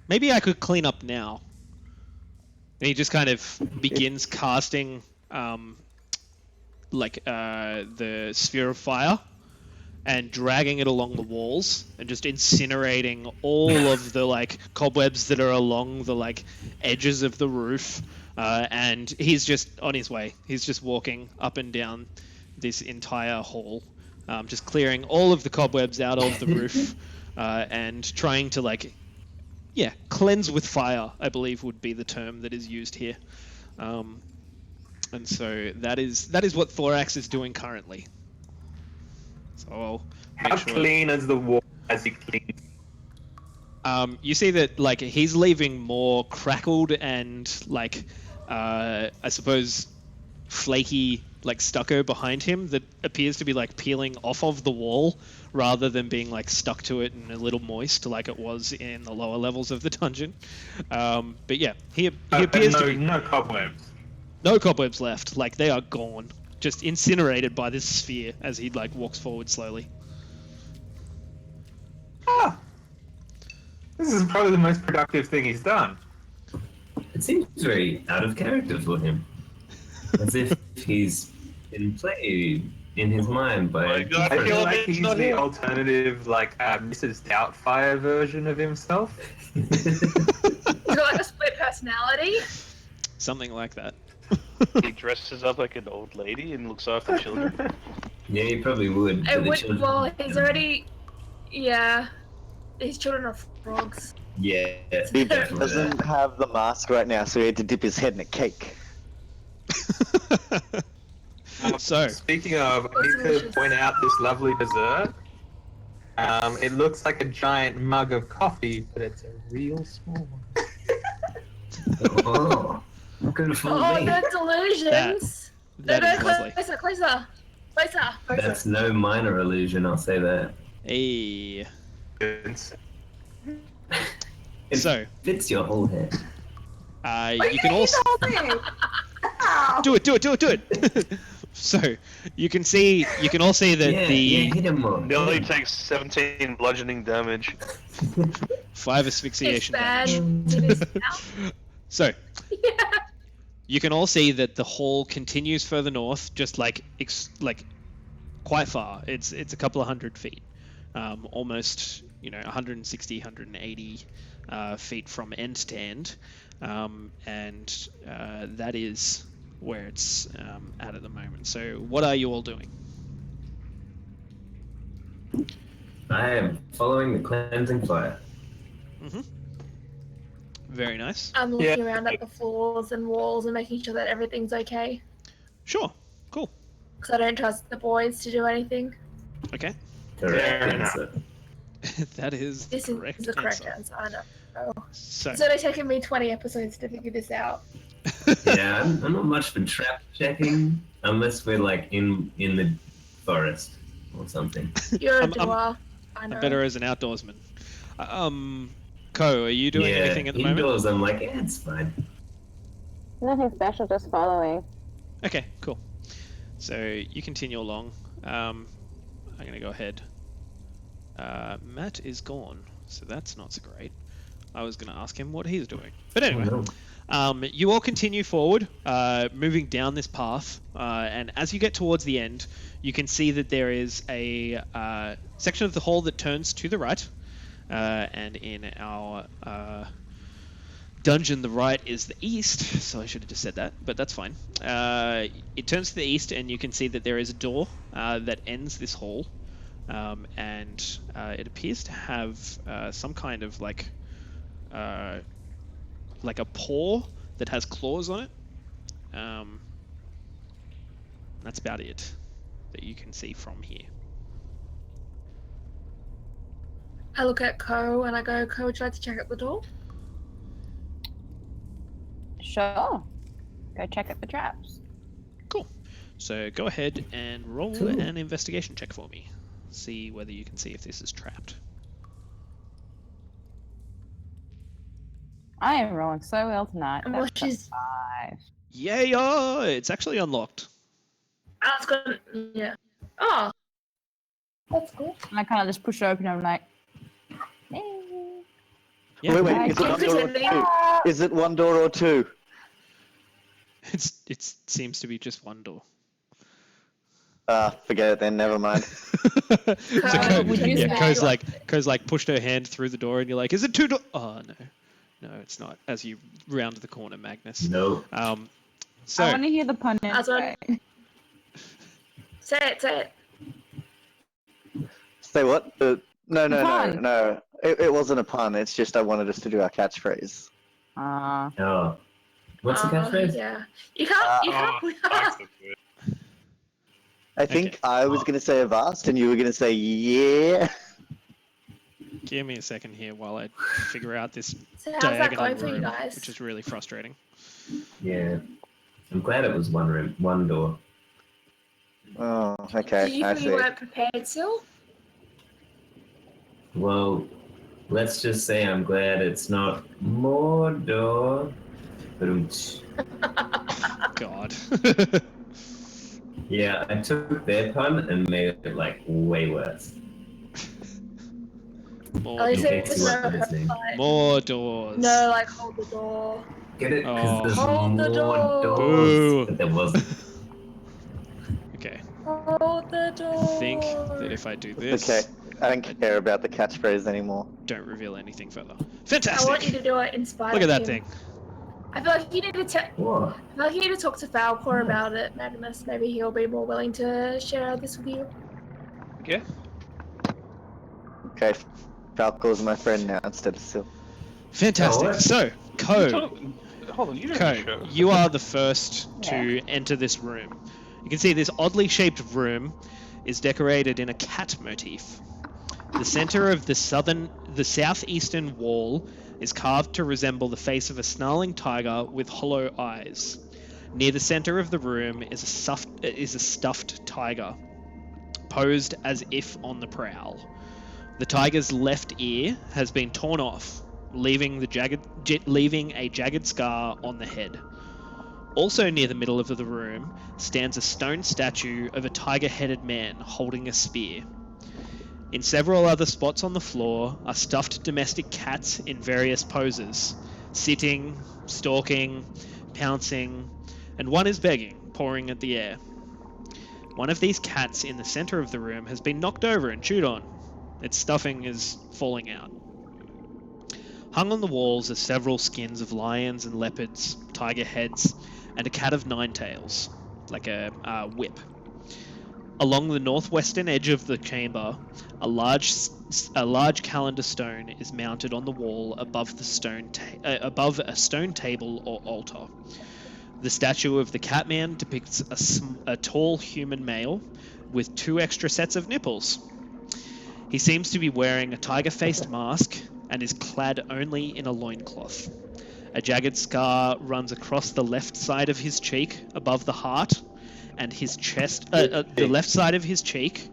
Speaker 1: maybe I could clean up now. And he just kind of begins casting the sphere of fire and dragging it along the walls and just incinerating all of the cobwebs that are along the edges of the roof. And he's just on his way. He's just walking up and down this entire hall, just clearing all of the cobwebs out of the roof and trying to cleanse with fire, I believe would be the term that is used here. And so that is what Thorax is doing currently. So I'll make
Speaker 5: How
Speaker 1: sure.
Speaker 5: clean as the wall as he clean?
Speaker 1: You see that he's leaving more crackled and I suppose flaky stucco behind him that appears to be peeling off of the wall rather than being stuck to it and a little moist like it was in the lower levels of the dungeon. But yeah, he appears to be
Speaker 5: no cobwebs.
Speaker 1: no cobwebs left. They are gone, just incinerated by this sphere as he walks forward slowly.
Speaker 5: This is probably the most productive thing he's done.
Speaker 7: It seems very out of character for him. As if he's in play in his mind by...
Speaker 2: My God,
Speaker 5: I feel like
Speaker 2: it's
Speaker 5: he's
Speaker 2: not
Speaker 5: the
Speaker 2: him.
Speaker 5: alternative, Mrs. Doubtfire version of himself.
Speaker 3: He's got a split personality.
Speaker 1: Something like that.
Speaker 2: He dresses up like an old lady and looks after children.
Speaker 7: Yeah, he probably would. for the children.
Speaker 3: Well, he's already. Yeah. His children are frogs.
Speaker 7: Yeah,
Speaker 4: He
Speaker 7: definitely
Speaker 4: doesn't
Speaker 7: that.
Speaker 4: have the mask right now, so he had to dip his head in a cake.
Speaker 1: So,
Speaker 5: Speaking of, I need to
Speaker 3: delicious.
Speaker 5: point out this lovely dessert. It looks like a giant mug of coffee, but it's a real small one.
Speaker 7: Oh, good for
Speaker 3: Oh,
Speaker 7: me.
Speaker 3: the delusions.
Speaker 1: that is lovely.
Speaker 3: Closer.
Speaker 7: That's no minor illusion, I'll say that.
Speaker 1: Hey.
Speaker 5: It's-
Speaker 7: It
Speaker 1: So,
Speaker 7: fits your whole head.
Speaker 1: you can also do it. So, you can all see that
Speaker 7: Yeah,
Speaker 1: the
Speaker 7: hit him more.
Speaker 2: Nearly takes 17 bludgeoning damage.
Speaker 1: 5
Speaker 3: It's
Speaker 1: asphyxiation
Speaker 3: bad.
Speaker 1: damage.
Speaker 3: It is now.
Speaker 1: So,
Speaker 3: Yeah.
Speaker 1: you can all see that the hall continues further north, just quite far. It's a couple of hundred feet, almost 160, 180 feet from end to end, and that is where it's at the moment. So, what are you all doing?
Speaker 7: I am following the cleansing fire.
Speaker 1: Very nice.
Speaker 3: I'm looking around at the floors and walls and making sure that everything's okay.
Speaker 1: Sure. Cool.
Speaker 3: Because I don't trust the boys to do anything.
Speaker 1: Okay.
Speaker 7: Correct
Speaker 5: Fair enough.
Speaker 7: answer.
Speaker 1: That is
Speaker 3: This
Speaker 1: the
Speaker 3: is
Speaker 1: correct
Speaker 3: the correct
Speaker 1: answer.
Speaker 3: answer. I know.
Speaker 1: So,
Speaker 3: It's only taken me 20 episodes to figure this out.
Speaker 7: Yeah, I'm not much for trap checking unless we're in the forest or something.
Speaker 3: You're a
Speaker 1: I'm-
Speaker 3: doer. I
Speaker 1: I'm
Speaker 3: know.
Speaker 1: better as an outdoorsman. Ko, are you doing
Speaker 7: yeah,
Speaker 1: anything at the moment?
Speaker 7: indoors I'm like, yeah, it's fine.
Speaker 6: Nothing special, just following.
Speaker 1: Okay, cool. So you continue along. I'm going to go ahead. Matt is gone, so that's not so great. I was going to ask him what he's doing. But anyway,
Speaker 7: Oh, no.
Speaker 1: you all continue forward, moving down this path, and as you get towards the end, you can see that there is a section of the hall that turns to the right, and in our dungeon, the right is the east, so I should have just said that, but that's fine. It turns to the east, and you can see that there is a door that ends this hall, and it appears to have some kind of like a paw that has claws on it. That's about it that you can see from here.
Speaker 3: I look at Ko and I go, Ko, would you like to check out the door?
Speaker 6: Sure. Go check out the traps.
Speaker 1: Cool. So go ahead and roll
Speaker 7: Cool.
Speaker 1: an investigation check for me. See whether you can see if this is trapped.
Speaker 6: I am rolling so well tonight.
Speaker 3: And
Speaker 6: That's
Speaker 3: what
Speaker 6: a
Speaker 3: is-
Speaker 6: 5.
Speaker 1: Yay! It's actually unlocked.
Speaker 3: I was gonna, yeah. Oh, that's good.
Speaker 6: And I kind of just push it open and I'm like, hey.
Speaker 1: Yeah,
Speaker 4: Wait, is it one door or two? Is it one door or two?
Speaker 1: it seems to be just one door.
Speaker 4: Forget it then, never mind.
Speaker 1: So Ko,
Speaker 6: would you
Speaker 1: yeah,
Speaker 6: say-
Speaker 1: Ko's like pushed her hand through the door, and you're like, "Is it two doors?" Oh no, it's not. As you round the corner, Magnus.
Speaker 7: No.
Speaker 1: So
Speaker 6: I want to hear the pun
Speaker 3: As
Speaker 6: anyway.
Speaker 3: Say it.
Speaker 4: Say what? No.
Speaker 6: Pun.
Speaker 4: It wasn't a pun. It's just I wanted us to do our catchphrase.
Speaker 7: Oh. What's the catchphrase?
Speaker 3: Yeah. You can't.
Speaker 4: I think
Speaker 1: Okay.
Speaker 4: I was going to say Avast and you were going to say yeah.
Speaker 1: give me a second here while I figure out this
Speaker 3: So how's that
Speaker 1: diagonal
Speaker 3: going for you
Speaker 1: room,
Speaker 3: guys?
Speaker 1: which is really frustrating.
Speaker 7: Yeah. I'm glad it was one room, one door.
Speaker 4: Oh,
Speaker 3: Did
Speaker 4: okay.
Speaker 3: you
Speaker 4: I
Speaker 3: think you
Speaker 4: see.
Speaker 3: weren't prepared still?
Speaker 7: Well, let's just say I'm glad it's not more door. Ba-dum-tsh.
Speaker 1: God.
Speaker 7: Yeah, I took their pun and made it like way worse.
Speaker 1: More
Speaker 3: At least
Speaker 7: Okay,
Speaker 3: it
Speaker 1: doors.
Speaker 3: was
Speaker 7: so what
Speaker 3: no,
Speaker 7: is it?
Speaker 3: like,
Speaker 1: More doors.
Speaker 3: no, like hold the door.
Speaker 7: Get it?
Speaker 1: Oh.
Speaker 7: Because there's
Speaker 3: Hold the
Speaker 7: more
Speaker 3: door.
Speaker 7: doors.
Speaker 1: Boo.
Speaker 7: But there wasn't.
Speaker 1: Okay.
Speaker 3: Hold the door.
Speaker 1: I think that if I do this,
Speaker 4: Okay. I don't care about the catchphrase anymore.
Speaker 1: don't reveal anything further.
Speaker 3: I
Speaker 1: Fantastic.
Speaker 3: want you to do it in spite
Speaker 1: Look
Speaker 3: of
Speaker 1: at that
Speaker 3: him.
Speaker 1: thing.
Speaker 3: I feel like you need to
Speaker 7: What?
Speaker 3: I feel like you need to talk to Falcor about it, Magnus. Maybe he'll be more willing to share this with you.
Speaker 2: Okay.
Speaker 4: Okay. Falcor's my friend now instead of Sil.
Speaker 1: Fantastic.
Speaker 7: Oh, what?
Speaker 1: So, Ko,
Speaker 2: Hold on, you don't
Speaker 1: Ko,
Speaker 2: show.
Speaker 1: you are the first to enter this room. You can see this oddly shaped room is decorated in a cat motif. The center of the southeastern wall is carved to resemble the face of a snarling tiger with hollow eyes. Near the center of the room is a stuffed tiger, posed as if on the prowl. The tiger's left ear has been torn off, leaving a jagged scar on the head. Also near the middle of the room stands a stone statue of a tiger-headed man holding a spear. In several other spots on the floor are stuffed domestic cats in various poses, sitting, stalking, pouncing, and one is begging, pawing at the air. One of these cats in the center of the room has been knocked over and chewed on. Its stuffing is falling out. Hung on the walls are several skins of lions and leopards, tiger heads, and a cat of nine tails, like a whip. Along the northwestern edge of the chamber, a large calendar stone is mounted on the wall above above a stone table or altar. The statue of the Catman depicts a tall human male with 2 extra sets of nipples. He seems to be wearing a tiger-faced mask and is clad only in a loincloth. A jagged scar runs across the left side of his cheek above the heart, and his chest, the left side of his cheek,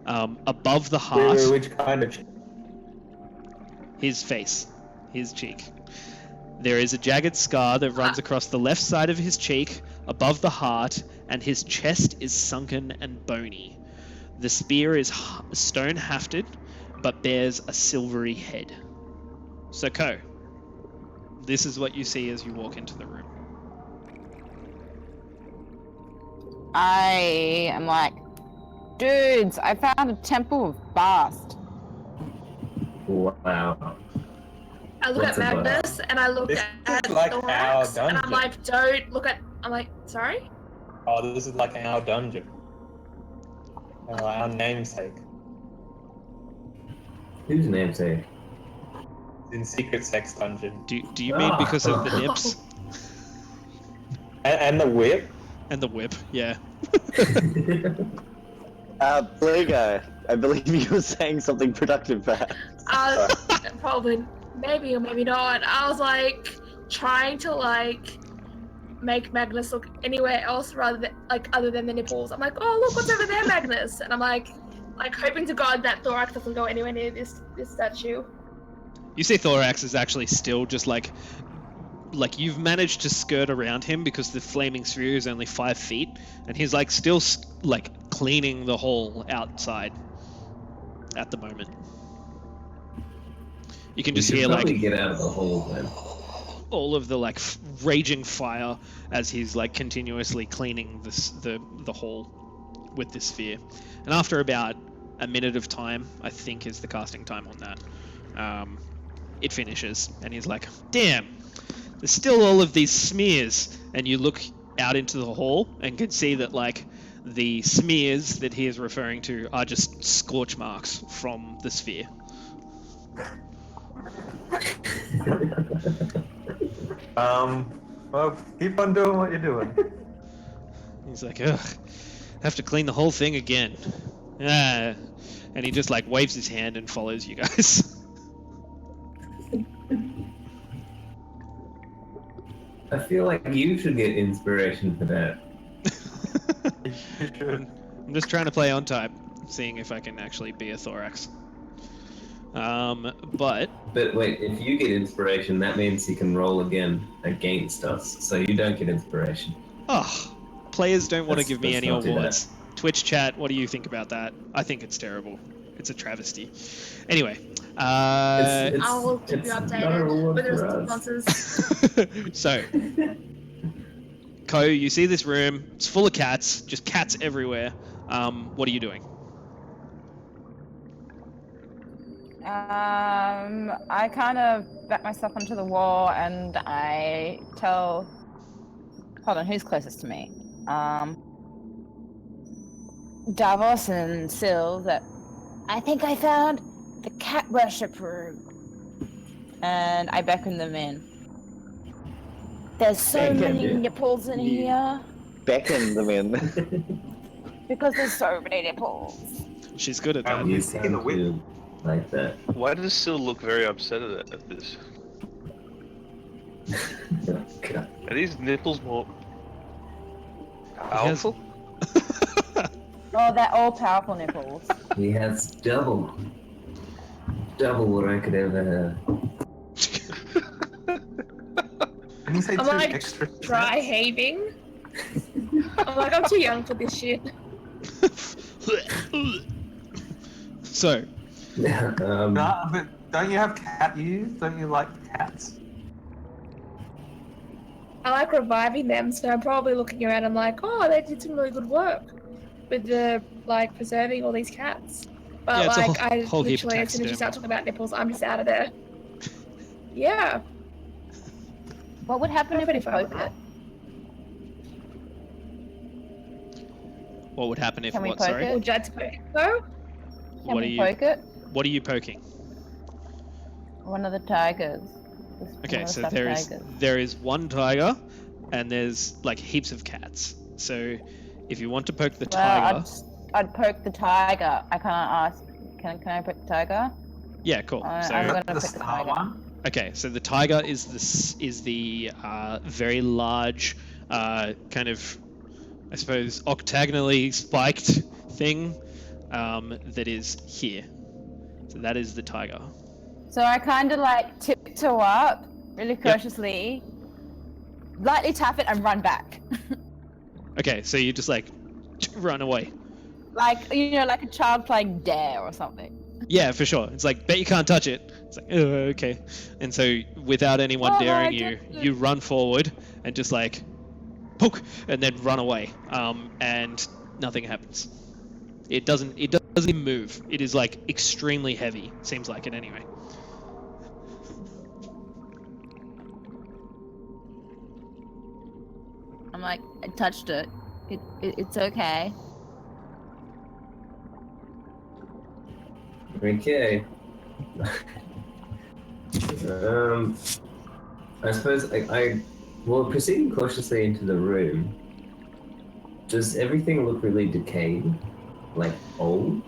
Speaker 1: above the heart,
Speaker 5: Which kind of?
Speaker 1: his face, his cheek. There is a jagged scar that runs across the left side of his cheek, above the heart, and his chest is sunken and bony. The spear is stone hafted, but bears a silvery head. So, Ko, this is what you see as you walk into the room.
Speaker 6: I am like, dudes, I found a temple of Bast.
Speaker 7: Wow.
Speaker 3: I look
Speaker 7: What's
Speaker 3: at
Speaker 7: above?
Speaker 3: Magnus and I look
Speaker 5: This
Speaker 3: at
Speaker 5: is like
Speaker 3: Thorax,
Speaker 5: our
Speaker 3: and I'm
Speaker 5: dungeon.
Speaker 3: like, don't look at. I'm like, sorry.
Speaker 5: Oh, this is like our dungeon. Our namesake.
Speaker 7: Whose namesake?
Speaker 5: In Secret Sex Dungeon.
Speaker 1: Do you mean because of the nips
Speaker 5: And the whip?
Speaker 1: and the whip? Yeah.
Speaker 4: Blue guy, I believe you were saying something productive, perhaps.
Speaker 3: Probably, maybe or maybe not. I was like trying to like make Magnus look anywhere else rather than like other than the nipples. I'm like, oh look, what's over there, Magnus? And I'm like hoping to God that Thorax doesn't go anywhere near this statue.
Speaker 1: You see Thorax is actually still just like you've managed to skirt around him because the flaming sphere is only 5 feet, and he's like still like cleaning the hole outside at the moment. You can just hear like
Speaker 7: get out of the hole then.
Speaker 1: all of the like raging fire as he's like continuously cleaning the hole with this sphere. And after about a minute of time, I think is the casting time on that, it finishes, and he's like, damn, there's still all of these smears. And you look out into the hall and can see that like the smears that he is referring to are just scorch marks from the sphere.
Speaker 5: Well, keep on doing what you're doing.
Speaker 1: He's like, ugh, have to clean the whole thing again. Ah. And he just like waves his hand and follows you guys.
Speaker 7: I feel like you should get inspiration for that.
Speaker 1: I'm just trying to play on type, seeing if I can actually be a Thorax. But
Speaker 7: wait, if you get inspiration, that means you can roll again against us, so you don't get inspiration.
Speaker 1: oh, players don't want to give me
Speaker 7: Let's
Speaker 1: any
Speaker 7: not do
Speaker 1: awards. Twitch chat, what do you think about that? I think it's terrible. It's a travesty. Anyway,
Speaker 3: I'll keep you
Speaker 7: not a
Speaker 3: updated
Speaker 7: reward
Speaker 3: with the
Speaker 7: for us.
Speaker 3: responses.
Speaker 1: so, Ko, you see this room? It's full of cats, just cats everywhere. What are you doing?
Speaker 6: I kind of back myself onto the wall and I tell. Hold on, who's closest to me? Davos and Syl that I think I found the cat worship room. And I beckon them in. There's so
Speaker 7: Beckon,
Speaker 6: many
Speaker 7: yeah.
Speaker 6: nipples in here.
Speaker 4: Beckon them in.
Speaker 6: Because there's so many nipples.
Speaker 1: She's good at that.
Speaker 7: You
Speaker 5: In
Speaker 7: sound
Speaker 5: the whip.
Speaker 7: too like that.
Speaker 2: Why does Syl look very upset at this?
Speaker 7: God.
Speaker 2: Are these nipples more powerful?
Speaker 6: Oh, they're all powerful nipples.
Speaker 7: He has double what I could ever
Speaker 5: Can you say
Speaker 3: I'm
Speaker 5: two
Speaker 3: like
Speaker 5: extra
Speaker 3: dry heaving. I'm like, I'm too young for this shit.
Speaker 1: So,
Speaker 7: have.
Speaker 5: No, but don't you have cat ears? Don't you like cats?
Speaker 3: I like reviving them, so I'm probably looking around. I'm like, oh, they did some really good work with the like preserving all these cats. But
Speaker 1: Yeah, it's a
Speaker 3: like,
Speaker 1: whole-
Speaker 3: I
Speaker 1: whole heap of
Speaker 3: literally, as soon as you start talking about nipples, I'm just out of there. Yeah,
Speaker 6: What would happen
Speaker 3: I'm
Speaker 6: if
Speaker 3: pretty
Speaker 6: we
Speaker 3: fine with
Speaker 6: poke
Speaker 3: that.
Speaker 6: it?
Speaker 1: what would happen if
Speaker 6: Can we
Speaker 1: what?
Speaker 6: poke
Speaker 1: Sorry.
Speaker 6: it?
Speaker 3: Would you like to go? No?
Speaker 6: Can
Speaker 1: What
Speaker 6: we
Speaker 1: are you-
Speaker 6: poke it?
Speaker 1: What are you poking?
Speaker 6: One of the tigers.
Speaker 1: Okay, so there is one tiger, and there's like heaps of cats. So, if you want to poke the tiger,
Speaker 6: I'd poke the tiger. I can't ask. Can I poke the tiger?
Speaker 1: yeah, cool.
Speaker 6: I'm
Speaker 1: So,
Speaker 6: gonna
Speaker 5: The
Speaker 6: poke the
Speaker 5: star
Speaker 6: tiger.
Speaker 5: one?
Speaker 1: okay, so the tiger is the very large, kind of, I suppose, octagonally spiked thing that is here. So that is the tiger.
Speaker 6: So I kind of like tiptoe up really cautiously, lightly tap it and run back.
Speaker 1: Okay, so you just like run away.
Speaker 6: Like, like a child playing dare or something.
Speaker 1: Yeah, for sure. It's like, bet you can't touch it. It's like, oh, okay. And so, without anyone
Speaker 6: Oh, no,
Speaker 1: daring
Speaker 6: I
Speaker 1: you,
Speaker 6: touched it.
Speaker 1: you run forward and just like, poke, and then run away. And nothing happens. It doesn't even move. It is like extremely heavy. Seems like it anyway.
Speaker 6: I touched it. It's okay.
Speaker 7: Okay. I suppose well, proceeding cautiously into the room. Does everything look really decayed? Like old?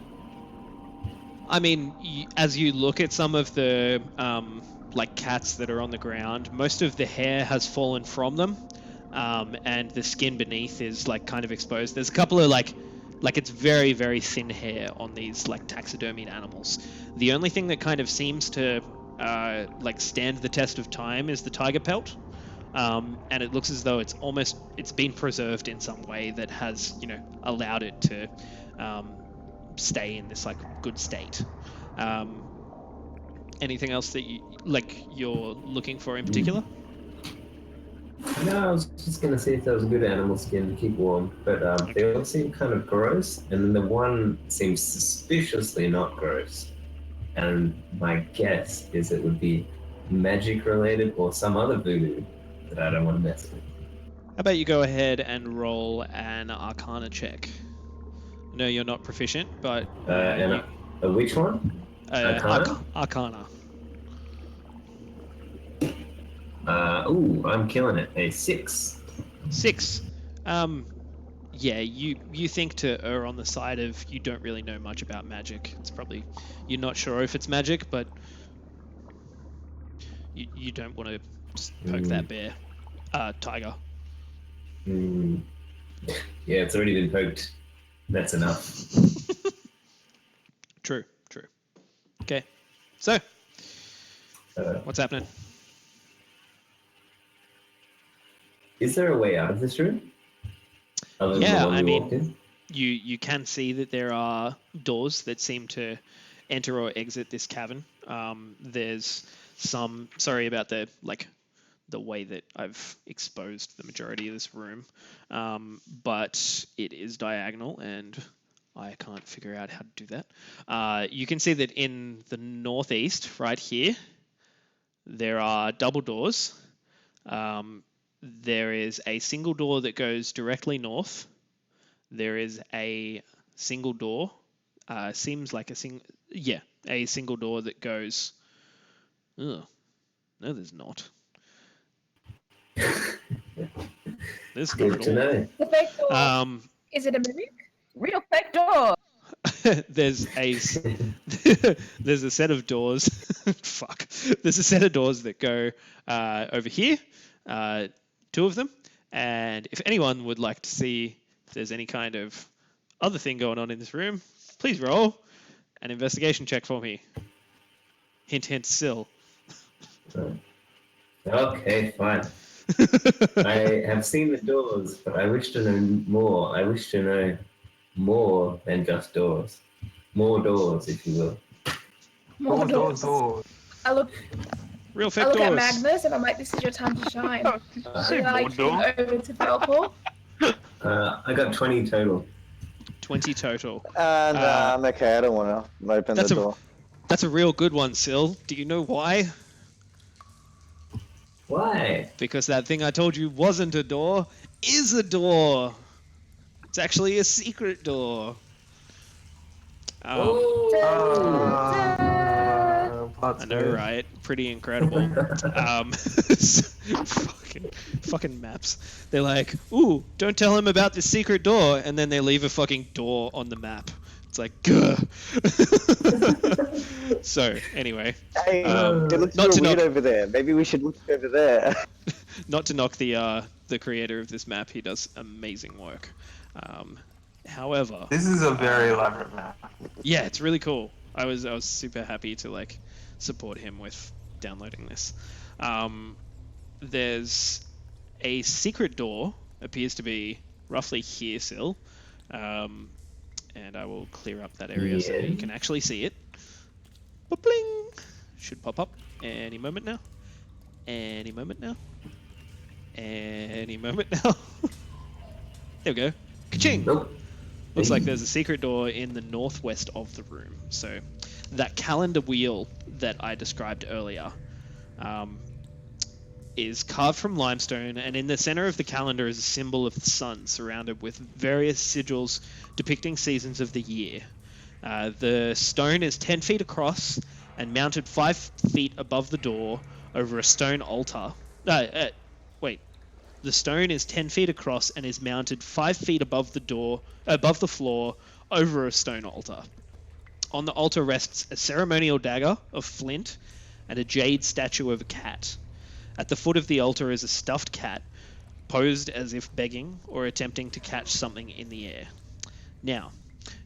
Speaker 1: I mean, as you look at some of the like cats that are on the ground, most of the hair has fallen from them, and the skin beneath is like kind of exposed. There's a couple of like it's very very thin hair on these like taxidermied animals. The only thing that kind of seems to like stand the test of time is the tiger pelt. And it looks as though it's been preserved in some way that has allowed it to stay in this like good state. Anything else that you're looking for in particular?
Speaker 7: No, I was just gonna see if there was a good animal skin to keep warm, but they all seem kind of gross, and then the one seems suspiciously not gross. And my guess is it would be magic related or some other voodoo that I don't want to mess with.
Speaker 1: How about you go ahead and roll an Arcana check? No, you're not proficient, but
Speaker 7: which one? Arcana?
Speaker 1: Arcana.
Speaker 7: I'm killing it. A 6.
Speaker 1: 6. Yeah, you think to err on the side of you don't really know much about magic. It's probably you're not sure if it's magic, but you don't want to poke that bear, tiger.
Speaker 7: Yeah, it's already been poked. That's enough.
Speaker 1: True. Okay, so what's happening?
Speaker 7: Is there a way out of this room? Other than the
Speaker 1: Yeah,
Speaker 7: one
Speaker 1: I
Speaker 7: we walked
Speaker 1: mean,
Speaker 7: in?
Speaker 1: you can see that there are doors that seem to enter or exit this cavern. There's some. Sorry about the way that I've exposed the majority of this room, but it is diagonal and I can't figure out how to do that. You can see that in the northeast, right here, there are double doors. There is a single door that goes directly north. There is a single door. Seems like a single door that goes. Ugh. No, there's not. There's not at all.
Speaker 3: The fake door. Is it a mimic?
Speaker 6: Real fake door.
Speaker 1: There's a set of doors. Fuck. There's a set of doors that go over here. 2 of them. And if anyone would like to see if there's any kind of other thing going on in this room, please roll an investigation check for me. Hint, hint, Syl.
Speaker 7: Okay, fine. I have seen the doors, but I wish to know more. I wish to know more than just doors. More doors, if you will.
Speaker 3: More doors. I look
Speaker 1: Real fake
Speaker 3: I look
Speaker 1: doors.
Speaker 3: at Magnus and I'm like, this is your time to shine.
Speaker 2: Say
Speaker 3: And I
Speaker 2: more
Speaker 3: keep
Speaker 2: door.
Speaker 3: over to Falcor.
Speaker 7: I got 20 total.
Speaker 1: 20 total.
Speaker 4: And I'm okay. I don't want to open the door.
Speaker 1: That's a real good one, Syl. Do you know why?
Speaker 7: Why?
Speaker 1: Because that thing I told you wasn't a door is a door. It's actually a secret door. I know, right? Pretty incredible. Fucking maps. They're like, ooh, don't tell him about this secret door, and then they leave a fucking door on the map. It's like, gah. So, anyway.
Speaker 4: Hey, it looks
Speaker 1: not
Speaker 4: real
Speaker 1: to
Speaker 4: weird
Speaker 1: knock-
Speaker 4: over there. Maybe we should look over there.
Speaker 1: Not to knock the creator of this map, he does amazing work. However,
Speaker 5: This is a very elaborate map.
Speaker 1: yeah, it's really cool. I was super happy to support him with downloading this. There's a secret door, appears to be roughly here still, and I will clear up that area so you can actually see it. Bling! Should pop up any moment now. Any moment now. Any moment now. There we go. Ka-ching!
Speaker 7: Nope.
Speaker 1: Looks like there's a secret door in the northwest of the room. So that calendar wheel that I described earlier, is carved from limestone, and in the center of the calendar is a symbol of the sun surrounded with various sigils depicting seasons of the year. The stone is 10 feet across and mounted 5 feet above the door over a stone altar. Wait. The stone is 10 feet across and is mounted 5 feet above the floor, over a stone altar. On the altar rests a ceremonial dagger of flint and a jade statue of a cat. At the foot of the altar is a stuffed cat, posed as if begging or attempting to catch something in the air. Now,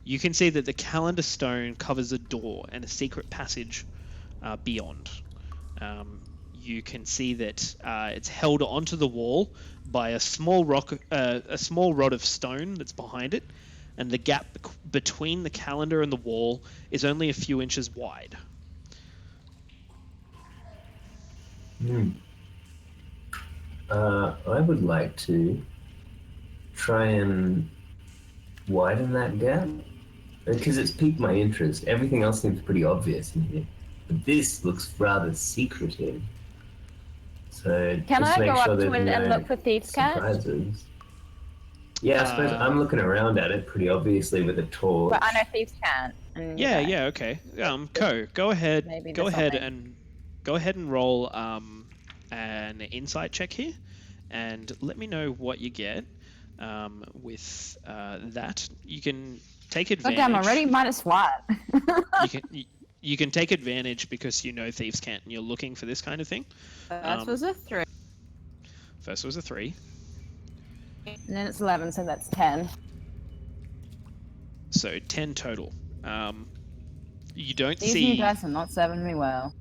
Speaker 1: you can see that the calendar stone covers a door and a secret passage beyond. You can see that it's held onto the wall by a small rod of stone that's behind it, and the gap between the calendar and the wall is only a few inches wide.
Speaker 7: I would like to try and widen that gap because it's piqued my interest. Everything else seems pretty obvious in here, but this looks rather secretive. So
Speaker 6: Can
Speaker 7: just
Speaker 6: I
Speaker 7: make
Speaker 6: go
Speaker 7: sure
Speaker 6: up to
Speaker 7: there's
Speaker 6: it and
Speaker 7: no
Speaker 6: look for Thieves' Cat?
Speaker 7: surprises. Yeah, I suppose I'm looking around at it pretty obviously with a torch.
Speaker 6: But I know Thieves can't.
Speaker 1: Yeah, okay. Ko, go ahead and roll an insight check here, and let me know what you get. With that, you can take advantage.
Speaker 6: God damn, already -1.
Speaker 1: You can take advantage because you know Thieves Can't and you're looking for this kind of thing.
Speaker 6: That was a 3.
Speaker 1: First was a 3.
Speaker 6: And then it's 11, so that's 10.
Speaker 1: So 10 total. You don't
Speaker 6: These
Speaker 1: see...
Speaker 6: new dice are not serving me well.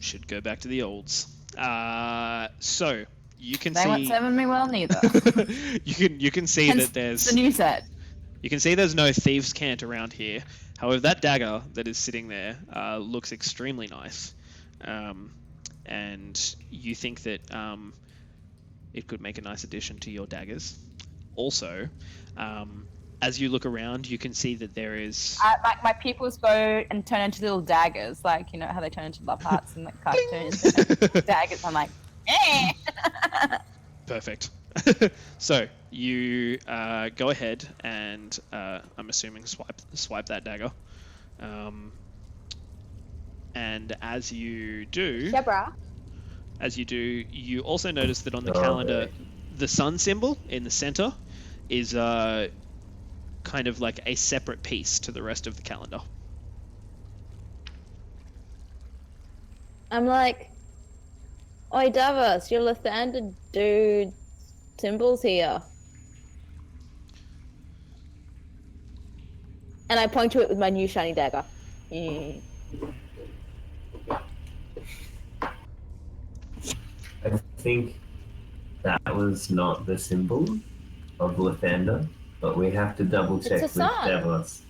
Speaker 1: Should go back to the olds. So you can
Speaker 6: They
Speaker 1: see...
Speaker 6: weren't serving me well neither.
Speaker 1: you can see
Speaker 6: Hence
Speaker 1: that there's...
Speaker 6: the new set.
Speaker 1: You can see there's no Thieves' Cant around here. However, that dagger that is sitting there looks extremely nice. And you think that it could make a nice addition to your daggers. Also, as you look around, you can see that there is...
Speaker 6: my pupils go and turn into little daggers, like, you know how they turn into love hearts in the cartoons. Daggers, I'm like, eh!
Speaker 1: Perfect. So you go ahead and I'm assuming swipe that dagger. And as you do, you also notice that on the calendar, the sun symbol in the center is kind of like a separate piece to the rest of the calendar.
Speaker 8: I'm like, oi Davos, your left-handed dude symbols here. And I point to it with my new shiny dagger.
Speaker 7: I think that was not the symbol of Lathander, but we have to double check with Davos.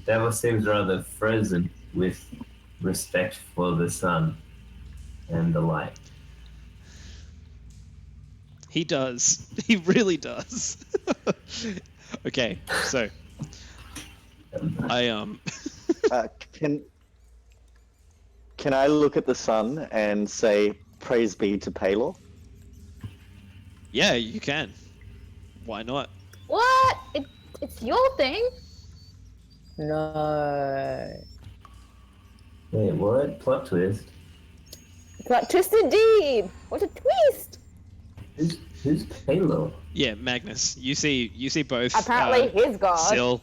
Speaker 7: Davos seems rather frozen with respect for the sun and the light.
Speaker 1: He does. He really does. Okay, so I
Speaker 4: Can I look at the sun and say praise be to Palor?
Speaker 1: Yeah, you can. Why not?
Speaker 8: What? It's your thing? No.
Speaker 7: Wait, what? Plot twist?
Speaker 8: Plot twist indeed! What a twist!
Speaker 7: Who's Palor?
Speaker 1: Yeah, Magnus. You see both.
Speaker 8: Apparently his god.
Speaker 1: Syl.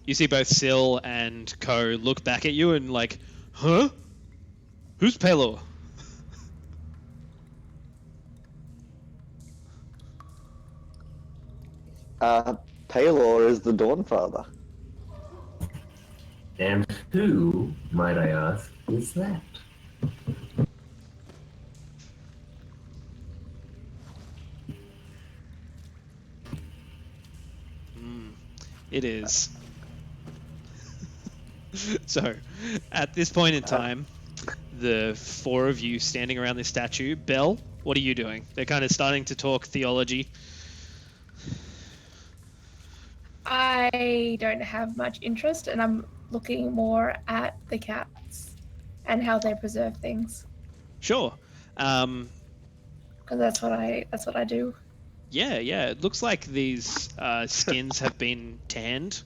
Speaker 1: You see both Syl and Ko look back at you and like, huh? Who's Palor?
Speaker 4: Palor is the Dawnfather.
Speaker 7: And who, might I ask, is that?
Speaker 1: It is. So, at this point in time, the four of you standing around this statue, Belle, what are you doing? They're kind of starting to talk theology.
Speaker 3: I don't have much interest, and I'm looking more at the cats. and how they preserve things.
Speaker 1: Sure.
Speaker 3: Because that's what I do.
Speaker 1: Yeah. It looks like these skins have been tanned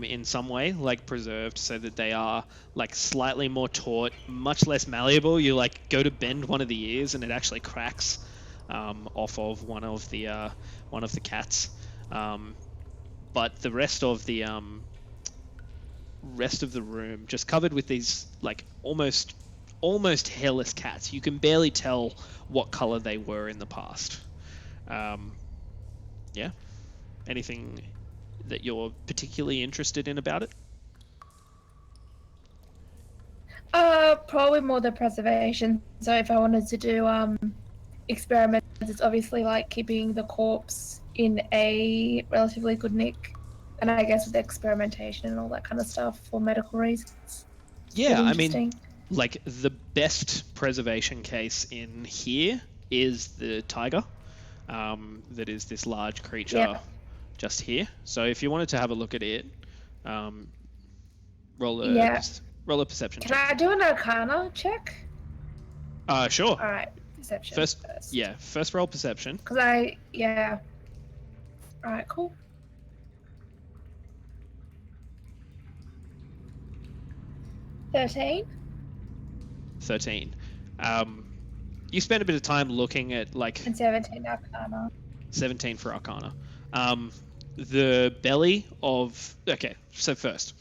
Speaker 1: in some way, like preserved, so that they are like slightly more taut, much less malleable. You like go to bend one of the ears, and it actually cracks off of one of the cats. But the rest of the room just covered with these like almost hairless cats. You can barely tell what color they were in the past. Yeah. Anything that you're particularly interested in about it?
Speaker 3: Probably more the preservation. So if I wanted to do experiments, it's obviously like keeping the corpse in a relatively good nick, and I guess with experimentation and all that kind of stuff for medical reasons.
Speaker 1: Yeah, I mean,
Speaker 3: Interesting.
Speaker 1: like the best preservation case in here is the tiger. That is this large creature
Speaker 3: Yeah.
Speaker 1: just here. So if you wanted to have a look at it, roll a
Speaker 3: Yeah.
Speaker 1: roll a perception
Speaker 3: Can
Speaker 1: check.
Speaker 3: I do an Arcana check?
Speaker 1: Sure.
Speaker 3: All right, perception
Speaker 1: First,
Speaker 3: first.
Speaker 1: yeah, first roll perception.
Speaker 3: Because yeah. All right, cool. 13.
Speaker 1: 13. You spend a bit of time looking at like
Speaker 3: And 17 Arcana.
Speaker 1: 17 for Arcana. The belly of... Okay, so first,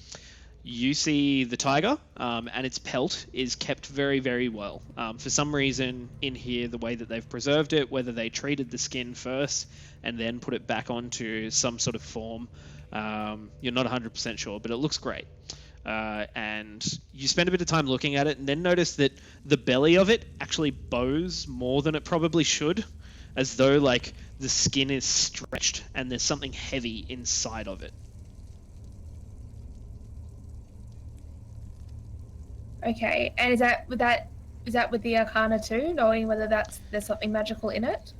Speaker 1: you see the tiger, and its pelt is kept very, very well. For some reason in here, the way that they've preserved it, whether they treated the skin first and then put it back onto some sort of form, you're not 100% sure, but it looks great. And you spend a bit of time looking at it and then notice that the belly of it actually bows more than it probably should, as though like the skin is stretched and there's something heavy inside of it.
Speaker 3: Okay, and is that with the Arcana too, knowing whether there's something magical in it,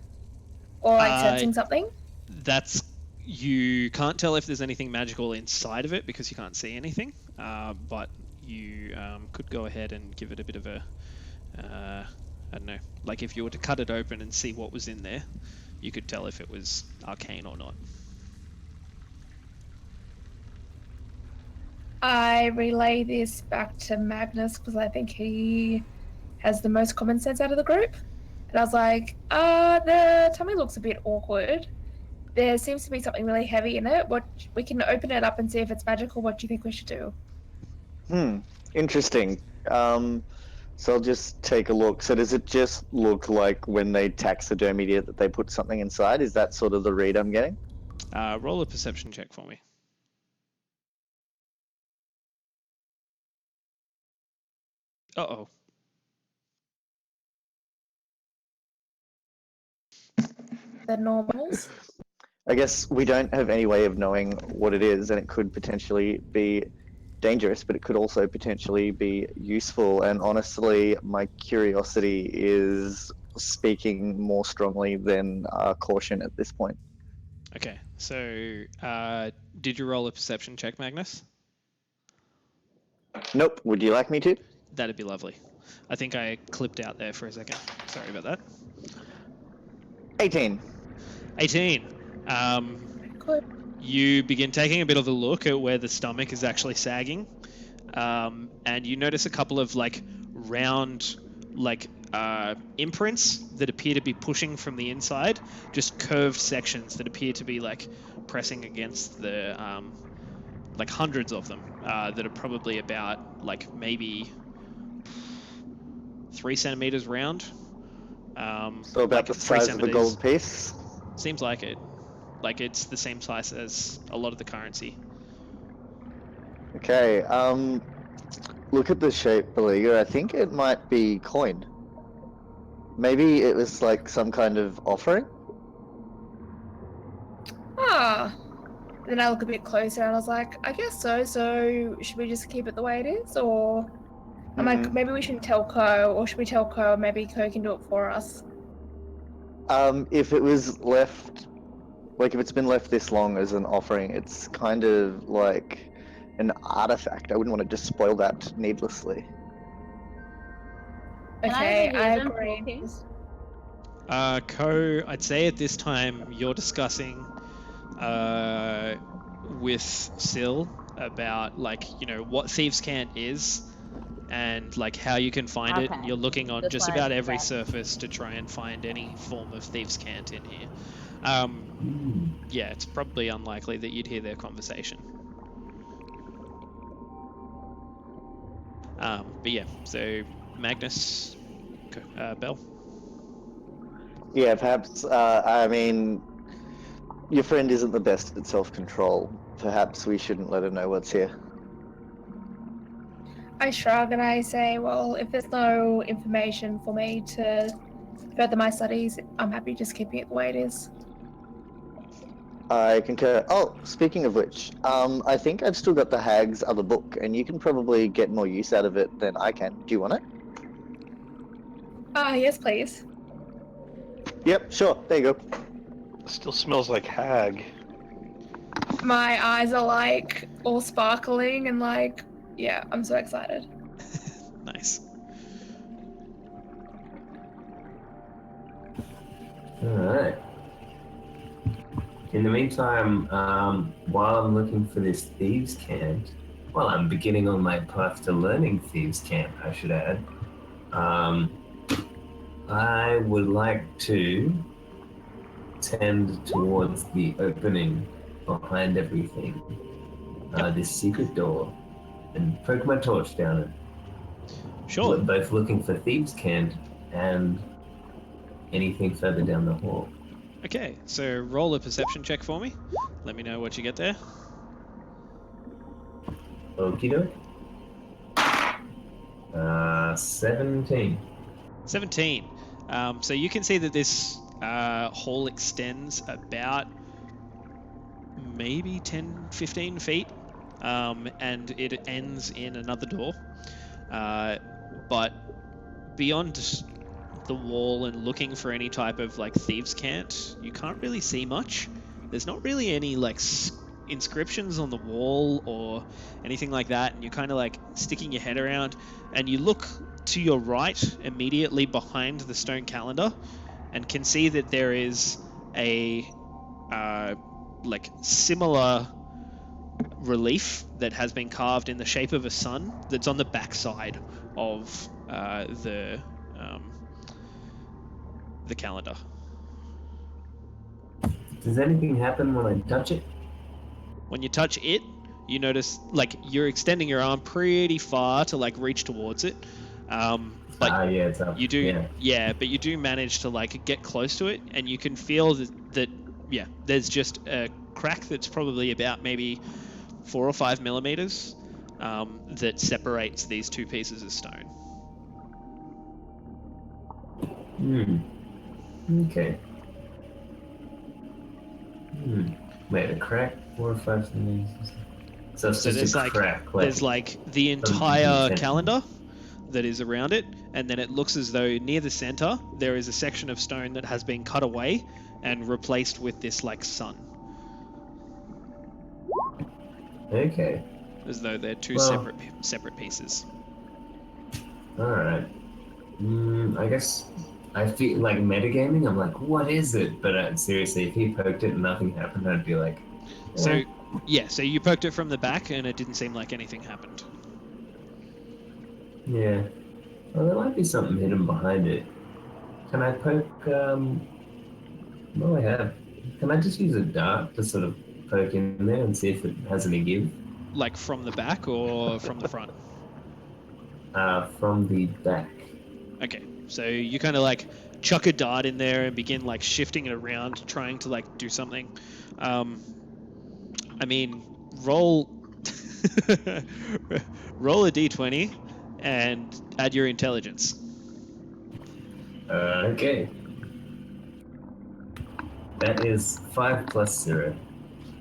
Speaker 3: or like sensing something?
Speaker 1: That's... You can't tell if there's anything magical inside of it because you can't see anything, but you could go ahead and give it a bit of a, I don't know, like if you were to cut it open and see what was in there, you could tell if it was arcane or not.
Speaker 3: I relay this back to Magnus because I think he has the most common sense out of the group. And I was like, the tummy looks a bit awkward. There seems to be something really heavy in it. We can open it up and see if it's magical. What do you think we should do?
Speaker 4: Interesting. So I'll just take a look. So does it just look like when they taxidermied it that they put something inside? Is that sort of the read I'm getting?
Speaker 1: Roll a perception check for me. Uh-oh.
Speaker 3: The normals?
Speaker 4: I guess we don't have any way of knowing what it is, and it could potentially be dangerous, but it could also potentially be useful. And honestly, my curiosity is speaking more strongly than caution at this point.
Speaker 1: Okay, so did you roll a perception check, Magnus?
Speaker 4: Nope. Would you like me to?
Speaker 1: That'd be lovely. I think I clipped out there for a second. Sorry about that.
Speaker 4: 18.
Speaker 1: 18.
Speaker 3: Good.
Speaker 1: You begin taking a bit of a look at where the stomach is actually sagging, and you notice a couple of like round like imprints that appear to be pushing from the inside, just curved sections that appear to be like pressing against the like hundreds of them that are probably about like maybe 3 centimeters round.
Speaker 4: So about
Speaker 1: like
Speaker 4: the
Speaker 1: 3
Speaker 4: size of a
Speaker 1: centimeters.
Speaker 4: gold piece?
Speaker 1: Seems like it. Like it's the same size as a lot of the currency.
Speaker 4: Okay, look at the shape, Beleaguer. I think it might be coin. Maybe it was like some kind of offering?
Speaker 3: Then I look a bit closer and I was like, I guess so. So should we just keep it the way it is? Or I'm like, maybe we shouldn't tell Ko, or should we tell Ko? Maybe Ko can do it for us.
Speaker 4: If it was left, like if it's been left this long as an offering, it's kind of like an artifact. I wouldn't want to just spoil that needlessly.
Speaker 8: Can I
Speaker 3: Okay,
Speaker 8: overhear
Speaker 3: I
Speaker 8: them
Speaker 3: agree.
Speaker 8: talking?
Speaker 1: Ko, I'd say at this time you're discussing with Sil about like, you know, what Thieves' Cant is and like how you can find it, and
Speaker 8: Okay.
Speaker 1: you're looking on
Speaker 8: Just
Speaker 1: just
Speaker 8: wanted
Speaker 1: about
Speaker 8: to
Speaker 1: every
Speaker 8: check.
Speaker 1: surface to try and find any form of Thieves' Cant in here. Yeah, it's probably unlikely that you'd hear their conversation. But yeah, so Magnus, Bell.
Speaker 4: Yeah, perhaps. I mean, your friend isn't the best at self-control. Perhaps we shouldn't let her know what's here.
Speaker 3: I shrug and I say, well, if there's no information for me to further my studies, I'm happy just keeping it the way it is.
Speaker 4: I concur. Oh, speaking of which, I think I've still got the Hag's other book, and you can probably get more use out of it than I can. Do you want it?
Speaker 3: Yes, please.
Speaker 4: Yep, sure. There you go.
Speaker 2: It still smells like hag.
Speaker 3: My eyes are like all sparkling and like, yeah, I'm so excited.
Speaker 1: Nice.
Speaker 7: Alright. In the meantime, while I'm looking for this Thieves' Cant, while I'm beginning on my path to learning Thieves' Cant, I should add, I would like to tend towards the opening behind everything, this secret door, and poke my torch down it.
Speaker 1: Sure.
Speaker 7: Both looking for Thieves' Cant and anything further down the hall.
Speaker 1: Okay, so roll a perception check for me. Let me know what you get there.
Speaker 7: Okie doke. 17.
Speaker 1: 17. So you can see that this hall extends about maybe 10, 15 feet, and it ends in another door. But beyond the wall and looking for any type of like Thieves' Cant, you can't really see much. There's not really any like inscriptions on the wall or anything like that, and you're kind of like sticking your head around, and you look to your right immediately behind the stone calendar and can see that there is a like similar relief that has been carved in the shape of a sun that's on the backside of the calendar.
Speaker 7: Does anything happen when I touch it?
Speaker 1: When you touch it, you notice like you're extending your arm pretty far to like reach towards it. But
Speaker 7: yeah, it's up.
Speaker 1: you do,
Speaker 7: Yeah.
Speaker 1: but you do manage to like get close to it, and you can feel that there's just a crack that's probably about maybe 4 or 5 millimeters that separates these two pieces of stone.
Speaker 7: Okay. Wait, a crack? 4 or 5 centimeters? So it's just a crack.
Speaker 1: There's like the entire calendar that is around it, and then it looks as though near the center there is a section of stone that has been cut away and replaced with this like sun.
Speaker 7: Okay.
Speaker 1: As though they're two separate pieces.
Speaker 7: Alright. I guess I feel like metagaming. I'm like, what is it? But seriously, if he poked it and nothing happened, I'd be like...
Speaker 1: So you poked it from the back and it didn't seem like anything happened.
Speaker 7: Yeah. Well, there might be something hidden behind it. Can I poke, Well, I have. Can I just use a dart to sort of poke in there and see if it has any give?
Speaker 1: Like from the back or from the front?
Speaker 7: From the back.
Speaker 1: Okay, so you kind of like chuck a dart in there and begin like shifting it around, trying to like do something. I mean, roll roll a d20 and add your intelligence.
Speaker 7: Okay. That is 5 plus 0.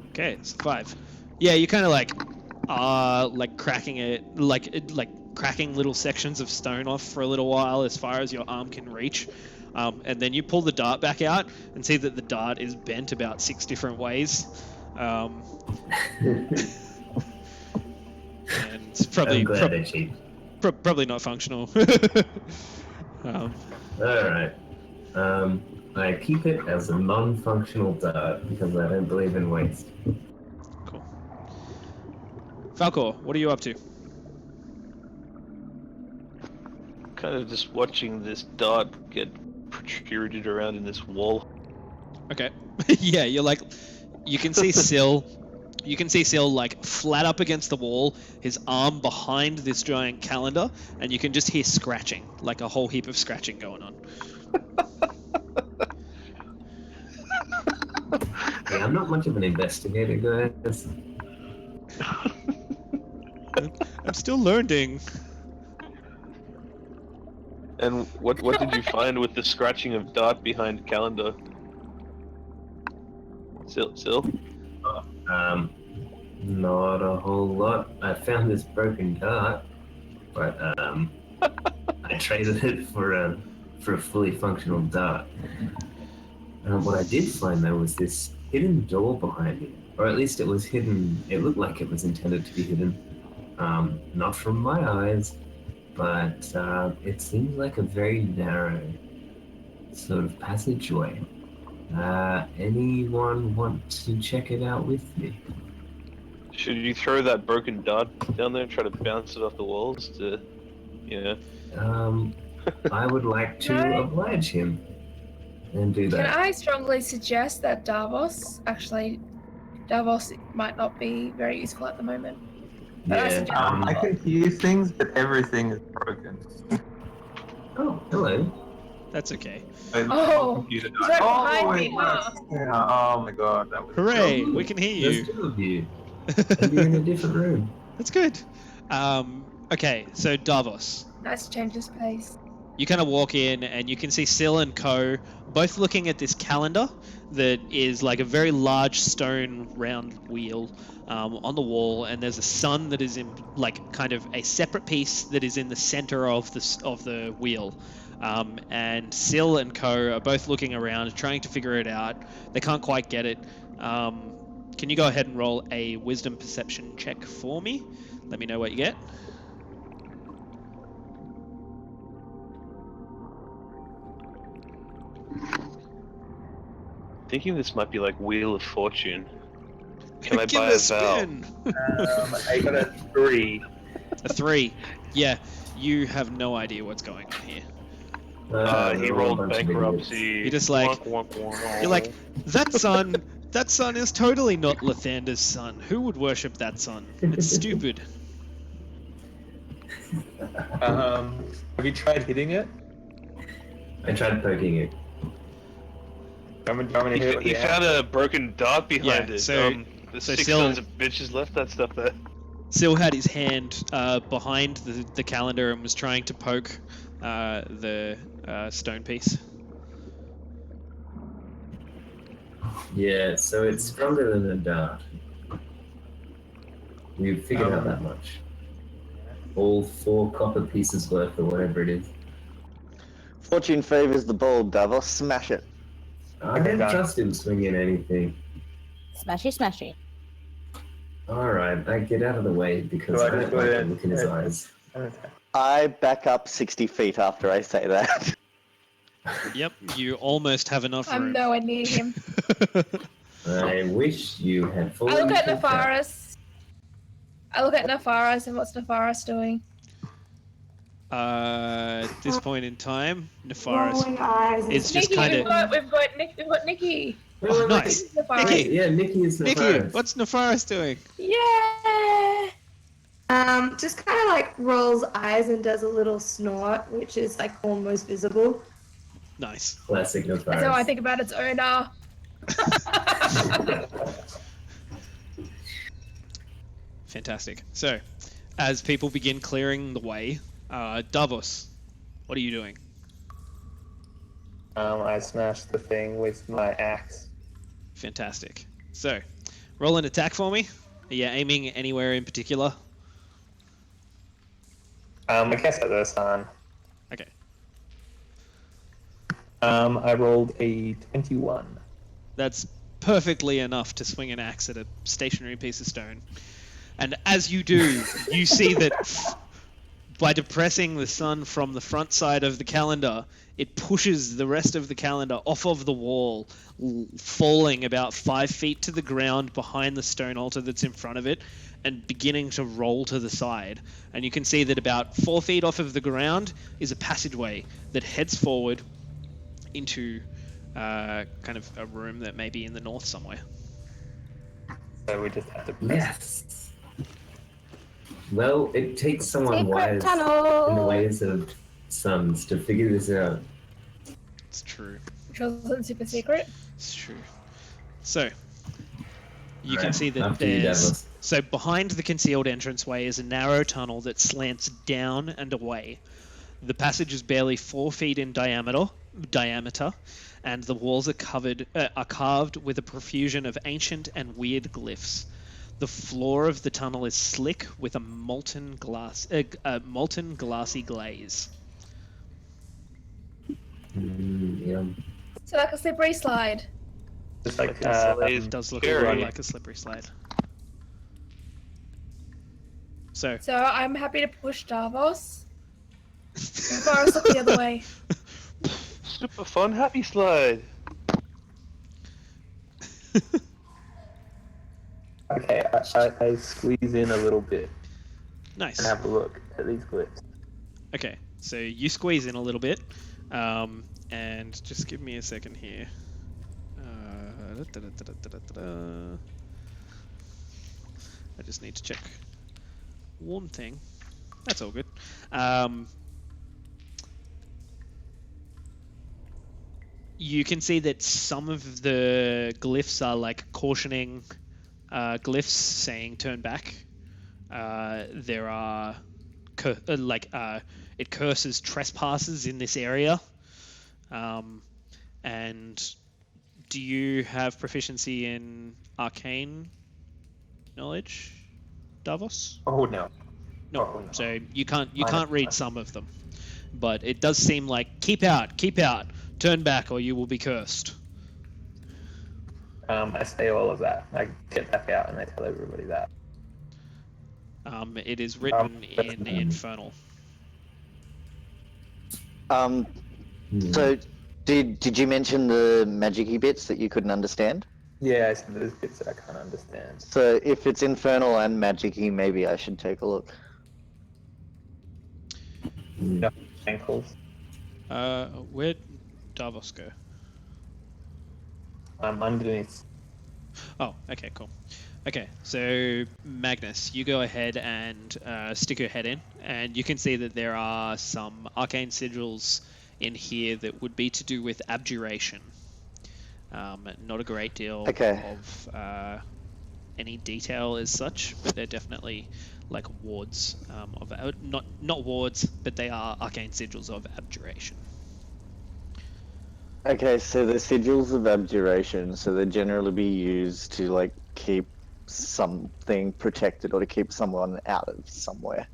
Speaker 1: Okay, it's 5. Yeah, you kind of like cracking it, like cracking little sections of stone off for a little while as far as your arm can reach. And then you pull the dart back out and see that the dart is bent about 6 different ways. And it's probably
Speaker 7: I'm glad they cheat.
Speaker 1: probably not functional.
Speaker 7: Alright. I keep it as a non-functional dart because I don't believe in waste.
Speaker 1: Cool. Falcor, what are you up to?
Speaker 2: Kind of just watching this dart get protruded around in this wall.
Speaker 1: Okay. Yeah, you're like, you can see Syl. You can see Syl like flat up against the wall, his arm behind this giant calendar, and you can just hear scratching, like a whole heap of scratching going on.
Speaker 7: Yeah, I'm not much of an investigator, guys.
Speaker 1: I'm still learning.
Speaker 2: And what did you find with the scratching of dart behind calendar? Sil?
Speaker 7: Not a whole lot. I found this broken dart, but I traded it for a fully functional dart. What I did find though was this hidden door behind me, or at least it was hidden. It looked like it was intended to be hidden, not from my eyes, but it seems like a very narrow sort of passageway. Anyone want to check it out with me?
Speaker 2: Should you throw that broken dart down there and try to bounce it off the walls to,
Speaker 7: I would like to oblige him and do that.
Speaker 3: Can I strongly suggest that Davos might not be very useful at the moment. But I suggest
Speaker 5: I can hear things, but everything is broken.
Speaker 7: Oh, hello.
Speaker 1: That's okay.
Speaker 3: Oh, he's right behind me, huh?
Speaker 5: Yeah, oh my god, that was
Speaker 1: Hooray! We can hear
Speaker 7: There's
Speaker 1: you.
Speaker 7: two of you. And you're in a different room.
Speaker 1: That's good. Okay, so Davos.
Speaker 3: Nice to change his pace.
Speaker 1: You kind of walk in and you can see Syl and Co. both looking at this calendar that is like a very large stone round wheel on the wall, and there's a sun that is in like kind of a separate piece that is in the center of the wheel. And Syl and Co. are both looking around, trying to figure it out. They can't quite get it. Can you go ahead and roll a wisdom perception check for me? Let me know what you get.
Speaker 2: Thinking this might be like Wheel of Fortune. Can I
Speaker 1: Give
Speaker 2: buy
Speaker 1: it
Speaker 2: a vowel?
Speaker 1: spin.
Speaker 5: I got a 3.
Speaker 1: A 3. Yeah, you have no idea what's going on here.
Speaker 2: He rolled bankruptcy.
Speaker 1: You're just like, you're like, that sun is totally not Lathander's son. Who would worship that sun? It's stupid.
Speaker 5: Have you tried hitting it?
Speaker 7: I tried poking it.
Speaker 2: He found a broken dart behind it.
Speaker 1: so
Speaker 2: The
Speaker 1: so
Speaker 2: 6
Speaker 1: Syl-
Speaker 2: sons of bitches left that stuff there.
Speaker 1: Syl had his hand behind the calendar and was trying to poke the stone piece.
Speaker 7: Yeah, so it's stronger than a dart. We've figured out that much. All 4 copper pieces worth, or whatever it is.
Speaker 4: Fortune favors the bold, Davos. Smash it.
Speaker 7: I don't trust him swinging anything.
Speaker 6: Smashy, smashy.
Speaker 7: Alright, I get out of the way because I don't like to look in his eyes.
Speaker 4: I back up 60 feet after I say that.
Speaker 1: Yep, you almost have enough room.
Speaker 3: I'm nowhere near him.
Speaker 7: I wish you had fully.
Speaker 3: I look at Nefaris. And what's Nefaris doing?
Speaker 1: At this point in time, Nefaris
Speaker 9: Rolling eyes.
Speaker 1: is just
Speaker 3: Nikki,
Speaker 1: kind of...
Speaker 3: we've got Nikki.
Speaker 1: Oh, nice.
Speaker 3: Nefaris.
Speaker 1: Nikki.
Speaker 7: Yeah, Nikki is the
Speaker 1: Nikki,
Speaker 7: first.
Speaker 1: what's Nefaris doing?
Speaker 9: Yeah. Just kind of like rolls eyes and does a little snort, which is like almost visible.
Speaker 1: Nice.
Speaker 7: Classic Nefaris.
Speaker 3: That's how I think about its owner.
Speaker 1: Fantastic. So, as people begin clearing the way, Davos, what are you doing?
Speaker 5: I smashed the thing with my axe.
Speaker 1: Fantastic. So, roll an attack for me. Are you aiming anywhere in particular?
Speaker 5: I guess at the sun.
Speaker 1: Okay.
Speaker 5: I rolled a 21.
Speaker 1: That's perfectly enough to swing an axe at a stationary piece of stone. And as you do, you see that by depressing the sun from the front side of the calendar, it pushes the rest of the calendar off of the wall, falling about 5 feet to the ground behind the stone altar that's in front of it, and beginning to roll to the side. And you can see that about 4 feet off of the ground is a passageway that heads forward into kind of a room that may be in the north somewhere.
Speaker 5: So we just have to press.
Speaker 7: Yes. Well, it takes someone
Speaker 3: Secret
Speaker 7: wise
Speaker 3: tunnel.
Speaker 7: in the ways of sons to figure this out.
Speaker 1: It's true.
Speaker 3: Which wasn't super secret.
Speaker 1: It's true. So, you can
Speaker 7: Alright,
Speaker 1: see that
Speaker 7: after you,
Speaker 1: there's...
Speaker 7: Davos.
Speaker 1: So behind the concealed entranceway is a narrow tunnel that slants down and away. The passage is barely 4 feet in diameter, and the walls are carved with a profusion of ancient and weird glyphs. The floor of the tunnel is slick with a molten glassy glaze.
Speaker 7: Yum.
Speaker 3: So like a slippery slide.
Speaker 5: Just like
Speaker 1: It does look a
Speaker 5: scary.
Speaker 1: lot like a slippery slide. So,
Speaker 3: So I'm happy to push Davos. Boris, look the other way.
Speaker 2: Super fun, happy slide.
Speaker 5: Okay, I squeeze in a little bit
Speaker 1: nice.
Speaker 5: and have a look at these glyphs.
Speaker 1: Okay, so you squeeze in a little bit, and just give me a second here. I just need to check one thing. That's all good. You can see that some of the glyphs are like cautioning glyphs saying turn back. There are it curses trespassers in this area. And do you have proficiency in arcane knowledge, Davos?
Speaker 5: Oh no.
Speaker 1: No.
Speaker 5: Oh, no.
Speaker 1: So you can't read some of them, but it does seem like keep out, turn back, or you will be cursed.
Speaker 5: I say all of that. I get back out and I tell everybody that.
Speaker 1: It is written in Infernal.
Speaker 4: So, did you mention the magic-y bits that you couldn't understand?
Speaker 5: Yeah, I said there's bits that I can't understand.
Speaker 4: So, if it's infernal and magic-y, maybe I should take a look.
Speaker 5: No ankles.
Speaker 1: Where'd Davos go?
Speaker 5: I'm underneath.
Speaker 1: Oh, okay, cool. Okay, so Magnus, you go ahead and stick your head in, and you can see that there are some arcane sigils in here that would be to do with abjuration. Not a great deal of any detail as such, but they're definitely like wards of not wards, but they are arcane sigils of abjuration.
Speaker 4: Okay, so the sigils of abjuration, so they generally be used to like keep something protected or to keep someone out of somewhere.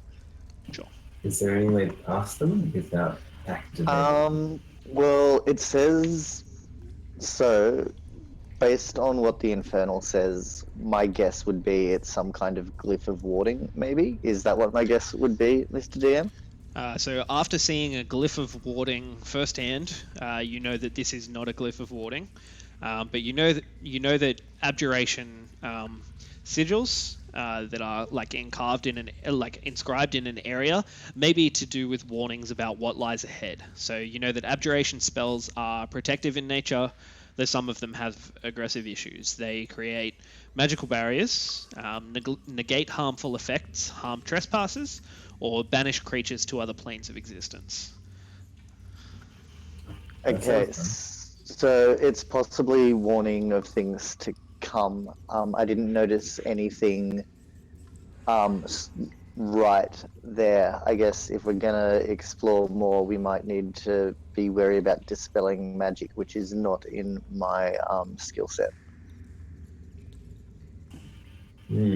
Speaker 1: Sure.
Speaker 7: Is there any way past them without activating?
Speaker 4: Well, it says so. Based on what the Infernal says, my guess would be it's some kind of glyph of warding, maybe? Is that what my guess would be, Mr. DM?
Speaker 1: So after seeing a glyph of warding firsthand, you know that this is not a glyph of warding, but you know that abjuration sigils that are like inscribed in an area may be to do with warnings about what lies ahead. So you know that abjuration spells are protective in nature, though some of them have aggressive issues. They create magical barriers, negate harmful effects, harm trespassers, or banish creatures to other planes of existence.
Speaker 4: Okay, so it's possibly warning of things to come. I didn't notice anything right there. I guess if we're gonna explore more, we might need to be wary about dispelling magic, which is not in my skill set.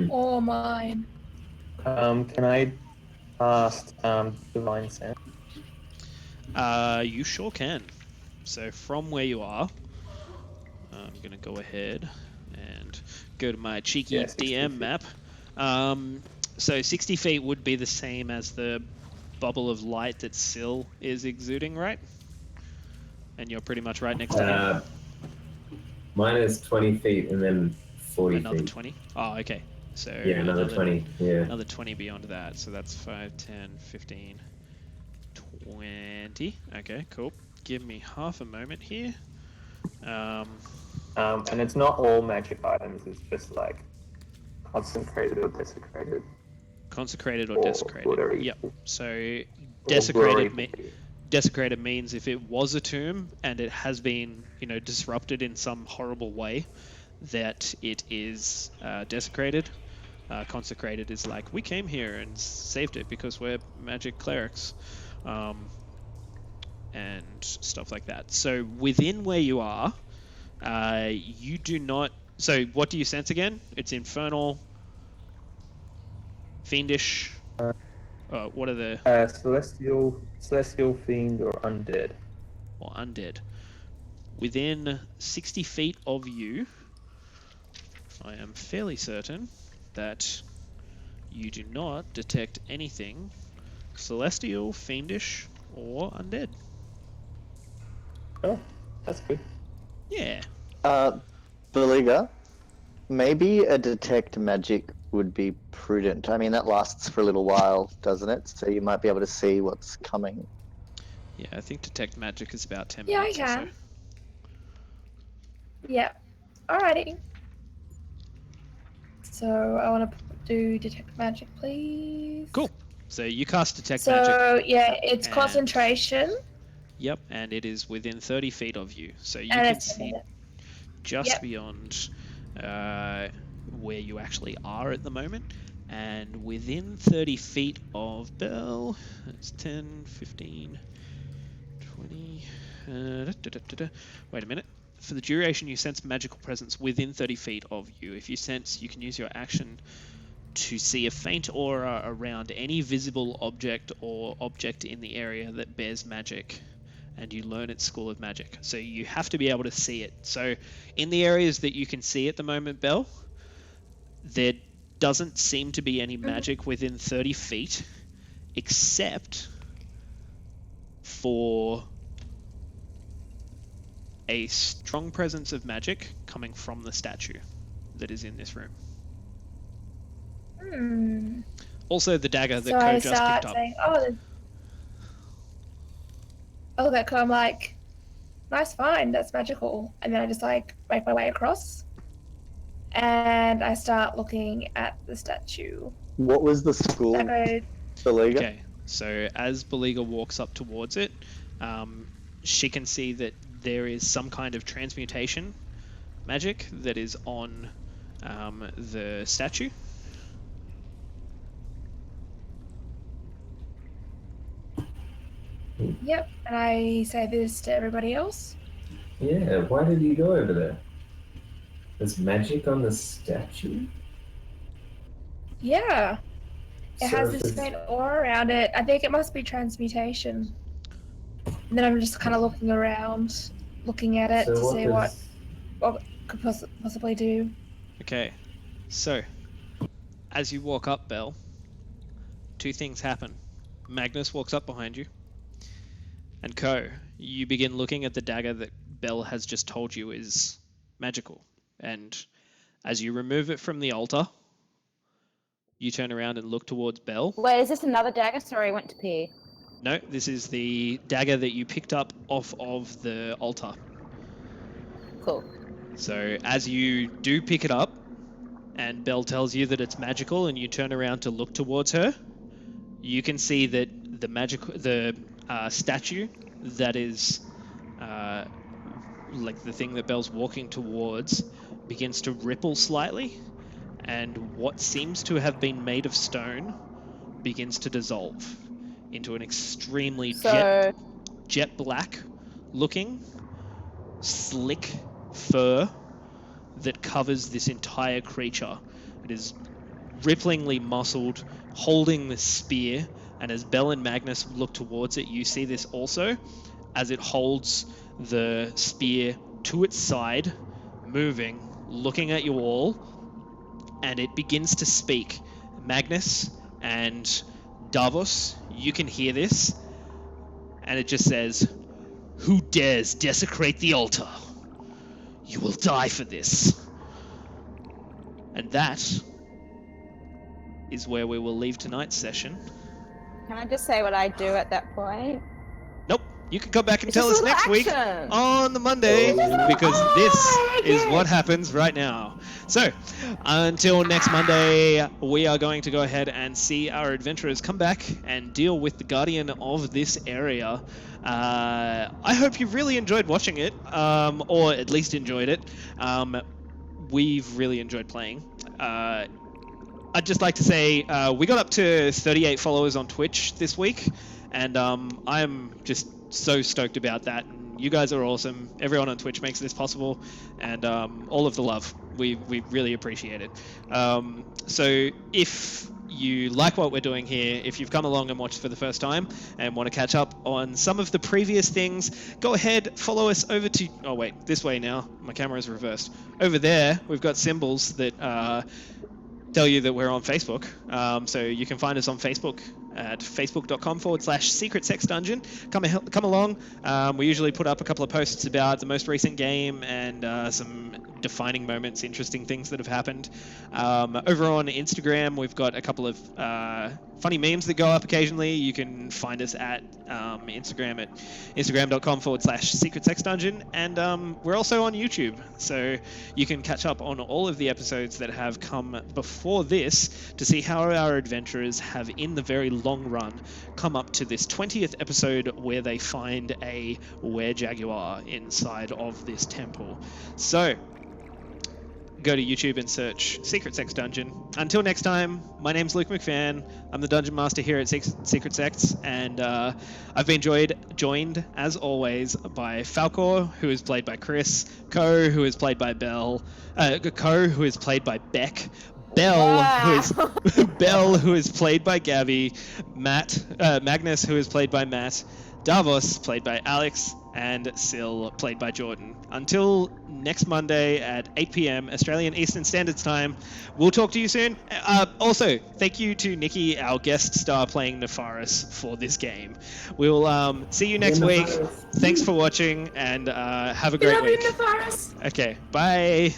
Speaker 3: Or mine.
Speaker 5: Can I cast Divine Sense?
Speaker 1: You sure can. So from where you are, I'm going to go ahead and go to my cheeky DM map. So 60 feet would be the same as the bubble of light that Syl is exuding, right? And you're pretty much right next to him.
Speaker 7: Mine is 20 feet and then 40
Speaker 1: Another
Speaker 7: feet.
Speaker 1: 20? Oh, okay. So
Speaker 7: Yeah, another 20. Yeah.
Speaker 1: Another 20 beyond that. So that's 5, 10, 15, 20. Okay, cool. Give me half a moment here.
Speaker 10: And it's not all magic items, it's just like concentrated or desecrated.
Speaker 1: Consecrated or
Speaker 10: Or
Speaker 1: desecrated.
Speaker 10: blurry.
Speaker 1: Yep. So
Speaker 10: Desecrated.
Speaker 1: desecrated means if it was a tomb and it has been, disrupted in some horrible way, that it is desecrated. Consecrated is like, we came here and saved it because we're magic clerics, and stuff like that. So within where you are, you do not. So what do you sense again? It's infernal, fiendish. What are the
Speaker 10: Celestial fiend or undead.
Speaker 1: or undead? Within 60 feet of you, I am fairly certain that you do not detect anything celestial, fiendish, or undead.
Speaker 10: Oh, that's good.
Speaker 1: Yeah.
Speaker 4: Beliga, maybe a detect magic would be prudent. I mean, that lasts for a little while, doesn't it? So you might be able to see what's coming.
Speaker 1: Yeah, I think detect magic is about 10
Speaker 3: Yeah, I
Speaker 1: minutes or so.
Speaker 3: can. Yeah. Alrighty. So I want to do detect magic, please.
Speaker 1: Cool. So you cast detect magic.
Speaker 3: So yeah, it's
Speaker 1: and-
Speaker 3: concentration.
Speaker 1: Yep, and it is within 30 feet of you. So you
Speaker 3: And
Speaker 1: can
Speaker 3: it's a
Speaker 1: see
Speaker 3: minute.
Speaker 1: just
Speaker 3: Yep.
Speaker 1: beyond where you actually are at the moment. And within 30 feet of Bell, it's 10, 15, 20. Wait a minute. For the duration, you sense magical presence within 30 feet of you. If you sense, you can use your action to see a faint aura around any visible object or object in the area that bears magic, and you learn its school of magic. So you have to be able to see it. So in the areas that you can see at the moment, Belle, there doesn't seem to be any magic within 30 feet, except for a strong presence of magic coming from the statue that is in this room. Also, the dagger that
Speaker 3: So
Speaker 1: Ko
Speaker 3: I
Speaker 1: just
Speaker 3: start
Speaker 1: picked up.
Speaker 3: saying, okay, cool. I'm like, nice find, that's magical. And then I just like make my way across. And I start looking at the statue.
Speaker 4: What was the school,
Speaker 3: Beliga?
Speaker 1: Okay, so as Beliga walks up towards it, she can see that there is some kind of transmutation magic that is on the statue.
Speaker 3: Yep, and I say this to everybody else.
Speaker 7: Yeah, why did you go over there? There's magic on the statue?
Speaker 3: Yeah. It
Speaker 7: So
Speaker 3: has
Speaker 7: if
Speaker 3: this
Speaker 7: it's-
Speaker 3: faint aura around it. I think it must be transmutation. And then I'm just kind of looking around, looking at it
Speaker 7: so
Speaker 3: to
Speaker 7: what
Speaker 3: see
Speaker 7: does-
Speaker 3: what could possibly do.
Speaker 1: Okay, so as you walk up, Belle, two things happen. Magnus walks up behind you, and Ko, you begin looking at the dagger that Belle has just told you is magical. And as you remove it from the altar, you turn around and look towards Belle.
Speaker 6: Wait, is this another dagger? Sorry, I went to pee.
Speaker 1: No, this is the dagger that you picked up off of the altar.
Speaker 6: Cool.
Speaker 1: So as you do pick it up, and Belle tells you that it's magical, and you turn around to look towards her, you can see that the statue that is like the thing that Belle's walking towards begins to ripple slightly, and what seems to have been made of stone begins to dissolve into an extremely jet black looking slick fur that covers this entire creature. It is ripplingly muscled, holding the spear, and as Belle and Magnus look towards it, you see this also as it holds the spear to its side, moving, looking at you all, and it begins to speak. Magnus and Davos, you can hear this, and it just says, "Who dares desecrate the altar? You will die for this." And that is where we will leave tonight's session.
Speaker 6: Can I just say what I do at that point?
Speaker 1: Nope, you can come back and
Speaker 6: It's
Speaker 1: tell
Speaker 6: just
Speaker 1: us
Speaker 6: a
Speaker 1: next
Speaker 6: little
Speaker 1: week
Speaker 6: action.
Speaker 1: on the Monday, because this is what happens right now. So, until next Monday, we are going to go ahead and see our adventurers come back and deal with the guardian of this area. I hope you really enjoyed watching it, or at least enjoyed it. We've really enjoyed playing. I'd just like to say we got up to 38 followers on Twitch this week, and I'm just so stoked about that. And you guys are awesome. Everyone on Twitch makes this possible, and all of the love. We really appreciate it. So if you like what we're doing here, if you've come along and watched for the first time and want to catch up on some of the previous things, go ahead, follow us over to... Oh, wait, this way now. My camera is reversed. Over there, we've got symbols that... tell you that we're on Facebook. So you can find us on Facebook at facebook.com/Secret Sex Dungeon. Come along. We usually put up a couple of posts about the most recent game and some defining moments, interesting things that have happened. Over on Instagram, we've got a couple of funny memes that go up occasionally. You can find us at Instagram at instagram.com/Secret Sex Dungeon. And we're also on YouTube. So you can catch up on all of the episodes that have come before this to see how our adventurers have, in the very long run, come up to this 20th episode where they find a were-jaguar inside of this temple. So go to YouTube and search Secret Sex Dungeon. Until next time, my name's Luke McFan. I'm the Dungeon Master here at Secret Sex, and I've been joined, as always, by Falcor, who is played by Chris, Ko, who is played by Belle, Ko, who is played by Beck, Belle, who is played by Gabby, Magnus, who is played by Matt, Davos, played by Alex, and Sil, played by Jordan. Until next Monday at 8 p.m. Australian Eastern Standard Time, we'll talk to you soon. Also, thank you to Nikki, our guest star playing Nefaris, for this game. We'll see you next week. Thanks for watching, and have a great week.
Speaker 3: Nefaris.
Speaker 1: Okay, bye.